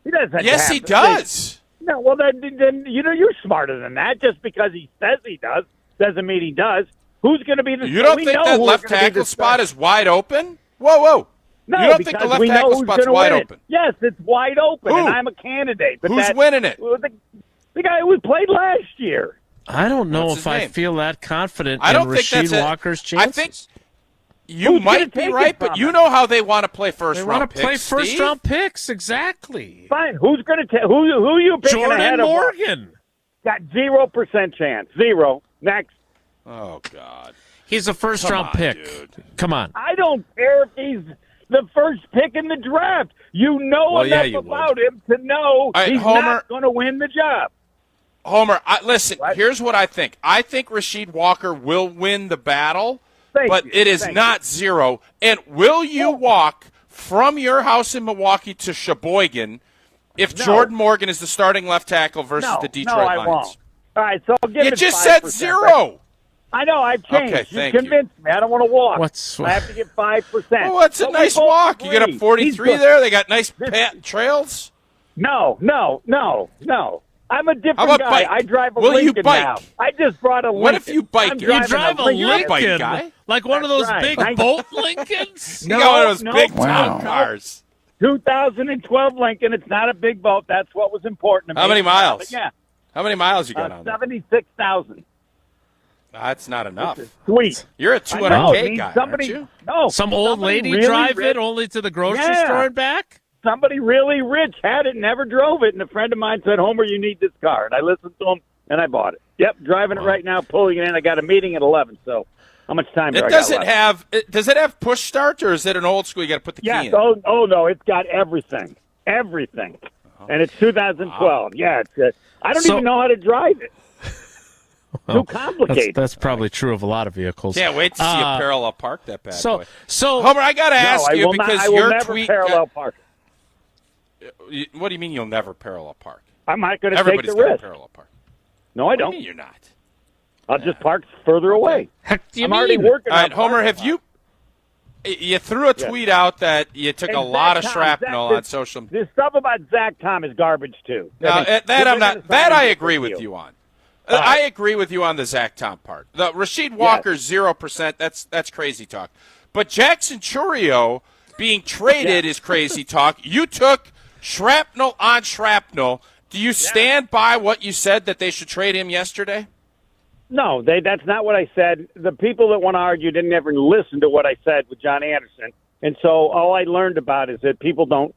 He doesn't. Yes, he does. No, well, then you're smarter than that. Just because he says he does doesn't mean he does. Who's going to be the? You don't think that left tackle spot is wide open? Whoa! No, you don't think the left tackle spot's wide open? Yes, it's wide open, Who? and I'm a candidate. But who's winning it? The guy who played last year. I don't know if I feel that confident in Rasheed Walker's chances. I think you might be right, but you know how they want to play first-round picks. They want to play first-round picks, exactly. Fine. Who's going to who are you picking ahead of? Jordan Morgan. Got 0% chance. Zero. Next. Oh, God. He's a first-round pick. Dude. Come on. I don't care if he's the first pick in the draft. You know enough about him to know he's not going to win the job. Homer, listen, here's what I think. I think Rasheed Walker will win the battle, but it is not zero. And will you walk from your house in Milwaukee to Sheboygan if Jordan Morgan is the starting left tackle versus the Detroit Lions? No, I won't. All right, so I'll give it 5%. You just said zero. I know, I've changed. Okay, thank you convinced me. I don't want to walk. I have to get 5%. Well, that's a nice walk. You get up 43 there. They got nice trails. No. I'm a different guy. Bike? I drive a Will Lincoln you bike? Now. I just brought a Lincoln. What if you bike? You drive a Lincoln? Bike guy? Like one of those big boat Lincolns? You got one of those big town cars. 2012 Lincoln. It's not a big boat. That's what was important to me. How many miles? But yeah. How many miles you got on there? 76,000. That's not enough. Sweet. You're a 200K guy, aren't you? No. Some old lady drive it only to the grocery store and back? somebody really rich had it, never drove it, and a friend of mine said, Homer, you need this car. And I listened to him, and I bought it. Yep, driving it right now, pulling it in. I got a meeting at 11, so how much time do I got Does left? it have push start, or is it an old school? You got to put the key in. Oh, no, it's got everything. Everything. And it's 2012. Yeah, it's I don't even know how to drive it. Too complicated. That's probably true of a lot of vehicles. Can't wait to see a parallel park that bad boy. So Homer, I got to ask you because I will your never tweet. parallel park. What do you mean you'll never parallel park? I'm not going to take Everybody's the got risk. a parallel park. No, I What do don't. you mean you're not? I'll just park further away. Heck, do you I'm already mean? working All on right, Homer, parking have you threw a tweet out that you took a lot of shrapnel on social media? This stuff about Zach Tom is garbage too. No, that I agree with you on. I agree with you on the Zach Tom part. The Rasheed Walker 0%. That's crazy talk. But Jackson Churio being traded is crazy talk. You took shrapnel on shrapnel. Do you stand by what you said that they should trade him yesterday? No, that's not what I said. The people that want to argue didn't ever listen to what I said with John Anderson, and so all I learned about is that people don't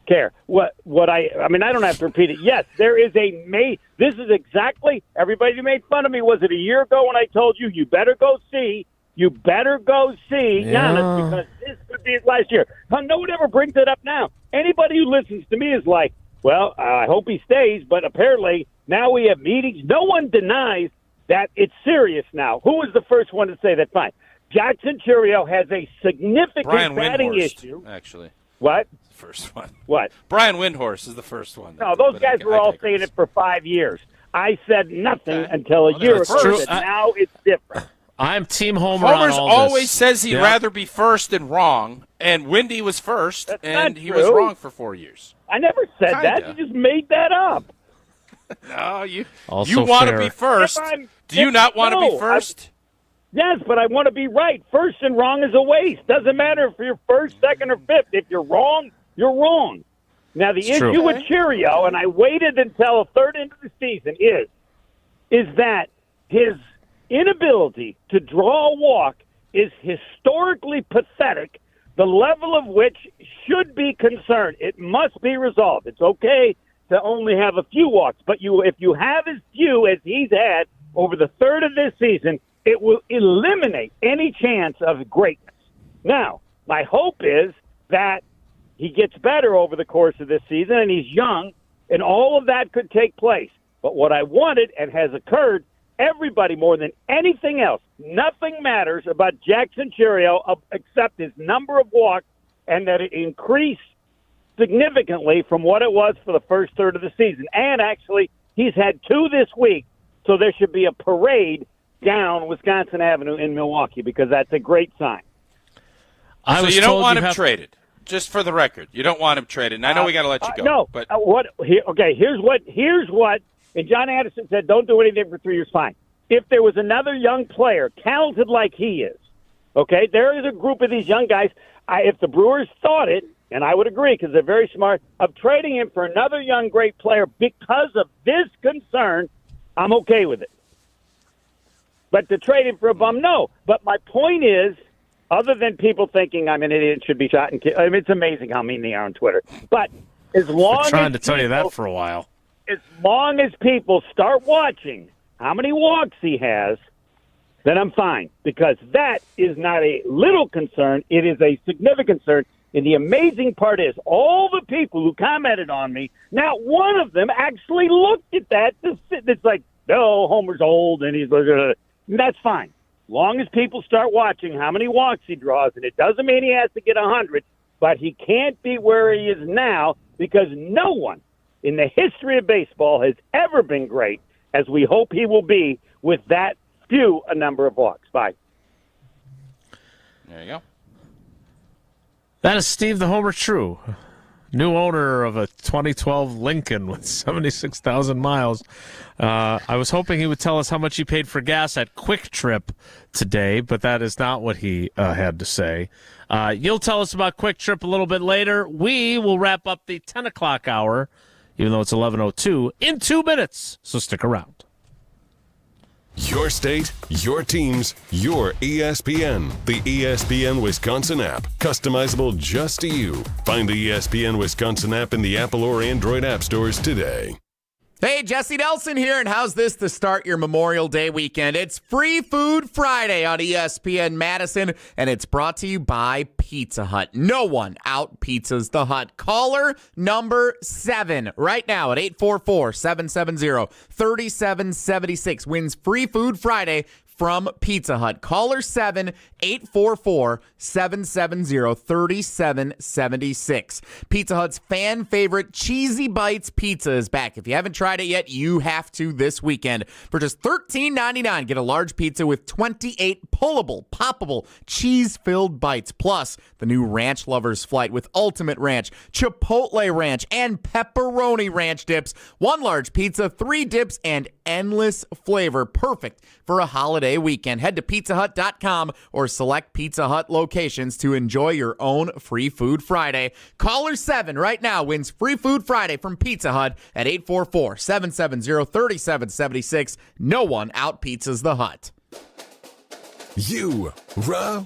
care. I mean, I don't have to repeat it. Yes, there is this is exactly, everybody who made fun of me, was it a year ago when I told you, you better go see Giannis, because this could be his last year. No one ever brings it up now. Anybody who listens to me is like, well, I hope he stays, but apparently now we have meetings. No one denies that it's serious now. Who was the first one to say that? Fine. Jackson Churio has a significant batting issue. Actually. What? First one. What? Brian Windhorst is the first one. No, those guys were all saying it for 5 years. I said nothing until a year ago. Now it's different. I'm Team Homer Homer's on all always this. says he'd rather be first and wrong, and Windy was first, That's and not he true. was wrong for 4 years. I never said that. You just made that up. No, you Also want to fair. be first. Do you not want to be first? Yes, but I want to be right. First and wrong is a waste. Doesn't matter if you're first, second, or fifth. If you're wrong, you're wrong. Now, the issue with Churio, and I waited until a third into the season, is that his inability to draw a walk is historically pathetic, the level of which should be concerned. It must be resolved. It's okay to only have a few walks, but if you have as few as he's had over the third of this season, it will eliminate any chance of greatness. Now, my hope is that he gets better over the course of this season, and he's young, and all of that could take place. But what I wanted, and has occurred, everybody more than anything else, nothing matters about Jackson Churio except his number of walks, and that it increased significantly from what it was for the first third of the season. And actually, he's had 2 this week, so there should be a parade down Wisconsin Avenue in Milwaukee, because that's a great sign. So you don't want him traded, just for the record. You don't want him traded. And I know we got to let you go. No, but here's what. And John Anderson said, don't do anything for 3 years. Fine. If there was another young player, talented like he is, okay, there is a group of these young guys. If the Brewers thought it, and I would agree because they're very smart, of trading him for another young great player because of this concern, I'm okay with it. But to trade him for a bum, no. But my point is, other than people thinking I'm an idiot and should be shot and killed, I mean, it's amazing how mean they are on Twitter. But as long Been trying as to tell you that for a while. As long as people start watching how many walks he has, then I'm fine. Because that is not a little concern. It is a significant concern. And the amazing part is all the people who commented on me, not one of them actually looked at that. It's like, no, Homer's old and he's... That's fine. Long as people start watching how many walks he draws, and it doesn't mean he has to get 100, but he can't be where he is now because no one in the history of baseball has ever been great as we hope he will be with that few a number of walks. Bye. There you go. That is Steve the Homer True, new owner of a 2012 Lincoln with 76,000 miles. I was hoping he would tell us how much he paid for gas at Quick Trip today, but that is not what he had to say. You'll tell us about Quick Trip a little bit later. We will wrap up the 10 o'clock hour, even though it's 11:02, in 2 minutes, so stick around. Your state, your teams, your ESPN. The ESPN Wisconsin app. Customizable just to you. Find the ESPN Wisconsin app in the Apple or Android app stores today. Hey, Jesse Nelson here, and how's this to start your Memorial Day weekend? It's Free Food Friday on ESPN Madison, and it's brought to you by Pizza Hut. No one out-pizzas the Hut. Caller number 7 right now at 844-770-3776 wins Free Food Friday from Pizza Hut. Caller 7, 844-770-3776. Pizza Hut's fan favorite Cheesy Bites pizza is back. If you haven't tried it yet, you have to this weekend. For just $13.99, get a large pizza with 28 pullable, poppable, cheese-filled bites, plus the new Ranch Lovers Flight with Ultimate Ranch, Chipotle Ranch, and Pepperoni Ranch dips. One large pizza, 3 dips, and endless flavor. Perfect for a holiday weekend. Head to pizzahut.com or select Pizza Hut locations to enjoy your own Free Food Friday. Caller 7 right now wins Free Food Friday from Pizza Hut at 844-770-3776. No one out-pizzas the Hut. You, rah.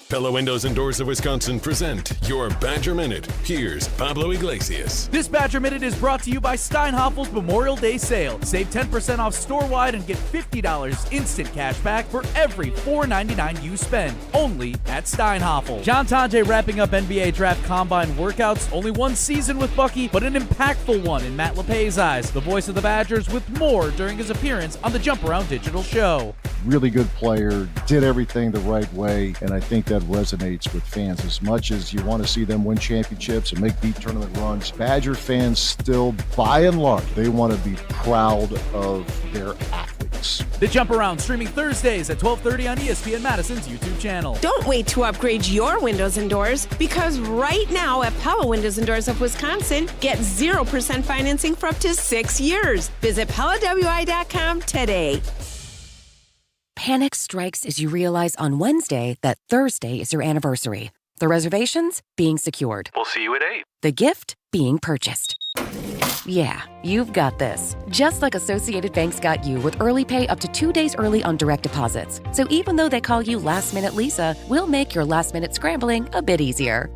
Pella Windows and Doors of Wisconsin present your Badger Minute. Here's Pablo Iglesias. This Badger Minute is brought to you by Steinhaffel's Memorial Day Sale. Save 10% off store-wide and get $50 instant cash back for every $4.99 you spend. Only at Steinhaffel. John Tonje wrapping up NBA Draft Combine workouts. Only one season with Bucky, but an impactful one in Matt LePay's eyes. The voice of the Badgers with more during his appearance on the Jump Around Digital Show. Really good player, did everything the right way, and I think that resonates with fans. As much as you want to see them win championships and make deep tournament runs, Badger fans still, by and large, they want to be proud of their athletes. The Jump Around, streaming Thursdays at 12:30 on ESPN Madison's YouTube channel. Don't wait to upgrade your windows and doors, because right now at Pella Windows and Doors of Wisconsin, get 0% financing for up to 6 years. Visit PellaWI.com today. Panic strikes as you realize on Wednesday that Thursday is your anniversary. The reservations being secured. We'll see you at 8. The gift being purchased. Yeah, you've got this. Just like Associated Bank's got you with early pay up to 2 days early on direct deposits. So even though they call you Last Minute Lisa, we'll make your last minute scrambling a bit easier.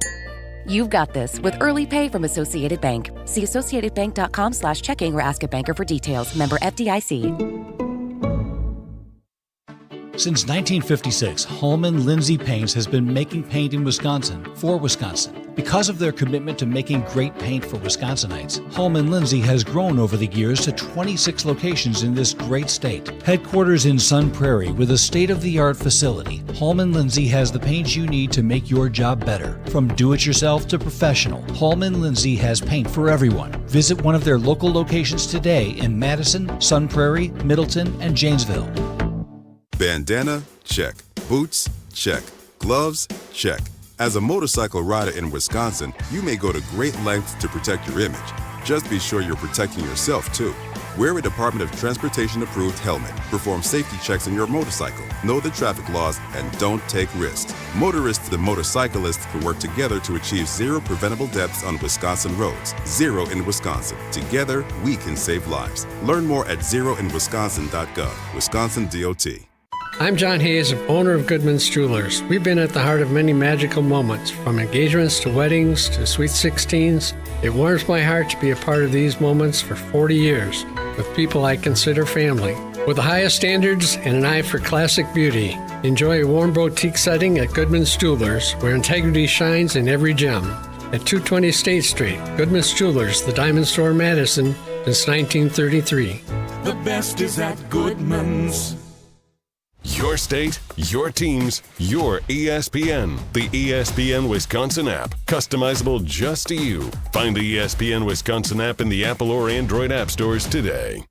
You've got this with early pay from Associated Bank. See associatedbank.com/checking or ask a banker for details. Member FDIC. Since 1956, Holman Lindsay Paints has been making paint in Wisconsin for Wisconsin. Because of their commitment to making great paint for Wisconsinites, Holman Lindsay has grown over the years to 26 locations in this great state. Headquarters in Sun Prairie with a state-of-the-art facility, Holman Lindsay has the paint you need to make your job better. From do-it-yourself to professional, Holman Lindsay has paint for everyone. Visit one of their local locations today in Madison, Sun Prairie, Middleton, and Janesville. Bandana? Check. Boots? Check. Gloves? Check. As a motorcycle rider in Wisconsin, you may go to great lengths to protect your image. Just be sure you're protecting yourself, too. Wear a Department of Transportation-approved helmet. Perform safety checks on your motorcycle. Know the traffic laws and don't take risks. Motorists and motorcyclists can work together to achieve 0 preventable deaths on Wisconsin roads. 0 in Wisconsin. Together, we can save lives. Learn more at zeroinwisconsin.gov. Wisconsin DOT. I'm John Hayes, owner of Goodman's Jewelers. We've been at the heart of many magical moments, from engagements to weddings to sweet 16s. It warms my heart to be a part of these moments for 40 years with people I consider family. With the highest standards and an eye for classic beauty, enjoy a warm boutique setting at Goodman's Jewelers, where integrity shines in every gem. At 220 State Street, Goodman's Jewelers, the Diamond Store, Madison, since 1933. The best is at Goodman's. Your state, your teams, your ESPN. The ESPN Wisconsin app. Customizable just to you. Find the ESPN Wisconsin app in the Apple or Android app stores today.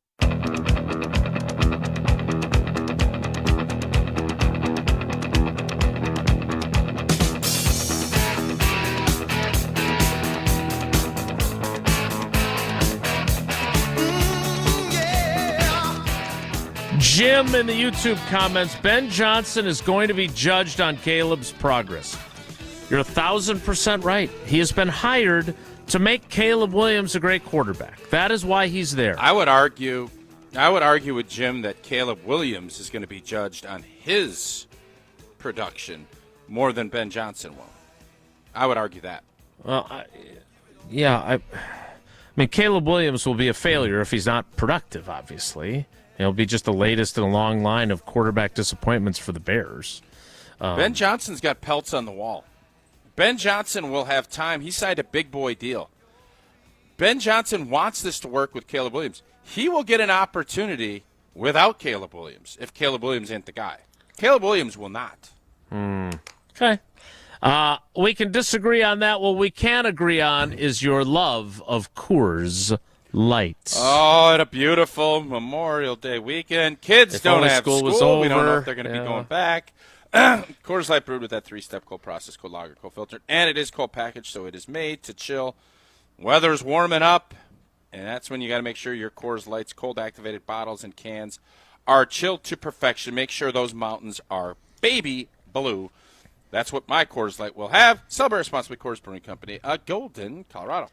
Jim in the YouTube comments, Ben Johnson is going to be judged on Caleb's progress. You're 1,000% right. He has been hired to make Caleb Williams a great quarterback. That is why he's there. I would argue I would argue with Jim that Caleb Williams is going to be judged on his production more than Ben Johnson will. I would argue that. Well, I mean, Caleb Williams will be a failure if he's not productive, obviously. He'll be just the latest in a long line of quarterback disappointments for the Bears. Ben Johnson's got pelts on the wall. Ben Johnson will have time. He signed a big boy deal. Ben Johnson wants this to work with Caleb Williams. He will get an opportunity without Caleb Williams if Caleb Williams ain't the guy. Caleb Williams will not. Okay. We can disagree on that. What we can agree on is your love of Coors Light. Oh, and a beautiful Memorial Day weekend. Kids If don't only have school school. was over. We don't know if they're going to be going back. Coors Light brewed with that 3-step cold process, cold lager, cold filtered, and it is cold packaged, so it is made to chill. Weather's warming up, and that's when you got to make sure your Coors Light's cold-activated bottles and cans are chilled to perfection. Make sure those mountains are baby blue. That's what my Coors Light will have. Celebrate responsibly, Coors Brewing Company, Golden, Colorado.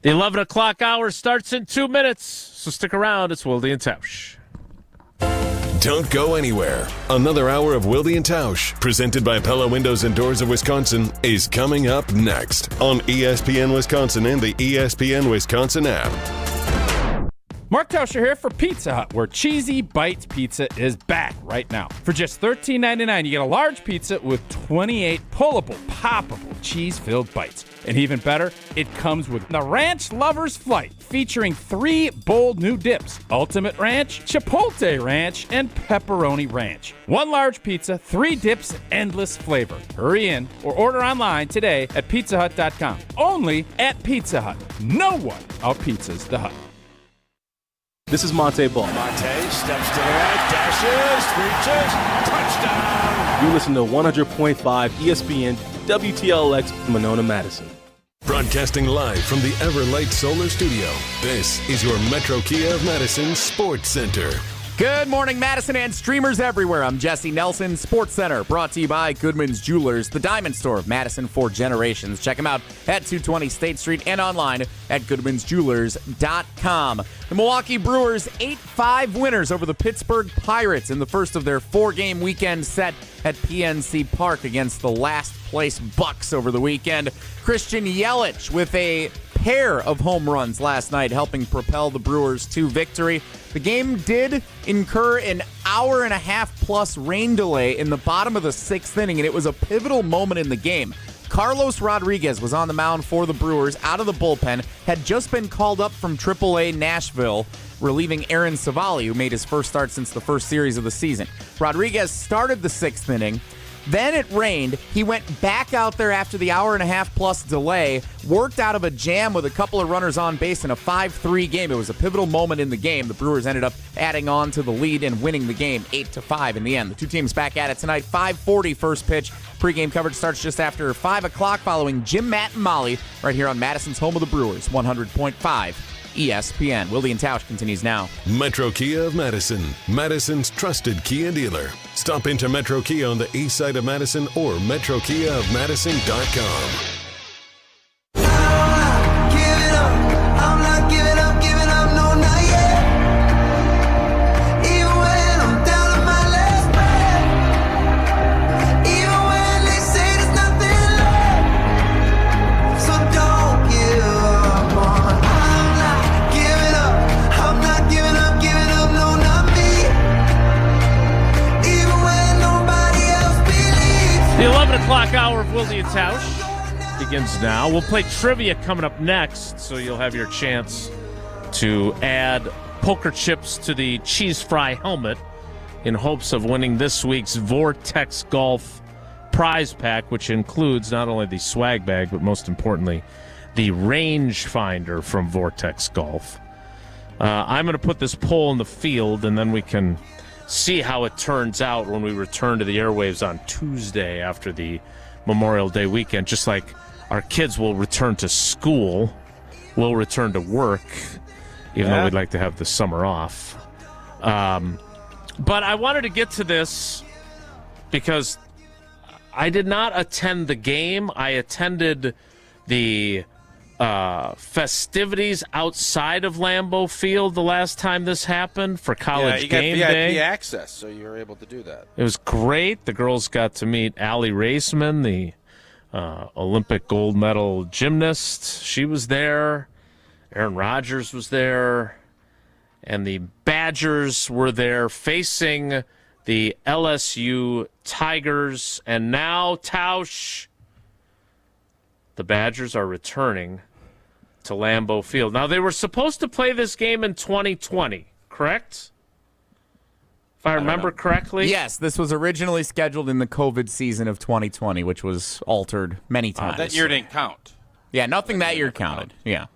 The 11 o'clock hour starts in 2 minutes, so stick around. It's Wilde and Tausch. Don't go anywhere. Another hour of Wilde and Tausch, presented by Pella Windows and Doors of Wisconsin, is coming up next on ESPN Wisconsin and the ESPN Wisconsin app. Mark Tauscher here for Pizza Hut, where Cheesy Bites Pizza is back right now. For just $13.99, you get a large pizza with 28 pullable, poppable, cheese-filled bites. And even better, it comes with the Ranch Lover's Flight, featuring 3 bold new dips: Ultimate Ranch, Chipotle Ranch, and Pepperoni Ranch. 1 large pizza, 3 dips, endless flavor. Hurry in or order online today at pizzahut.com. Only at Pizza Hut. No one out-pizzas the Hut. This is Monte Ball. Monte steps to the right, dashes, reaches, touchdown. You listen to 100.5 ESPN WTLX Monona, Madison. Broadcasting live from the Everlight Solar Studio, this is your Metro Kia of Madison Sports Center. Good morning, Madison and streamers everywhere. I'm Jesse Nelson, Sports Center, brought to you by Goodman's Jewelers, the diamond store of Madison for generations. Check them out at 220 State Street and online at goodmansjewelers.com. The Milwaukee Brewers 8-5 winners over the Pittsburgh Pirates in the first of their 4-game weekend set at PNC Park against the last-place Bucks over the weekend. Christian Yelich with a pair of home runs last night, helping propel the Brewers to victory. The game did incur an hour-and-a-half-plus rain delay in the bottom of the 6th inning, and it was a pivotal moment in the game. Carlos Rodriguez was on the mound for the Brewers out of the bullpen, had just been called up from AAA Nashville, relieving Aaron Savali, who made his first start since the first series of the season. Rodriguez started the 6th inning. Then it rained. He went back out there after the hour-and-a-half-plus delay, worked out of a jam with a couple of runners on base in a 5-3 game. It was a pivotal moment in the game. The Brewers ended up adding on to the lead and winning the game 8-5 in the end. The two teams back at it tonight. 5:40 first pitch. Pre-game coverage starts just after 5 o'clock following Jim, Matt, and Molly right here on Madison's home of the Brewers, 100.5 ESPN. Wilde and Tausch continues now. Metro Kia of Madison, Madison's trusted Kia dealer. Stop into Metro Kia on the east side of Madison or metrokiaofmadison.com. The 11 o'clock hour of Wilde and Tausch begins now. We'll play trivia coming up next, so you'll have your chance to add poker chips to the cheese fry helmet in hopes of winning this week's Vortex Golf prize pack, which includes not only the swag bag, but most importantly, the range finder from Vortex Golf. I'm going to put this poll in the field, and then we can see how it turns out when we return to the airwaves on Tuesday after the Memorial Day weekend. Just like our kids will return to school, we'll return to work, even though we'd like to have the summer off. But I wanted to get to this because I did not attend the game. I attended the festivities outside of Lambeau Field the last time this happened for college you game got VIP day. access, so you were able to do that. It was great. The girls got to meet Allie Raceman, the Olympic gold medal gymnast. She was there. Aaron Rodgers was there. And the Badgers were there facing the LSU Tigers. And now, Tausch, the Badgers are returning to Lambeau Field. Now, they were supposed to play this game in 2020, correct? If I remember correctly? Yes, this was originally scheduled in the COVID season of 2020, which was altered many times. That year didn't count. Yeah, nothing that year counted. Yeah.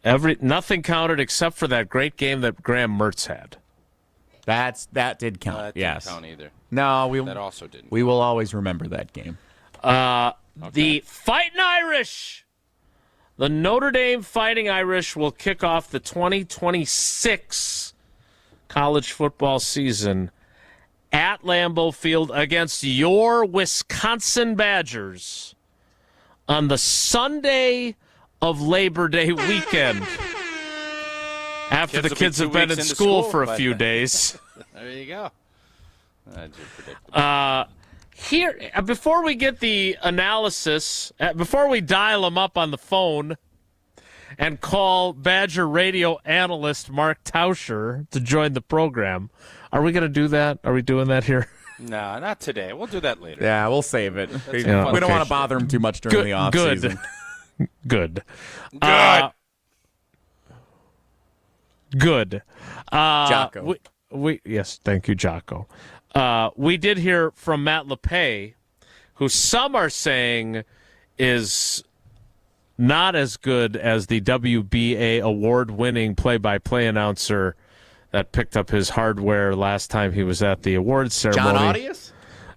Nothing counted except for that great game that Graham Mertz had. That did count. That yes. didn't count either. No, that also didn't. We will always remember that game. The Fighting Irish, the Notre Dame Fighting Irish, will kick off the 2026 college football season at Lambeau Field against your Wisconsin Badgers on the Sunday of Labor Day weekend. After the kids have been in school for a few days. There you go. Here, before we get the analysis, before we dial them up on the phone and call Badger radio analyst Mark Tauscher to join the program, are we going to do that? Are we doing that here? No, not today. We'll do that later. Yeah, we'll save it. We Yeah, don't okay. want to bother him too much during the off season. Good. Good. Jocko. Yes, thank you, Jocko. We did hear from Matt LePay, who some are saying is not as good as the WBA award-winning play-by-play announcer that picked up his hardware last time he was at the awards ceremony. John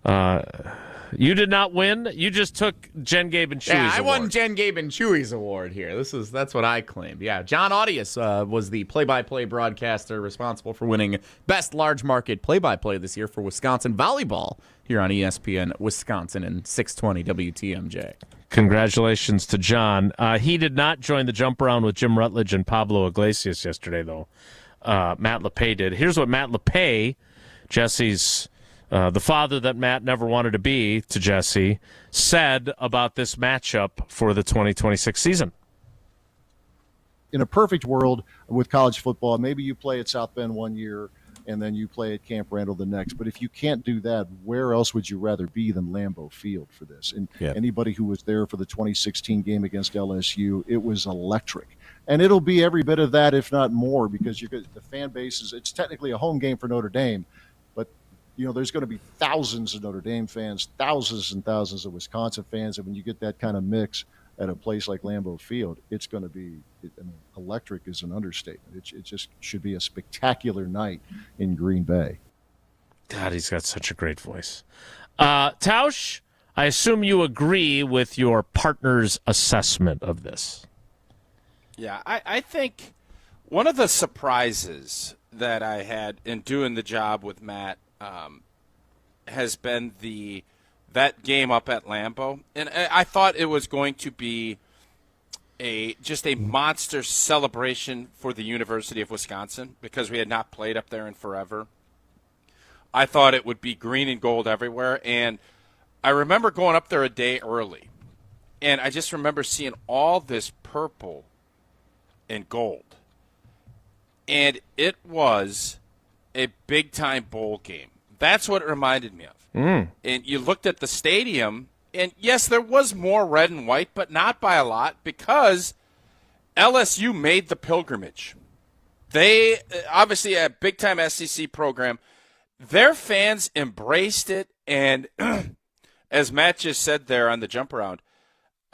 Audius? You did not win. You just took Jen Gabe and Chewy's I award. won Jen Gabe and Chewy's award here. That's what I claimed. Yeah, John Audius was the play-by-play broadcaster responsible for winning Best Large Market Play-by-Play this year for Wisconsin Volleyball here on ESPN Wisconsin and 620 WTMJ. Congratulations to John. He did not join the jump around with Jim Rutledge and Pablo Iglesias yesterday, though. Matt LePay did. Here's what Matt LePay, Jesse's the father that Matt never wanted to be to Jesse, said about this matchup for the 2026 season. In a perfect world with college football, maybe you play at South Bend one year and then you play at Camp Randall the next. But if you can't do that, where else would you rather be than Lambeau Field for this? And anybody who was there for the 2016 game against LSU, it was electric. And it'll be every bit of that, if not more, because the fan base it's technically a home game for Notre Dame, but there's going to be thousands of Notre Dame fans, thousands and thousands of Wisconsin fans, and when you get that kind of mix at a place like Lambeau Field, it's going to be electric is an understatement. It just should be a spectacular night in Green Bay. God, he's got such a great voice. Tausch, I assume you agree with your partner's assessment of this. Yeah, I think one of the surprises that I had in doing the job with Matt has been that game up at Lambeau, and I thought it was going to be just a monster celebration for the University of Wisconsin because we had not played up there in forever. I thought it would be green and gold everywhere, and I remember going up there a day early, and I just remember seeing all this purple and gold, and it was a big-time bowl game. That's what it reminded me of. And you looked at the stadium, and yes, there was more red and white, but not by a lot because LSU made the pilgrimage. They, obviously, a big-time SEC program, their fans embraced it, and as Matt just said there on the jump around,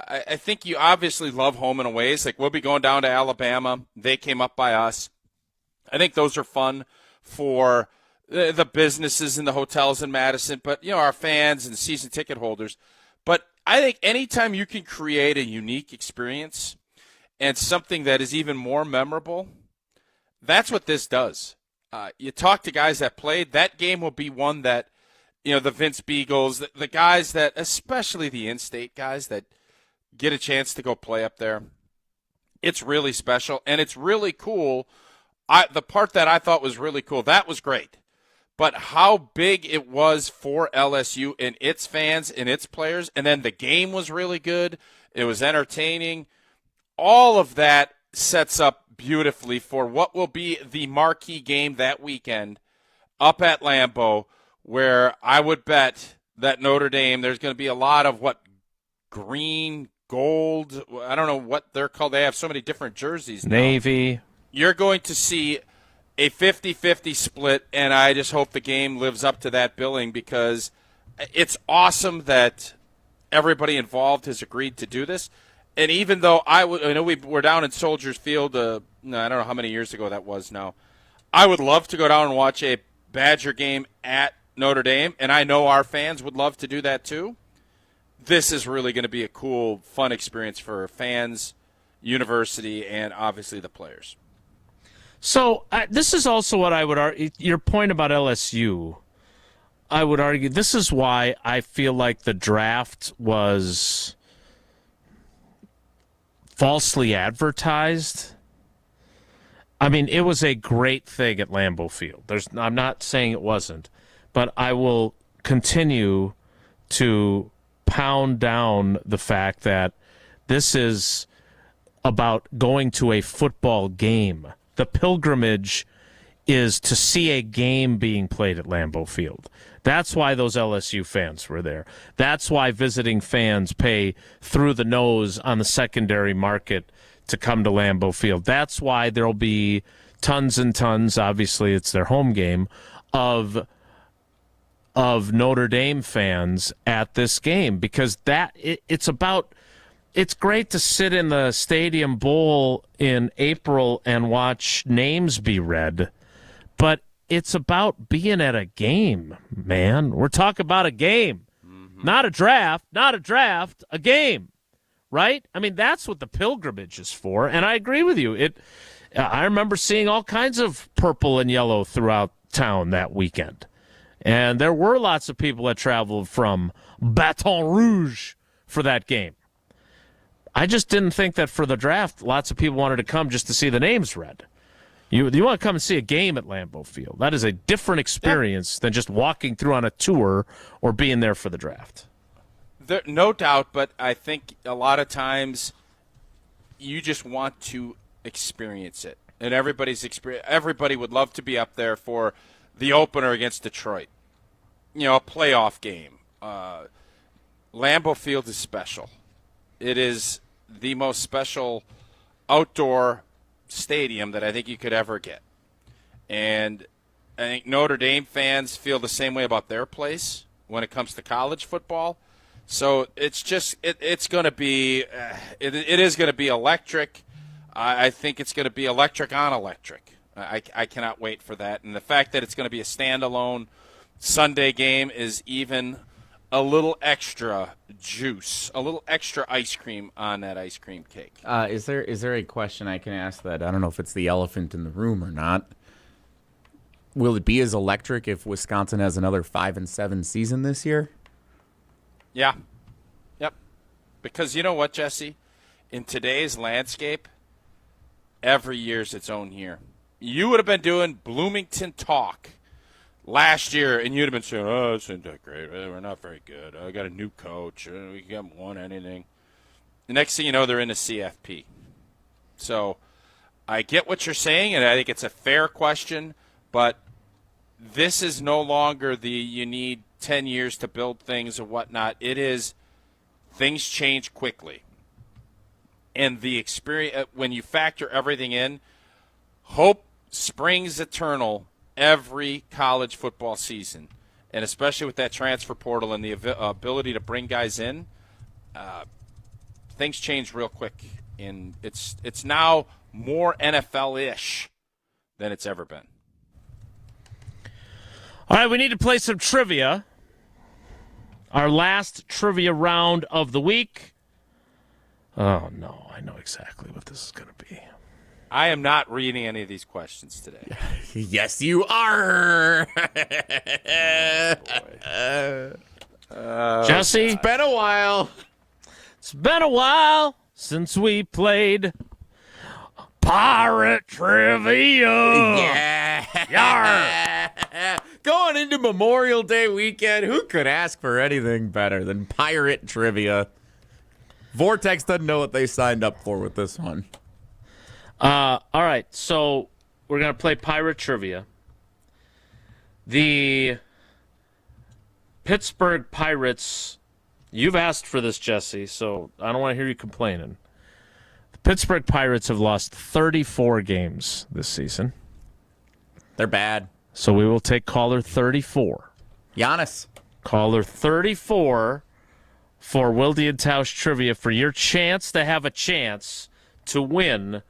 I think you obviously love home and aways. Like, we'll be going down to Alabama. They came up by us. I think those are fun for the businesses and the hotels in Madison, but, our fans and season ticket holders. But I think anytime you can create a unique experience and something that is even more memorable, that's what this does. You talk to guys that played, that game will be one that, the Vince Beagles, the guys that, especially the in-state guys that get a chance to go play up there, It's really special, and it's really cool. The part that I thought was really cool, that was great. But how big it was for LSU and its fans and its players, and then the game was really good. It was entertaining. All of that sets up beautifully for what will be the marquee game that weekend up at Lambeau, where I would bet that Notre Dame, there's going to be a lot of green, gold, I don't know what they're called. They have so many different jerseys now. Navy. You're going to see a 50-50 split, and I just hope the game lives up to that billing, because it's awesome that everybody involved has agreed to do this. And even though I know we were down in Soldiers Field, I don't know how many years ago that was now. I would love to go down and watch a Badger game at Notre Dame, and I know our fans would love to do that too. This is really going to be a cool, fun experience for fans, university, and obviously the players. So this is also what I would argue. Your point about LSU, I would argue this is why I feel like the draft was falsely advertised. I mean, it was a great thing at Lambeau Field. I'm not saying it wasn't, but I will continue to pound down the fact that this is about going to a football game. The pilgrimage is to see a game being played at Lambeau Field. That's why those LSU fans were there. That's why visiting fans pay through the nose on the secondary market to come to Lambeau Field. That's why there'll be tons and tons, obviously it's their home game, of Notre Dame fans at this game, because it's great to sit in the Stadium Bowl in April and watch names be read, but it's about being at a game, man. We're talking about a game, not a draft, a game, right? I mean, that's what the pilgrimage is for, and I agree with you. I remember seeing all kinds of purple and yellow throughout town that weekend, and there were lots of people that traveled from Baton Rouge for that game. I just didn't think that for the draft, lots of people wanted to come just to see the names read. You want to come and see a game at Lambeau Field. That is a different experience than just walking through on a tour or being there for the draft. No doubt, but I think a lot of times you just want to experience it. And everybody would love to be up there for the opener against Detroit. You know, a playoff game. Lambeau Field is special. It is the most special outdoor stadium that I think you could ever get. And I think Notre Dame fans feel the same way about their place when it comes to college football. So it's just it's going to be it is going to be electric. I think it's going to be electric on electric. I cannot wait for that. And the fact that it's going to be a standalone Sunday game is even a little extra juice, a little extra ice cream on that ice cream cake. Is there a question I can ask that I don't know if it's the elephant in the room or not? Will it be as electric if Wisconsin has another 5-7 season this year? Yeah. Yep. Because you know what, Jesse? In today's landscape, every year's its own year. You would have been doing Bloomington talk last year, and you'd have been saying, oh, this isn't that great. We're not very good. I got a new coach. We haven't won anything. The next thing you know, they're in the CFP. So I get what you're saying, and I think it's a fair question, but this is no longer you need 10 years to build things or whatnot. It is things change quickly. And the experience, when you factor everything in, hope springs eternal every college football season, and especially with that transfer portal and the ability to bring guys in, things change real quick, and it's now more NFL-ish than it's ever been. All right, we need to play some trivia. Our last trivia round of the week. Oh, no, I know exactly what this is going to be. I am not reading any of these questions today. Yes, you are. Jesse? It's been a while. It's been a while since we played. Pirate trivia. Yeah. Going into Memorial Day weekend, who could ask for anything better than pirate trivia? Vortex doesn't know what they signed up for with this one. All right, so we're going to play pirate trivia. The Pittsburgh Pirates, you've asked for this, Jesse, so I don't want to hear you complaining. The Pittsburgh Pirates have lost 34 games this season. They're bad. So we will take caller 34. Giannis. Caller 34 for Wilde and Tausch trivia for your chance to have a chance to win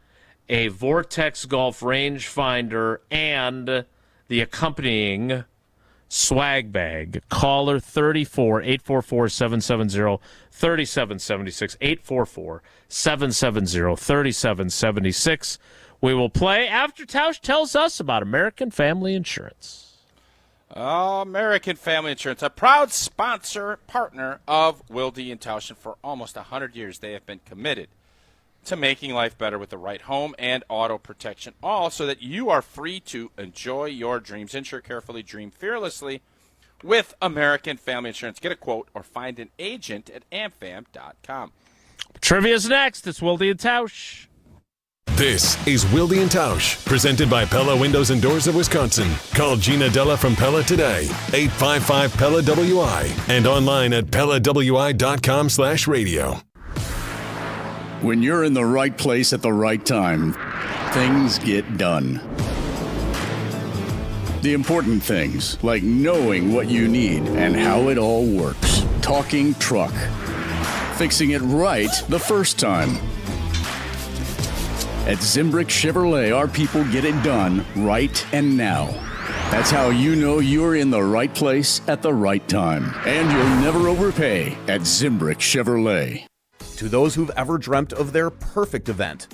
a Vortex Golf rangefinder and the accompanying swag bag. Caller 34 844-770-3776 844-770-3776. We will play after Tausch tells us about American Family Insurance. American Family Insurance, a proud sponsor partner of Wilde and Tausch, and for almost 100 years they have been committed to making life better with the right home and auto protection, all so that you are free to enjoy your dreams. Insure carefully, dream fearlessly with American Family Insurance. Get a quote or find an agent at amfam.com. Trivia's next. It's Wilde and Tausch. This is Wilde and Tausch, presented by Pella Windows and Doors of Wisconsin. Call Gina Della from Pella today, 855-PELLA-WI, and online at PellaWI.com/radio. When you're in the right place at the right time, things get done. The important things, like knowing what you need and how it all works. Talking truck. Fixing it right the first time. At Zimbrick Chevrolet, our people get it done right and now. That's how you know you're in the right place at the right time. And you'll never overpay at Zimbrick Chevrolet. To those who've ever dreamt of their perfect event,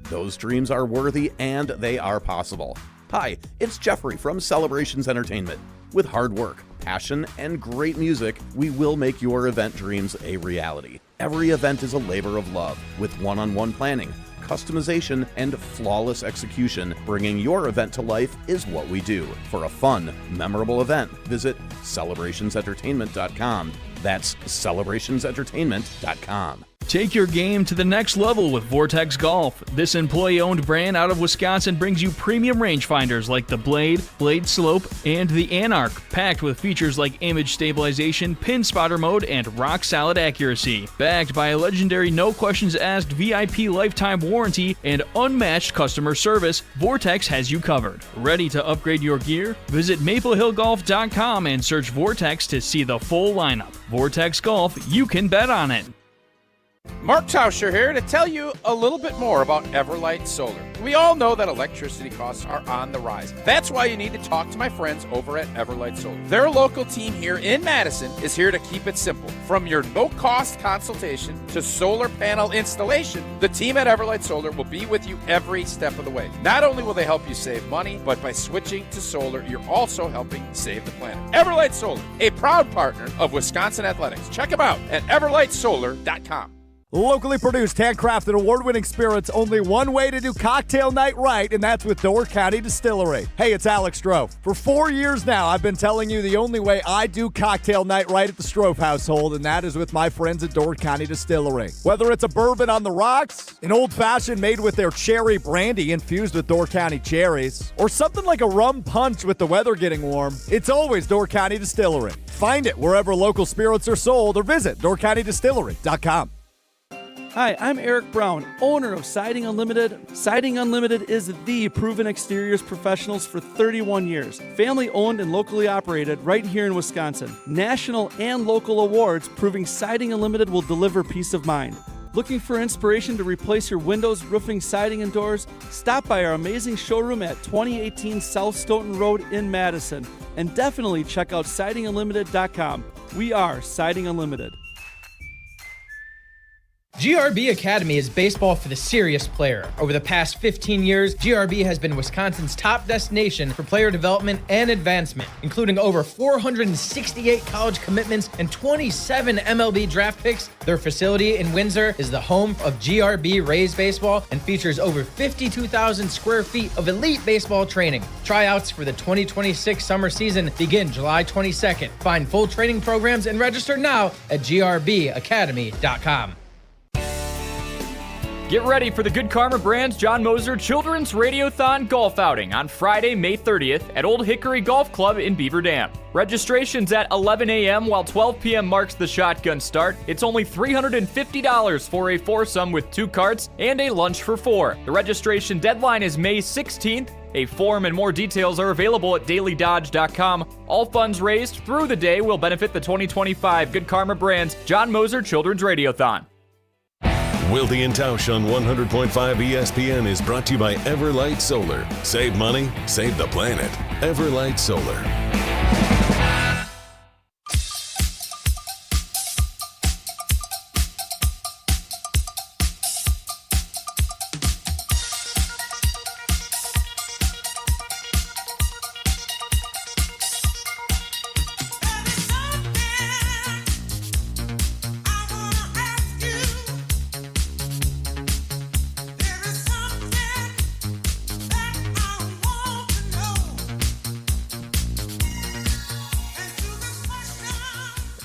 those dreams are worthy and they are possible. Hi, it's Jeffrey from Celebrations Entertainment. With hard work, passion, and great music, we will make your event dreams a reality. Every event is a labor of love with one-on-one planning, customization, and flawless execution. Bringing your event to life is what we do. For a fun, memorable event, visit celebrationsentertainment.com. That's celebrationsentertainment.com. Take your game to the next level with Vortex Golf. This employee-owned brand out of Wisconsin brings you premium rangefinders like the Blade, Blade Slope, and the Anarch, packed with features like image stabilization, pin spotter mode, and rock-solid accuracy. Backed by a legendary no-questions-asked VIP lifetime warranty and unmatched customer service, Vortex has you covered. Ready to upgrade your gear? Visit maplehillgolf.com and search Vortex to see the full lineup. Vortex Golf, you can bet on it. Mark Tauscher here to tell you a little bit more about Everlight Solar. We all know that electricity costs are on the rise. That's why you need to talk to my friends over at Everlight Solar. Their local team here in Madison is here to keep it simple. From your no-cost consultation to solar panel installation, the team at Everlight Solar will be with you every step of the way. Not only will they help you save money, but by switching to solar, you're also helping save the planet. Everlight Solar, a proud partner of Wisconsin Athletics. Check them out at everlightsolar.com. Locally produced, handcrafted, award-winning spirits. Only one way to do cocktail night right, and that's with Door County Distillery. Hey, it's Alex Strofe. For 4 years now, I've been telling you the only way I do cocktail night right at the Strofe household, and that is with my friends at Door County Distillery. Whether it's a bourbon on the rocks, an old-fashioned made with their cherry brandy infused with Door County cherries, or something like a rum punch with the weather getting warm, it's always Door County Distillery. Find it wherever local spirits are sold or visit doorcountydistillery.com. Hi, I'm Eric Brown, owner of Siding Unlimited. Siding Unlimited is the proven exteriors professionals for 31 years. Family owned and locally operated right here in Wisconsin. National and local awards proving Siding Unlimited will deliver peace of mind. Looking for inspiration to replace your windows, roofing, siding, and doors? Stop by our amazing showroom at 2018 South Stoughton Road in Madison. And definitely check out sidingunlimited.com. We are Siding Unlimited. GRB Academy is baseball for the serious player. Over the past 15 years, GRB has been Wisconsin's top destination for player development and advancement, including over 468 college commitments and 27 MLB draft picks. Their facility in Windsor is the home of GRB Rays baseball and features over 52,000 square feet of elite baseball training. Tryouts for the 2026 summer season begin July 22nd. Find full training programs and register now at grbacademy.com. Get ready for the Good Karma Brands John Moser Children's Radiothon Golf Outing on Friday, May 30th at Old Hickory Golf Club in Beaver Dam. Registration's at 11 a.m. while 12 p.m. marks the shotgun start. It's only $350 for a foursome with 2 carts and a lunch for 4. The registration deadline is May 16th. A form and more details are available at dailydodge.com. All funds raised through the day will benefit the 2025 Good Karma Brands John Moser Children's Radiothon. Wilde and Tausch on 100.5 ESPN is brought to you by Everlight Solar. Save money, save the planet. Everlight Solar.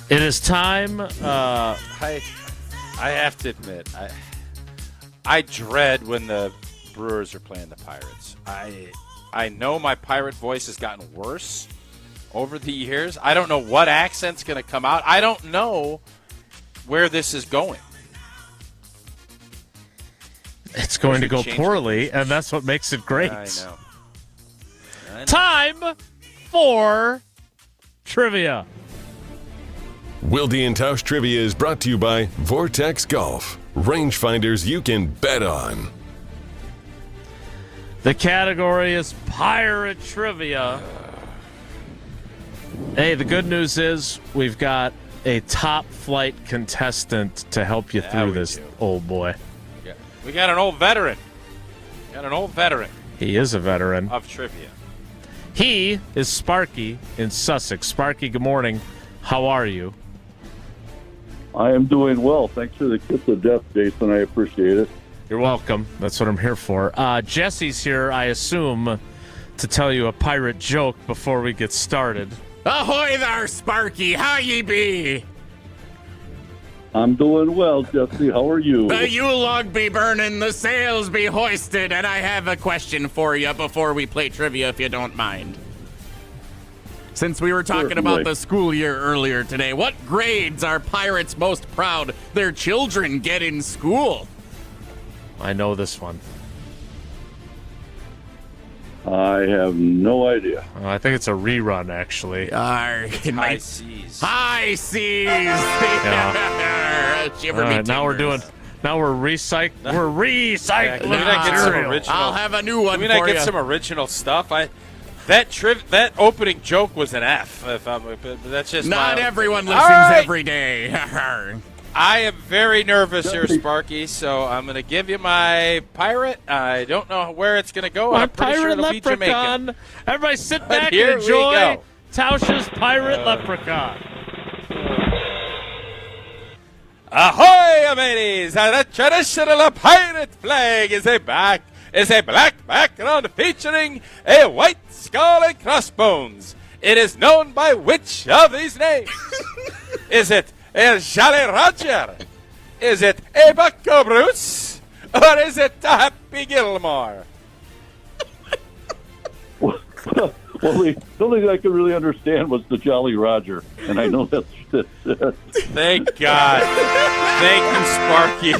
It is time. I have to admit, I dread when the Brewers are playing the Pirates. I know my Pirate voice has gotten worse over the years. I don't know what accent's going to come out. I don't know where this is going. It's going to go poorly, and that's what makes it great. I know. Time for trivia. Wilde and Tausch Trivia is brought to you by Vortex Golf. Rangefinders you can bet on. The category is Pirate Trivia. Hey, the good news is we've got a top flight contestant to help you through this, old boy. Yeah. We got an old veteran. He is a veteran of trivia. He is Sparky in Sussex. Sparky, good morning. How are you? I am doing well. Thanks for the kiss of death, Jason. I appreciate it. You're welcome. That's what I'm here for. Jesse's here, I assume, to tell you a pirate joke before we get started. Ahoy there, Sparky. How ye be? I'm doing well, Jesse. How are you? The Yule log be burning, the sails be hoisted, and I have a question for you before we play trivia, if you don't mind. Since we were talking about the school year earlier today, what grades are pirates most proud their children get in school? I know this one. I have no idea. I think it's a rerun, actually. High seas. High seas. Yeah. Now we're recycling. We're recycling. Can we not get some original? I'll have a new one for you. Can we not get some original stuff? That opening joke was an F. But that's just not everyone listens every day. I am very nervous here, Sparky. So I'm going to give you my pirate. I don't know where it's going to go. I'm pretty sure it'll be Jamaican. Everybody, sit back and enjoy Tausch's pirate leprechaun. Ahoy, mateys! The traditional pirate flag is a black background featuring a white skull and crossbones. It is known by which of these names? Is it a Jolly Roger? Is it a Bucko Bruce? Or is it a Happy Gilmore? Well, the only thing I could really understand was the Jolly Roger, and I know that's Thank God. Thank you, Sparky.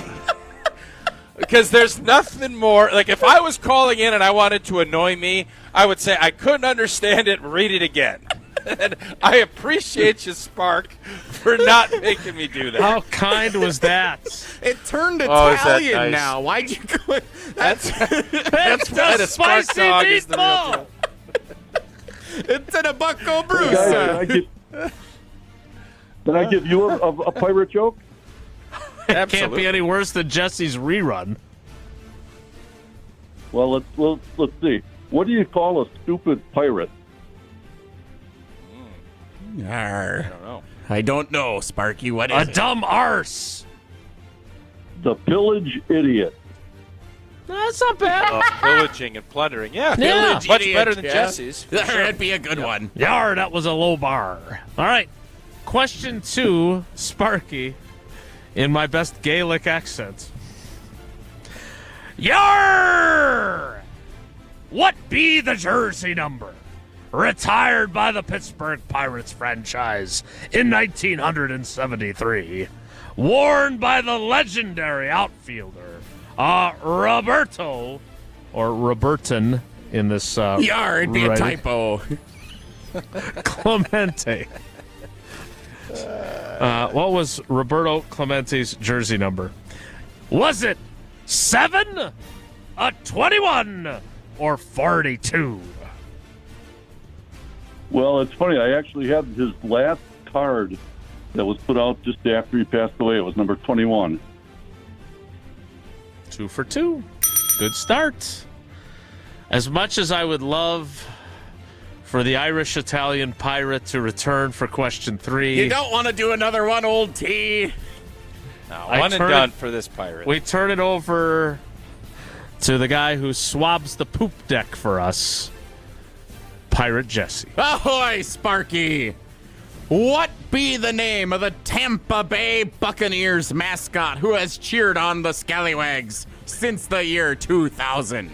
Because there's nothing more. Like, if I was calling in and I wanted to annoy me, I would say I couldn't understand it, read it again. And I appreciate you, Spark, for not making me do that. How kind was that? It turned Italian now. Why'd you go? That's why the Spark dog is the real deal. It's in a Bucko Bruce. Can I give you a pirate joke? It can't be any worse than Jesse's rerun. Well, let's see. What do you call a stupid pirate? I don't know, Sparky. What is a dumb arse? The pillage idiot. That's not bad. Pillaging and plundering. Yeah, Pillage much idiot, better than yeah. Jesse's. That'd be a good one. Yar, that was a low bar. All right. Question 2, Sparky, in my best Gaelic accent. Yar! What be the jersey number retired by the Pittsburgh Pirates franchise in 1973, worn by the legendary outfielder Roberto, or Roberton in this Yar, it'd be a writing. typo. Clemente. What was Roberto Clemente's jersey number? Was it 7, a 21, or 42? Well, it's funny. I actually had his last card that was put out just after he passed away. It was number 21. 2 for 2. Good start. As much as I would love for the Irish-Italian pirate to return for question 3. You don't want to do another one, old T. No, one and done for this pirate. We turn it over to the guy who swabs the poop deck for us, Pirate Jesse. Ahoy, Sparky! What be the name of the Tampa Bay Buccaneers mascot who has cheered on the Scallywags since the year 2000?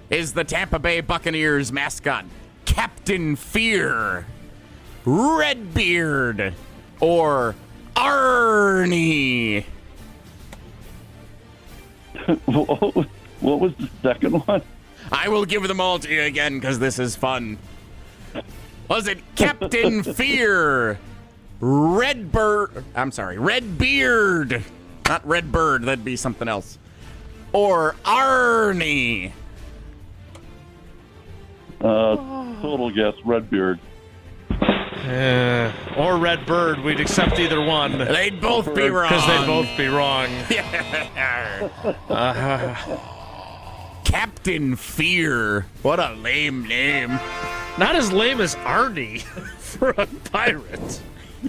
Is the Tampa Bay Buccaneers mascot Captain Fear, Redbeard, or Arnie? What was the second one? I will give them all to you again because this is fun. Was it Captain Fear, Redbeard, not Redbird, that'd be something else, or Arnie? Total guess, Redbeard. Or Redbird. We'd accept either one. They'd both be wrong. Because they'd both be wrong. Captain Fear. What a lame name. Not as lame as Arnie for a pirate. I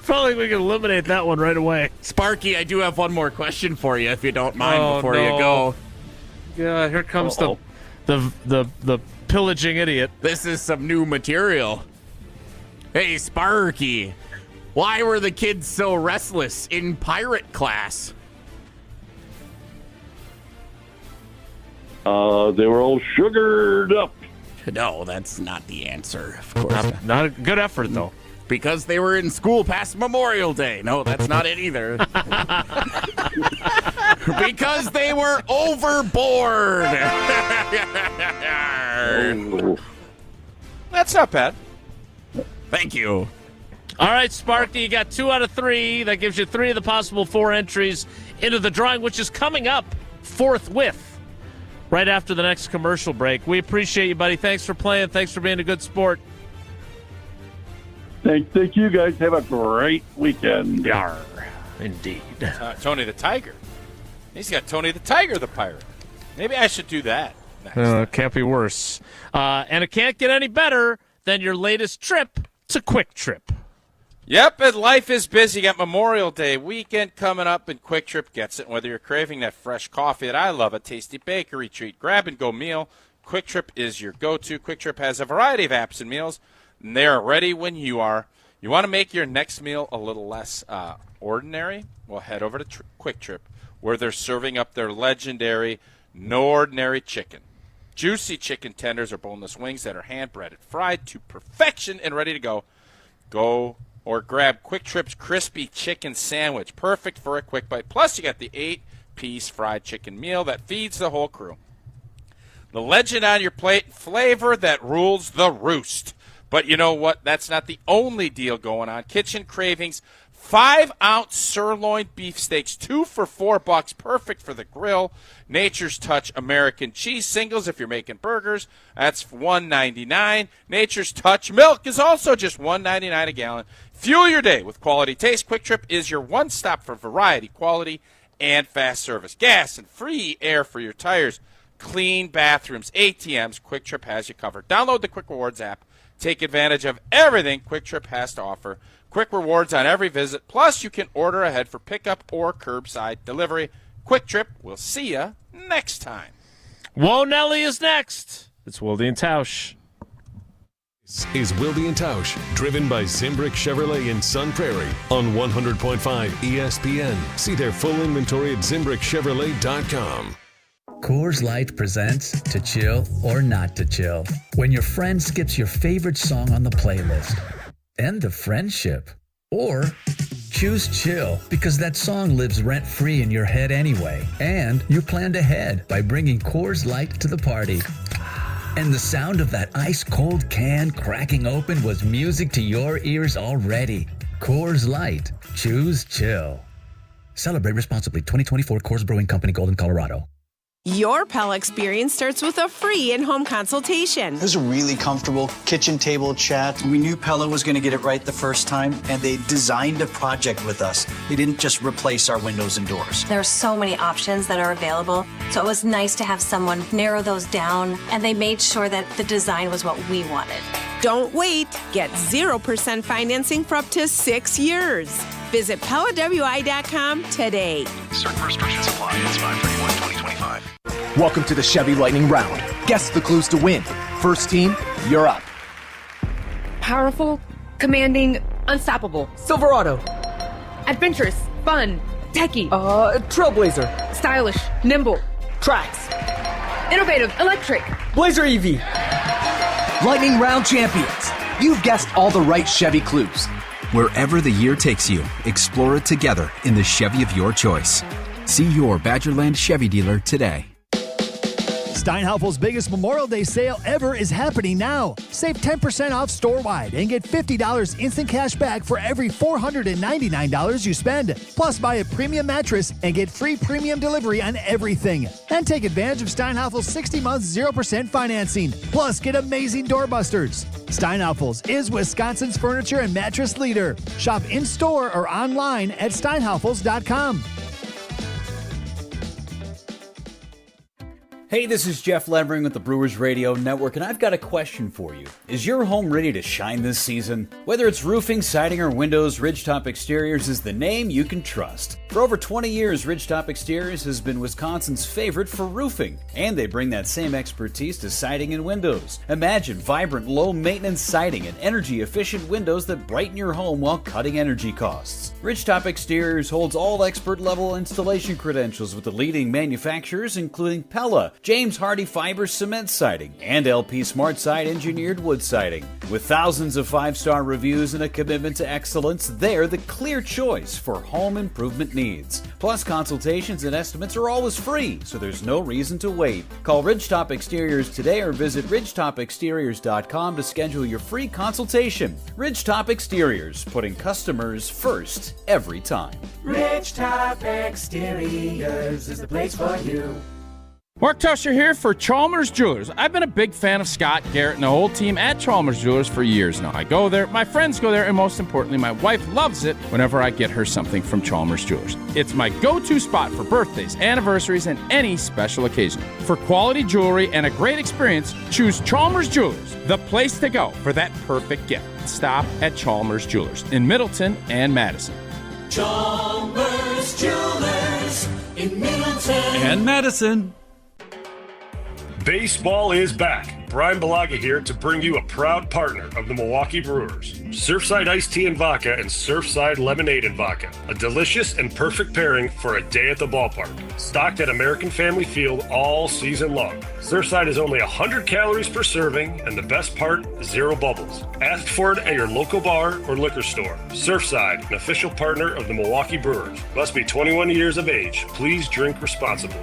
felt like we could eliminate that one right away. Sparky, I do have one more question for you, if you don't mind, before you go. Yeah, here comes the pillaging idiot. This is some new material. Hey, Sparky, why were the kids so restless in pirate class? They were all sugared up. No, that's not the answer, of course. Not a good effort, though. Because they were in school past Memorial Day. No, that's not it either. Because they were overboard. That's not bad. Thank you. All right, Sparky, you got 2 out of 3. That gives you 3 of the possible 4 entries into the drawing, which is coming up forthwith, right after the next commercial break. We appreciate you, buddy. Thanks for playing. Thanks for being a good sport. Thank you, guys. Have a great weekend. Yarr, indeed. Tony the Tiger. He's got Tony the Tiger, the pirate. Maybe I should do that next. Can't be worse. And it can't get any better than your latest trip to Quick Trip. Yep, and life is busy. You got Memorial Day weekend coming up, and Quick Trip gets it. Whether you're craving that fresh coffee that I love, a tasty bakery treat, grab-and-go meal, Quick Trip is your go-to. Quick Trip has a variety of apps and meals, and they're ready when you are. You want to make your next meal a little less ordinary? Well, head over to Quick Trip, where they're serving up their legendary No Ordinary Chicken. Juicy chicken tenders or boneless wings that are hand-breaded, fried to perfection, and ready to go. Go or grab Quick Trip's crispy chicken sandwich, perfect for a quick bite. Plus, you got the 8-piece fried chicken meal that feeds the whole crew. The legend on your plate, flavor that rules the roost. But you know what? That's not the only deal going on. Kitchen Cravings 5-ounce sirloin beef steaks, 2 for $4, perfect for the grill. Nature's Touch American cheese singles, if you're making burgers, that's $1.99. Nature's Touch milk is also just $1.99 a gallon. Fuel your day with quality taste. Quick Trip is your one-stop for variety, quality, and fast service. Gas and free air for your tires. Clean bathrooms, ATMs. Quick Trip has you covered. Download the Quick Rewards app. Take advantage of everything Quick Trip has to offer. Quick rewards on every visit. Plus, you can order ahead for pickup or curbside delivery. Quick Trip. We'll see you next time. Whoa, Nelly is next. It's Wilde and Tausch. This is Wilde and Tausch, driven by Zimbrick Chevrolet in Sun Prairie on 100.5 ESPN. See their full inventory at ZimbrickChevrolet.com. Coors Light presents To Chill or Not to Chill. When your friend skips your favorite song on the playlist. End of friendship. Or choose chill because that song lives rent-free in your head anyway. And you planned ahead by bringing Coors Light to the party. And the sound of that ice-cold can cracking open was music to your ears already. Coors Light. Choose chill. Celebrate responsibly. 2024 Coors Brewing Company, Golden, Colorado. Your Pella experience starts with a free in-home consultation. It was a really comfortable kitchen table chat. We knew Pella was going to get it right the first time, and they designed a project with us. They didn't just replace our windows and doors. There are so many options that are available, so it was nice to have someone narrow those down, and they made sure that the design was what we wanted. Don't wait. Get 0% financing for up to 6 years. Visit PellaWI.com today. Certain restrictions apply. It's 5/31/2025. Welcome to the Chevy Lightning Round. Guess the clues to win. First team, you're up. Powerful, commanding, unstoppable. Silverado. Adventurous, fun, techie. Trailblazer. Stylish, nimble. Trax. Innovative, electric. Blazer EV. Lightning Round champions. You've guessed all the right Chevy clues. Wherever the year takes you, explore it together in the Chevy of your choice. See your Badgerland Chevy dealer today. Steinhaufel's biggest Memorial Day sale ever is happening now. Save 10% off store-wide and get $50 instant cash back for every $499 you spend. Plus, buy a premium mattress and get free premium delivery on everything. And take advantage of Steinhaufel's 60-month 0% financing. Plus, get amazing doorbusters. Steinhaufel's is Wisconsin's furniture and mattress leader. Shop in-store or online at steinhaufels.com. Hey, this is Jeff Levering with the Brewers Radio Network, and I've got a question for you. Is your home ready to shine this season? Whether it's roofing, siding, or windows, Ridgetop Exteriors is the name you can trust. For over 20 years, Ridgetop Exteriors has been Wisconsin's favorite for roofing, and they bring that same expertise to siding and windows. Imagine vibrant, low-maintenance siding and energy-efficient windows that brighten your home while cutting energy costs. Ridgetop Exteriors holds all expert-level installation credentials with the leading manufacturers, including Pella, James Hardy Fiber Cement Siding, and LP Smart Side Engineered Wood Siding. With thousands of 5-star reviews and a commitment to excellence, they're the clear choice for home improvement needs. Plus, consultations and estimates are always free, so there's no reason to wait. Call Ridgetop Exteriors today or visit ridgetopexteriors.com to schedule your free consultation. Ridgetop Exteriors, putting customers first every time. Ridgetop Exteriors is the place for you. Mark Tauscher here for Chalmers Jewelers. I've been a big fan of Scott Garrett and the whole team at Chalmers Jewelers for years now. I go there, my friends go there, and most importantly, my wife loves it whenever I get her something from Chalmers Jewelers. It's my go-to spot for birthdays, anniversaries, and any special occasion. For quality jewelry and a great experience, choose Chalmers Jewelers, the place to go for that perfect gift. Stop at Chalmers Jewelers in Middleton and Madison. Chalmers Jewelers in Middleton And Madison. Baseball is back. Brian Balaga here to bring you a proud partner of the Milwaukee Brewers. Surfside Iced Tea and Vodka and Surfside Lemonade and Vodka. A delicious and perfect pairing for a day at the ballpark. Stocked at American Family Field all season long. Surfside is only 100 calories per serving, and the best part, 0 bubbles. Ask for it at your local bar or liquor store. Surfside, an official partner of the Milwaukee Brewers. Must be 21 years of age. Please drink responsibly.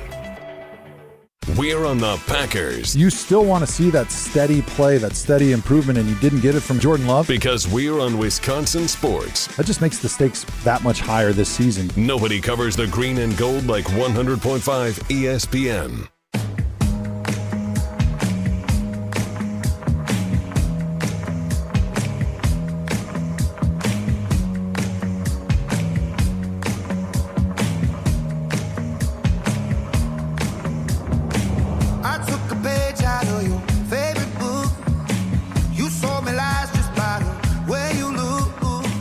we're on the Packers. You still want to see that steady play, that steady improvement, and you didn't get it from Jordan Love? Because we're on Wisconsin sports. That just makes the stakes that much higher this season. Nobody covers the green and gold like 100.5 ESPN.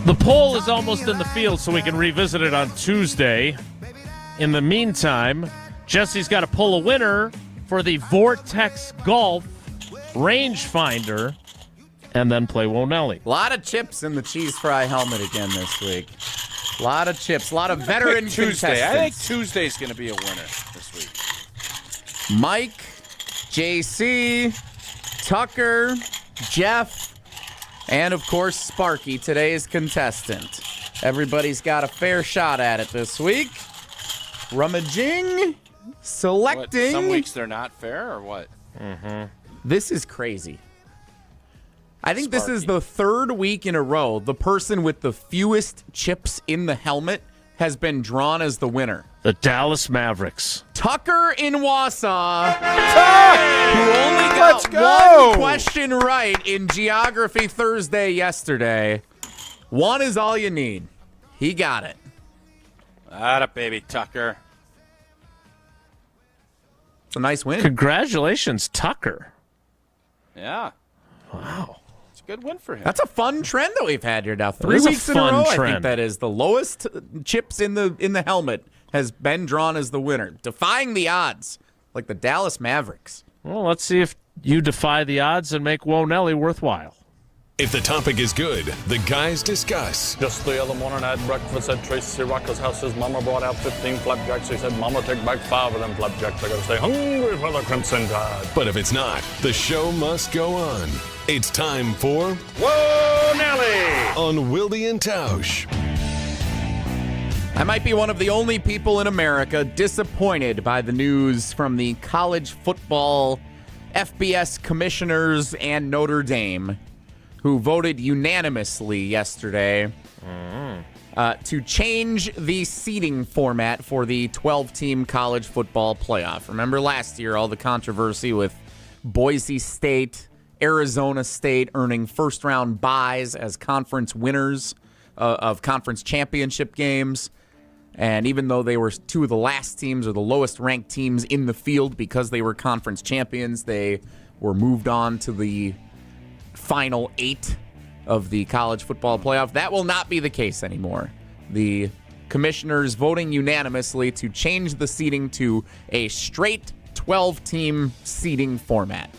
The poll is almost in the field, so we can revisit it on Tuesday. In the meantime, Jesse's got to pull a winner for the Vortex Golf rangefinder and then play Wonelli. A lot of chips in the cheese fry helmet again this week. A lot of chips, a lot of veteran Tuesday. I think contestants. Tuesday's going to be a winner this week. Mike, JC, Tucker, Jeff, and, of course, Sparky, today's contestant. Everybody's got a fair shot at it this week. Rummaging, selecting. What, some weeks they're not fair, or what? Mm-hmm. This is crazy. I think This is the third week in a row the person with the fewest chips in the helmet has been drawn as the winner. The Dallas Mavericks. Tucker in Wausau, who only got one question right in Geography Thursday yesterday. One is all you need. He got it. Atta baby, Tucker. It's a nice win. Congratulations, Tucker. Yeah. Wow. It's a good win for him. That's a fun trend that we've had here now. That 3 is a weeks in a fun row, I trend. think that is. The lowest chips in the helmet has been drawn as the winner, defying the odds, like the Dallas Mavericks. Well, let's see if you defy the odds and make Wonelli worthwhile. If the topic is good, the guys discuss. Just the other morning I had breakfast at Tracy Rocker's house. His mama brought out 15 flapjacks. He said, Mama, take back 5 of them flapjacks. I gotta stay hungry for the Crimson Tide. But if it's not, the show must go on. It's time for Whoa, Nelly! on Wilde and Tausch. I might be one of the only people in America disappointed by the news from the college football FBS commissioners and Notre Dame, who voted unanimously yesterday to change the seeding format for the 12-team college football playoff. Remember last year, all the controversy with Boise State, Arizona State earning first-round byes as conference winners of conference championship games. And even though they were two of the last teams or the lowest-ranked teams in the field because they were conference champions, they were moved on to the final 8 of the college football playoff. That will not be the case anymore. The commissioners voting unanimously to change the seeding to a straight 12-team seeding format.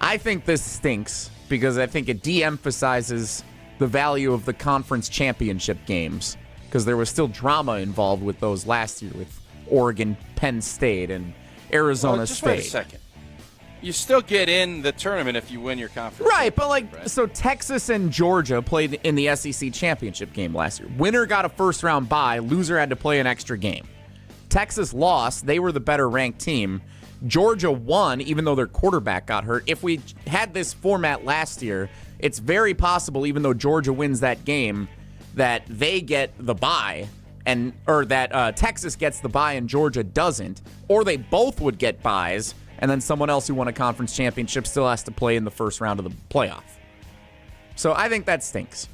I think this stinks because I think it de-emphasizes the value of the conference championship games because there was still drama involved with those last year with Oregon, Penn State, and Arizona just State. Wait a second. You still get in the tournament if you win your conference. Right, but so Texas and Georgia played in the SEC championship game last year. Winner got a first-round bye. Loser had to play an extra game. Texas lost. They were the better-ranked team. Georgia won, even though their quarterback got hurt. If we had this format last year, it's very possible, even though Georgia wins that game, that they get the bye, or that Texas gets the bye and Georgia doesn't, or they both would get byes, and then someone else who won a conference championship still has to play in the first round of the playoff. So I think that stinks.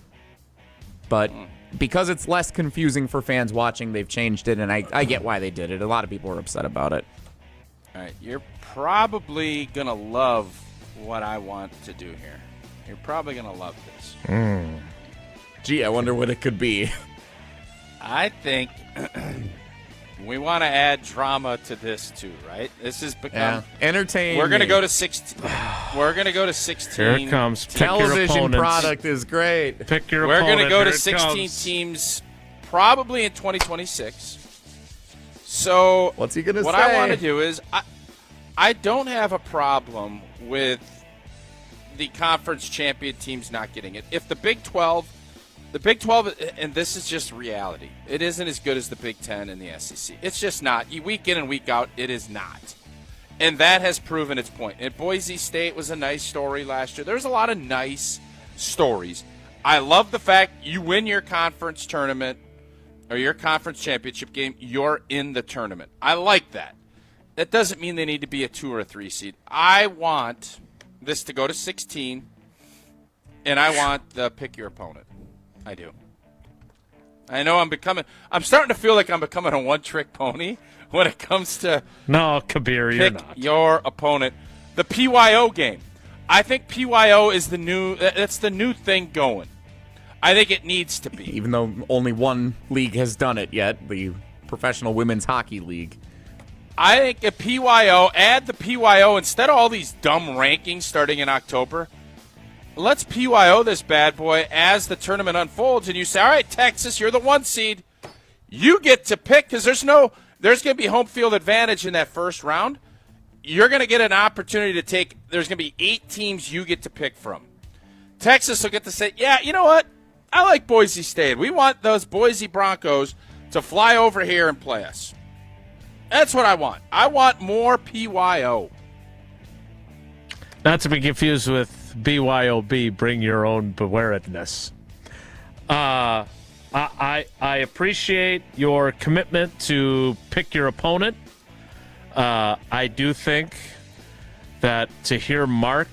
But because it's less confusing for fans watching, they've changed it, and I get why they did it. A lot of people are upset about it. All right, you're probably going to love what I want to do here. You're probably going to love this. Gee, I wonder what it could be. I think we want to add drama to this too, right? This has become entertaining. We're going to go to 16. We're going to go to 16. Here it comes. Television product is great. Pick your We're opponent. going to go Here to it 16 comes. teams probably in 2026. So what's he going to say? What I want to do is I don't have a problem with the conference champion teams not getting it. If the Big 12, and this is just reality, it isn't as good as the Big 10 and the SEC. It's just not. Week in and week out, it is not. And that has proven its point. And Boise State was a nice story last year. There's a lot of nice stories. I love the fact you win your conference tournament or your conference championship game, you're in the tournament. I like that. That doesn't mean they need to be a 2 or a 3 seed. I want this to go to 16, and I want the pick your opponent. I do. I know I'm starting to feel like I'm becoming a one-trick pony when it comes to no, Kabir, you're not. Pick your opponent. The PYO game. I think PYO is that's the new thing going. I think it needs to be. Even though only one league has done it yet, the Professional Women's Hockey League. I think a PYO, add the PYO instead of all these dumb rankings starting in October. Let's PYO this bad boy as the tournament unfolds, and you say, all right, Texas, you're the 1 seed. You get to pick because there's going to be home field advantage in that first round. You're going to get an opportunity to take – there's going to be 8 teams you get to pick from. Texas will get to say, yeah, you know what? I like Boise State. We want those Boise Broncos to fly over here and play us. That's what I want. I want more PYO. Not to be confused with BYOB, bring your own bewaredness. I appreciate your commitment to pick your opponent. I do think that to hear Mark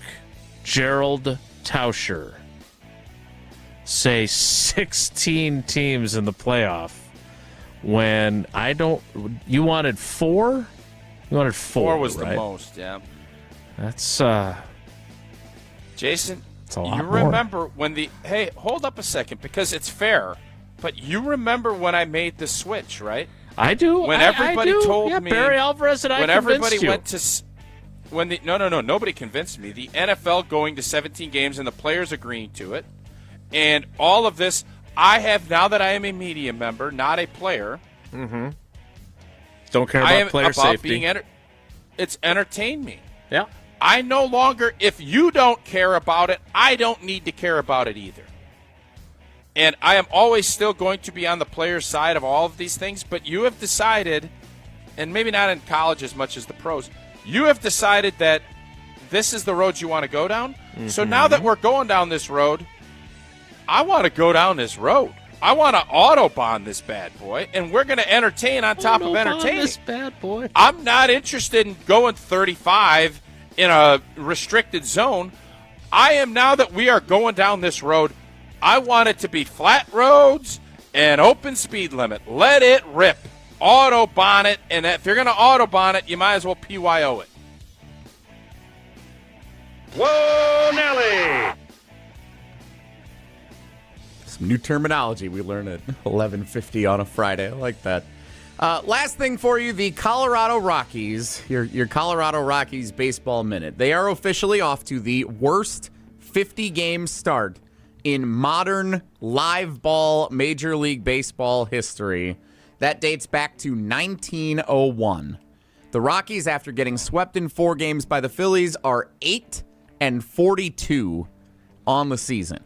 Gerald Tauscher say 16 teams in the playoff when you wanted 4? You wanted 4. 4 was right? the most, yeah. That's Jason, it's a lot you more. remember when hey, hold up a second because it's fair, but you remember when I made the switch, right? I do. When everybody told yeah, me Barry Alvarez and I when convinced everybody you. went to no, nobody convinced me. The NFL going to 17 games and the players agreeing to it. And all of this, I have, now that I am a media member, not a player. Mm-hmm. Don't care about player safety. It's entertained me. Yeah. I no longer, if you don't care about it, I don't need to care about it either. And I am always still going to be on the player's side of all of these things, but you have decided, and maybe not in college as much as the pros, you have decided that this is the road you want to go down. Mm-hmm. So now that we're going down this road, I want to go down this road. I want to Autobahn this bad boy, and we're going to entertain on top of entertaining. This bad boy. I'm not interested in going 35 in a restricted zone. I am, now that we are going down this road, I want it to be flat roads and open speed limit. Let it rip. Autobahn it, and if you're going to Autobahn it, you might as well PYO it. Whoa, Nelly! Some new terminology we learn at 11:50 on a Friday. I like that. Last thing for you, the Colorado Rockies, your Colorado Rockies baseball minute. They are officially off to the worst 50-game start in modern live ball Major League Baseball history. That dates back to 1901. The Rockies, after getting swept in 4 games by the Phillies, are 8-42 on the season.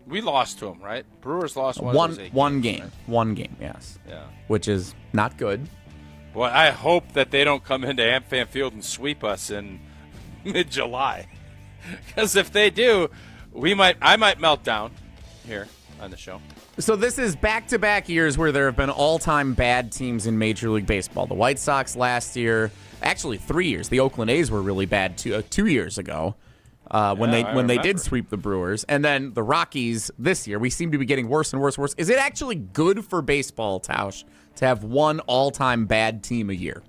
We lost to them, right? Brewers lost one game. Right? One game, yes. Yeah. Which is not good. Well, I hope that they don't come into AmFam Field and sweep us in mid-July. Because if they do, I might melt down here on the show. So this is back-to-back years where there have been all-time bad teams in Major League Baseball. The White Sox last year, actually 3 years. The Oakland A's were really bad 2 years ago. When they did sweep the Brewers. And then the Rockies this year, we seem to be getting worse and worse and worse. Is it actually good for baseball, Tausch, to have one all-time bad team a year?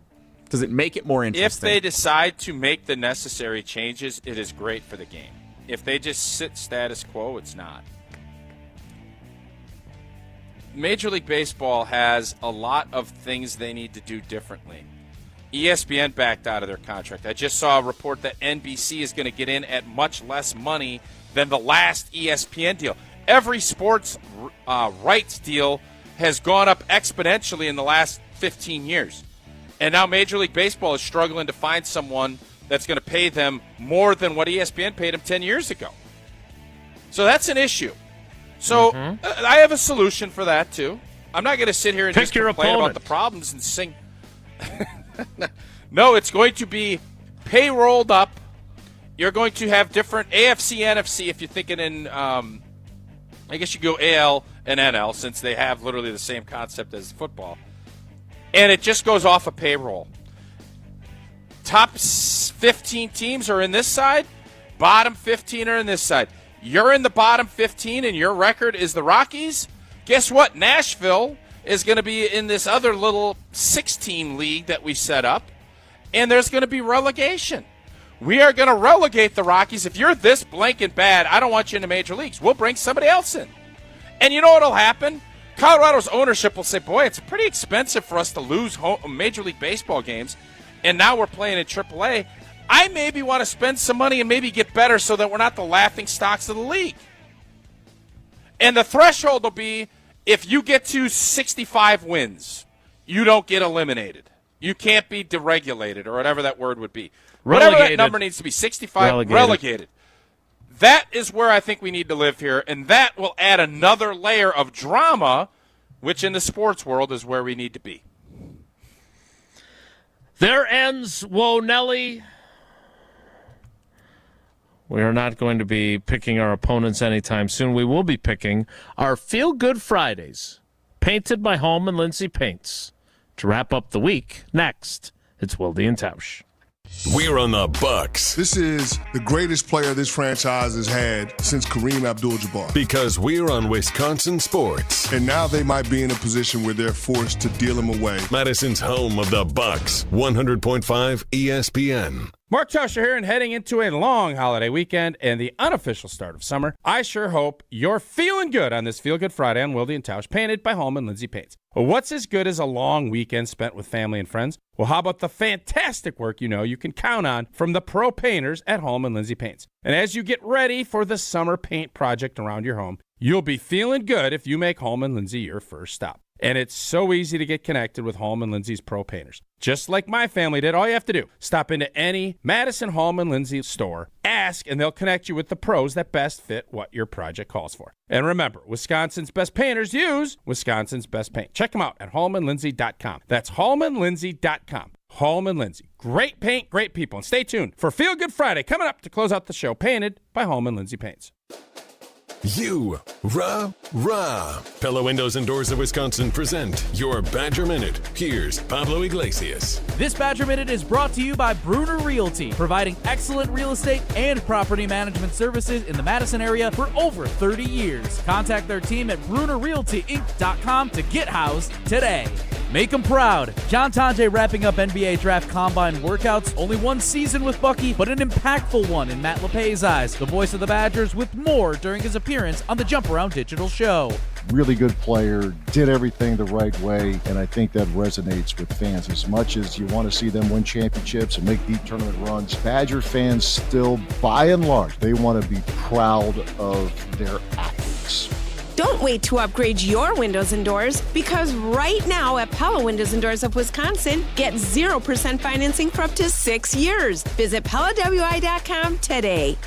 Does it make it more interesting? If they decide to make the necessary changes, it is great for the game. If they just sit status quo, it's not. Major League Baseball has a lot of things they need to do differently. ESPN backed out of their contract. I just saw a report that NBC is going to get in at much less money than the last ESPN deal. Every sports rights deal has gone up exponentially in the last 15 years. And now Major League Baseball is struggling to find someone that's going to pay them more than what ESPN paid them 10 years ago. So that's an issue. So I have a solution for that, too. I'm not going to sit here and just complain about the problems and sing. No, it's going to be payrolled up. You're going to have different AFC, NFC, if you're thinking in, I guess you go AL and NL, since they have literally the same concept as football. And it just goes off a payroll. Top 15 teams are in this side. Bottom 15 are in this side. You're in the bottom 15 and your record is the Rockies. Guess what? Nashville is going to be in this other little 16 league that we set up. And there's going to be relegation. We are going to relegate the Rockies. If you're this blank and bad, I don't want you in the major leagues. We'll bring somebody else in. And you know what will happen? Colorado's ownership will say, boy, it's pretty expensive for us to lose Major League Baseball games, and now we're playing in AAA. I maybe want to spend some money and maybe get better so that we're not the laughing stocks of the league. And the threshold will be if you get to 65 wins, you don't get eliminated. You can't be deregulated or whatever that word would be. Relegated. Whatever that number needs to be, 65, relegated. That is where I think we need to live here, and that will add another layer of drama, which in the sports world is where we need to be. There ends Whoa Nelly. We are not going to be picking our opponents anytime soon. We will be picking our Feel Good Fridays, painted by Home and Lindsay Paints. To wrap up the week, next, it's Wilde and Tausch. We're on the Bucks. This is the greatest player this franchise has had since Kareem Abdul-Jabbar. Because we're on Wisconsin sports. And now they might be in a position where they're forced to deal him away. Madison's home of the Bucks, 100.5 ESPN. Mark Tauscher here, and heading into a long holiday weekend and the unofficial start of summer, I sure hope you're feeling good on this Feel Good Friday on Wilde and Tausch, painted by Home and Lindsay Paints. Well, what's as good as a long weekend spent with family and friends? Well, how about the fantastic work you can count on from the pro painters at Home and Lindsay Paints? And as you get ready for the summer paint project around your home, you'll be feeling good if you make Home and Lindsay your first stop. And it's so easy to get connected with Home and Lindsay's pro painters. Just like my family did, all you have to do, stop into any Madison Home and Lindsay store, ask, and they'll connect you with the pros that best fit what your project calls for. And remember, Wisconsin's best painters use Wisconsin's best paint. Check them out at homeandlindsay.com. That's homeandlindsay.com. Home and Lindsay. Great paint, great people. And stay tuned for Feel Good Friday coming up to close out the show, painted by Home and Lindsay Paints. Rah. Pella Windows and Doors of Wisconsin present your Badger Minute. Here's Pablo Iglesias. This Badger Minute is brought to you by Bruner Realty, providing excellent real estate and property management services in the Madison area for over 30 years. Contact their team at BrunerRealtyInc.com to get housed today. Make them proud. John Tonje wrapping up NBA Draft Combine workouts. Only one season with Bucky, but an impactful one in Matt LePay's eyes. The voice of the Badgers with more during his appearance on the Jump Around Digital Show. Really good player, did everything the right way, and I think that resonates with fans. As much as you want to see them win championships and make deep tournament runs, Badger fans still, by and large, they want to be proud of their athletes. Don't wait to upgrade your windows and doors, because right now at Pella Windows and Doors of Wisconsin, get 0% financing for up to 6 years. Visit PellaWI.com today.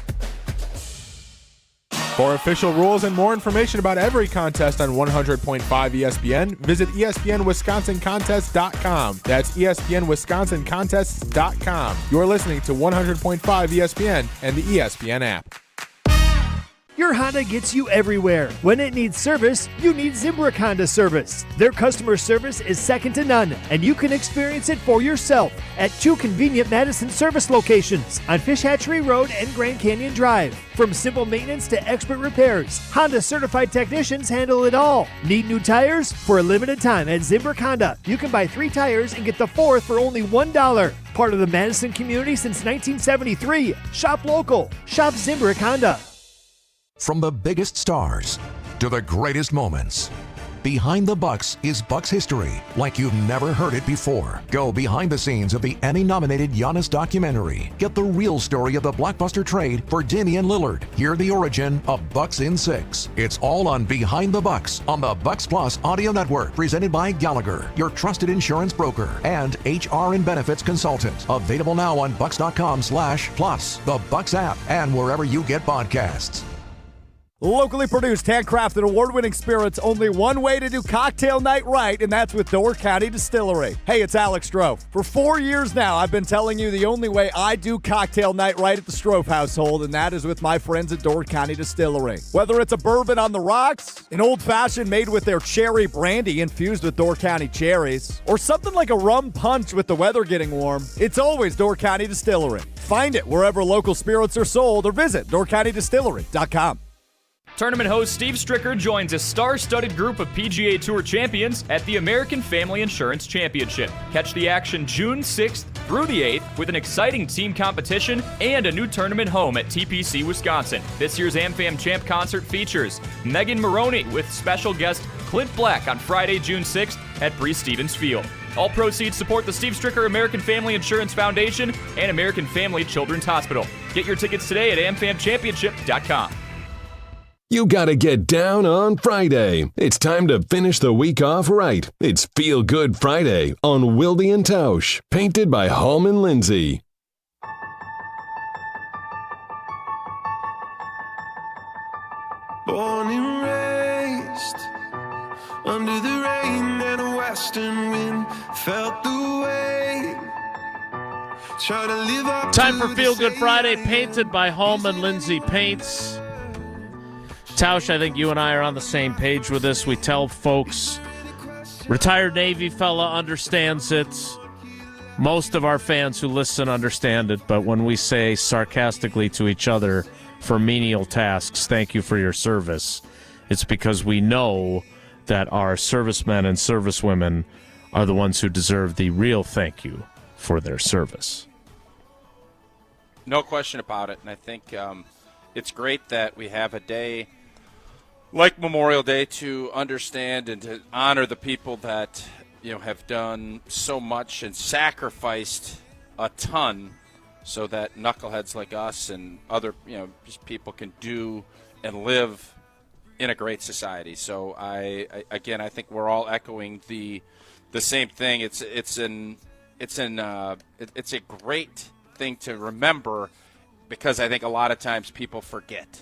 For official rules and more information about every contest on 100.5 ESPN, visit ESPNWisconsinContests.com. That's ESPNWisconsinContests.com. You're listening to 100.5 ESPN and the ESPN app. Your Honda gets you everywhere. When it needs service, you need Zimbrick Honda service. Their customer service is second to none, and you can experience it for yourself at 2 convenient Madison service locations on Fish Hatchery Road and Grand Canyon Drive. From simple maintenance to expert repairs, Honda certified technicians handle it all. Need new tires? For a limited time at Zimbrick Honda, you can buy 3 tires and get the 4th for only $1. Part of the Madison community since 1973. Shop local. Shop Zimbrick Honda. From the biggest stars to the greatest moments, Behind the Bucks is Bucks history like you've never heard it before. Go behind the scenes of the Emmy-nominated Giannis documentary. Get the real story of the blockbuster trade for Damian Lillard. Hear the origin of Bucks in 6. It's all on Behind the Bucks on the Bucks Plus audio network, presented by Gallagher, your trusted insurance broker and HR and benefits consultant. Available now on bucks.com/plus, the Bucks app, and wherever you get podcasts. Locally produced, handcrafted, award-winning spirits. Only one way to do cocktail night right, and that's with Door County Distillery. Hey, it's Alex Strofe. For 4 years now, I've been telling you the only way I do cocktail night right at the Strofe household, and that is with my friends at Door County Distillery. Whether it's a bourbon on the rocks, an old-fashioned made with their cherry brandy infused with Door County cherries, or something like a rum punch with the weather getting warm, it's always Door County Distillery. Find it wherever local spirits are sold or visit doorcountydistillery.com. Tournament host Steve Stricker joins a star-studded group of PGA Tour champions at the American Family Insurance Championship. Catch the action June 6th through the 8th with an exciting team competition and a new tournament home at TPC Wisconsin. This year's AmFam Champ concert features Megan Maroney with special guest Clint Black on Friday, June 6th at Bree Stevens Field. All proceeds support the Steve Stricker American Family Insurance Foundation and American Family Children's Hospital. Get your tickets today at amfamchampionship.com. You gotta get down on Friday. It's time to finish the week off right. It's Feel Good Friday on Wilde and Tausch, painted by Hallman Lindsay. Born and raised under the rain and a western wind, felt the way. Try to live up. Time for Feel Good Friday, painted by Hallman Lindsay Paints. Tausch, I think you and I are on the same page with this. We tell folks, retired Navy fella understands it. Most of our fans who listen understand it, but when we say sarcastically to each other for menial tasks, thank you for your service, it's because we know that our servicemen and servicewomen are the ones who deserve the real thank you for their service. No question about it, and I think it's great that we have a day like Memorial Day to understand and to honor the people that have done so much and sacrificed a ton so that knuckleheads like us and other just people can do and live in a great society. So I think we're all echoing the same thing. It's a great thing to remember, because I think a lot of times people forget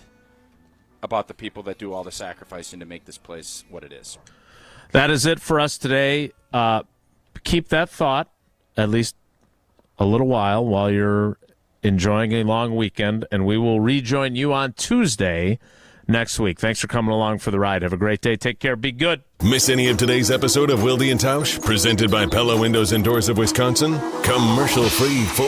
about the people that do all the sacrificing to make this place what it is. That is it for us today. Keep that thought at least a little while you're enjoying a long weekend, and we will rejoin you on Tuesday next week. Thanks for coming along for the ride. Have a great day. Take care. Be good. Miss any of today's episode of Wilde and Tausch, presented by Pella Windows and Doors of Wisconsin? Commercial-free full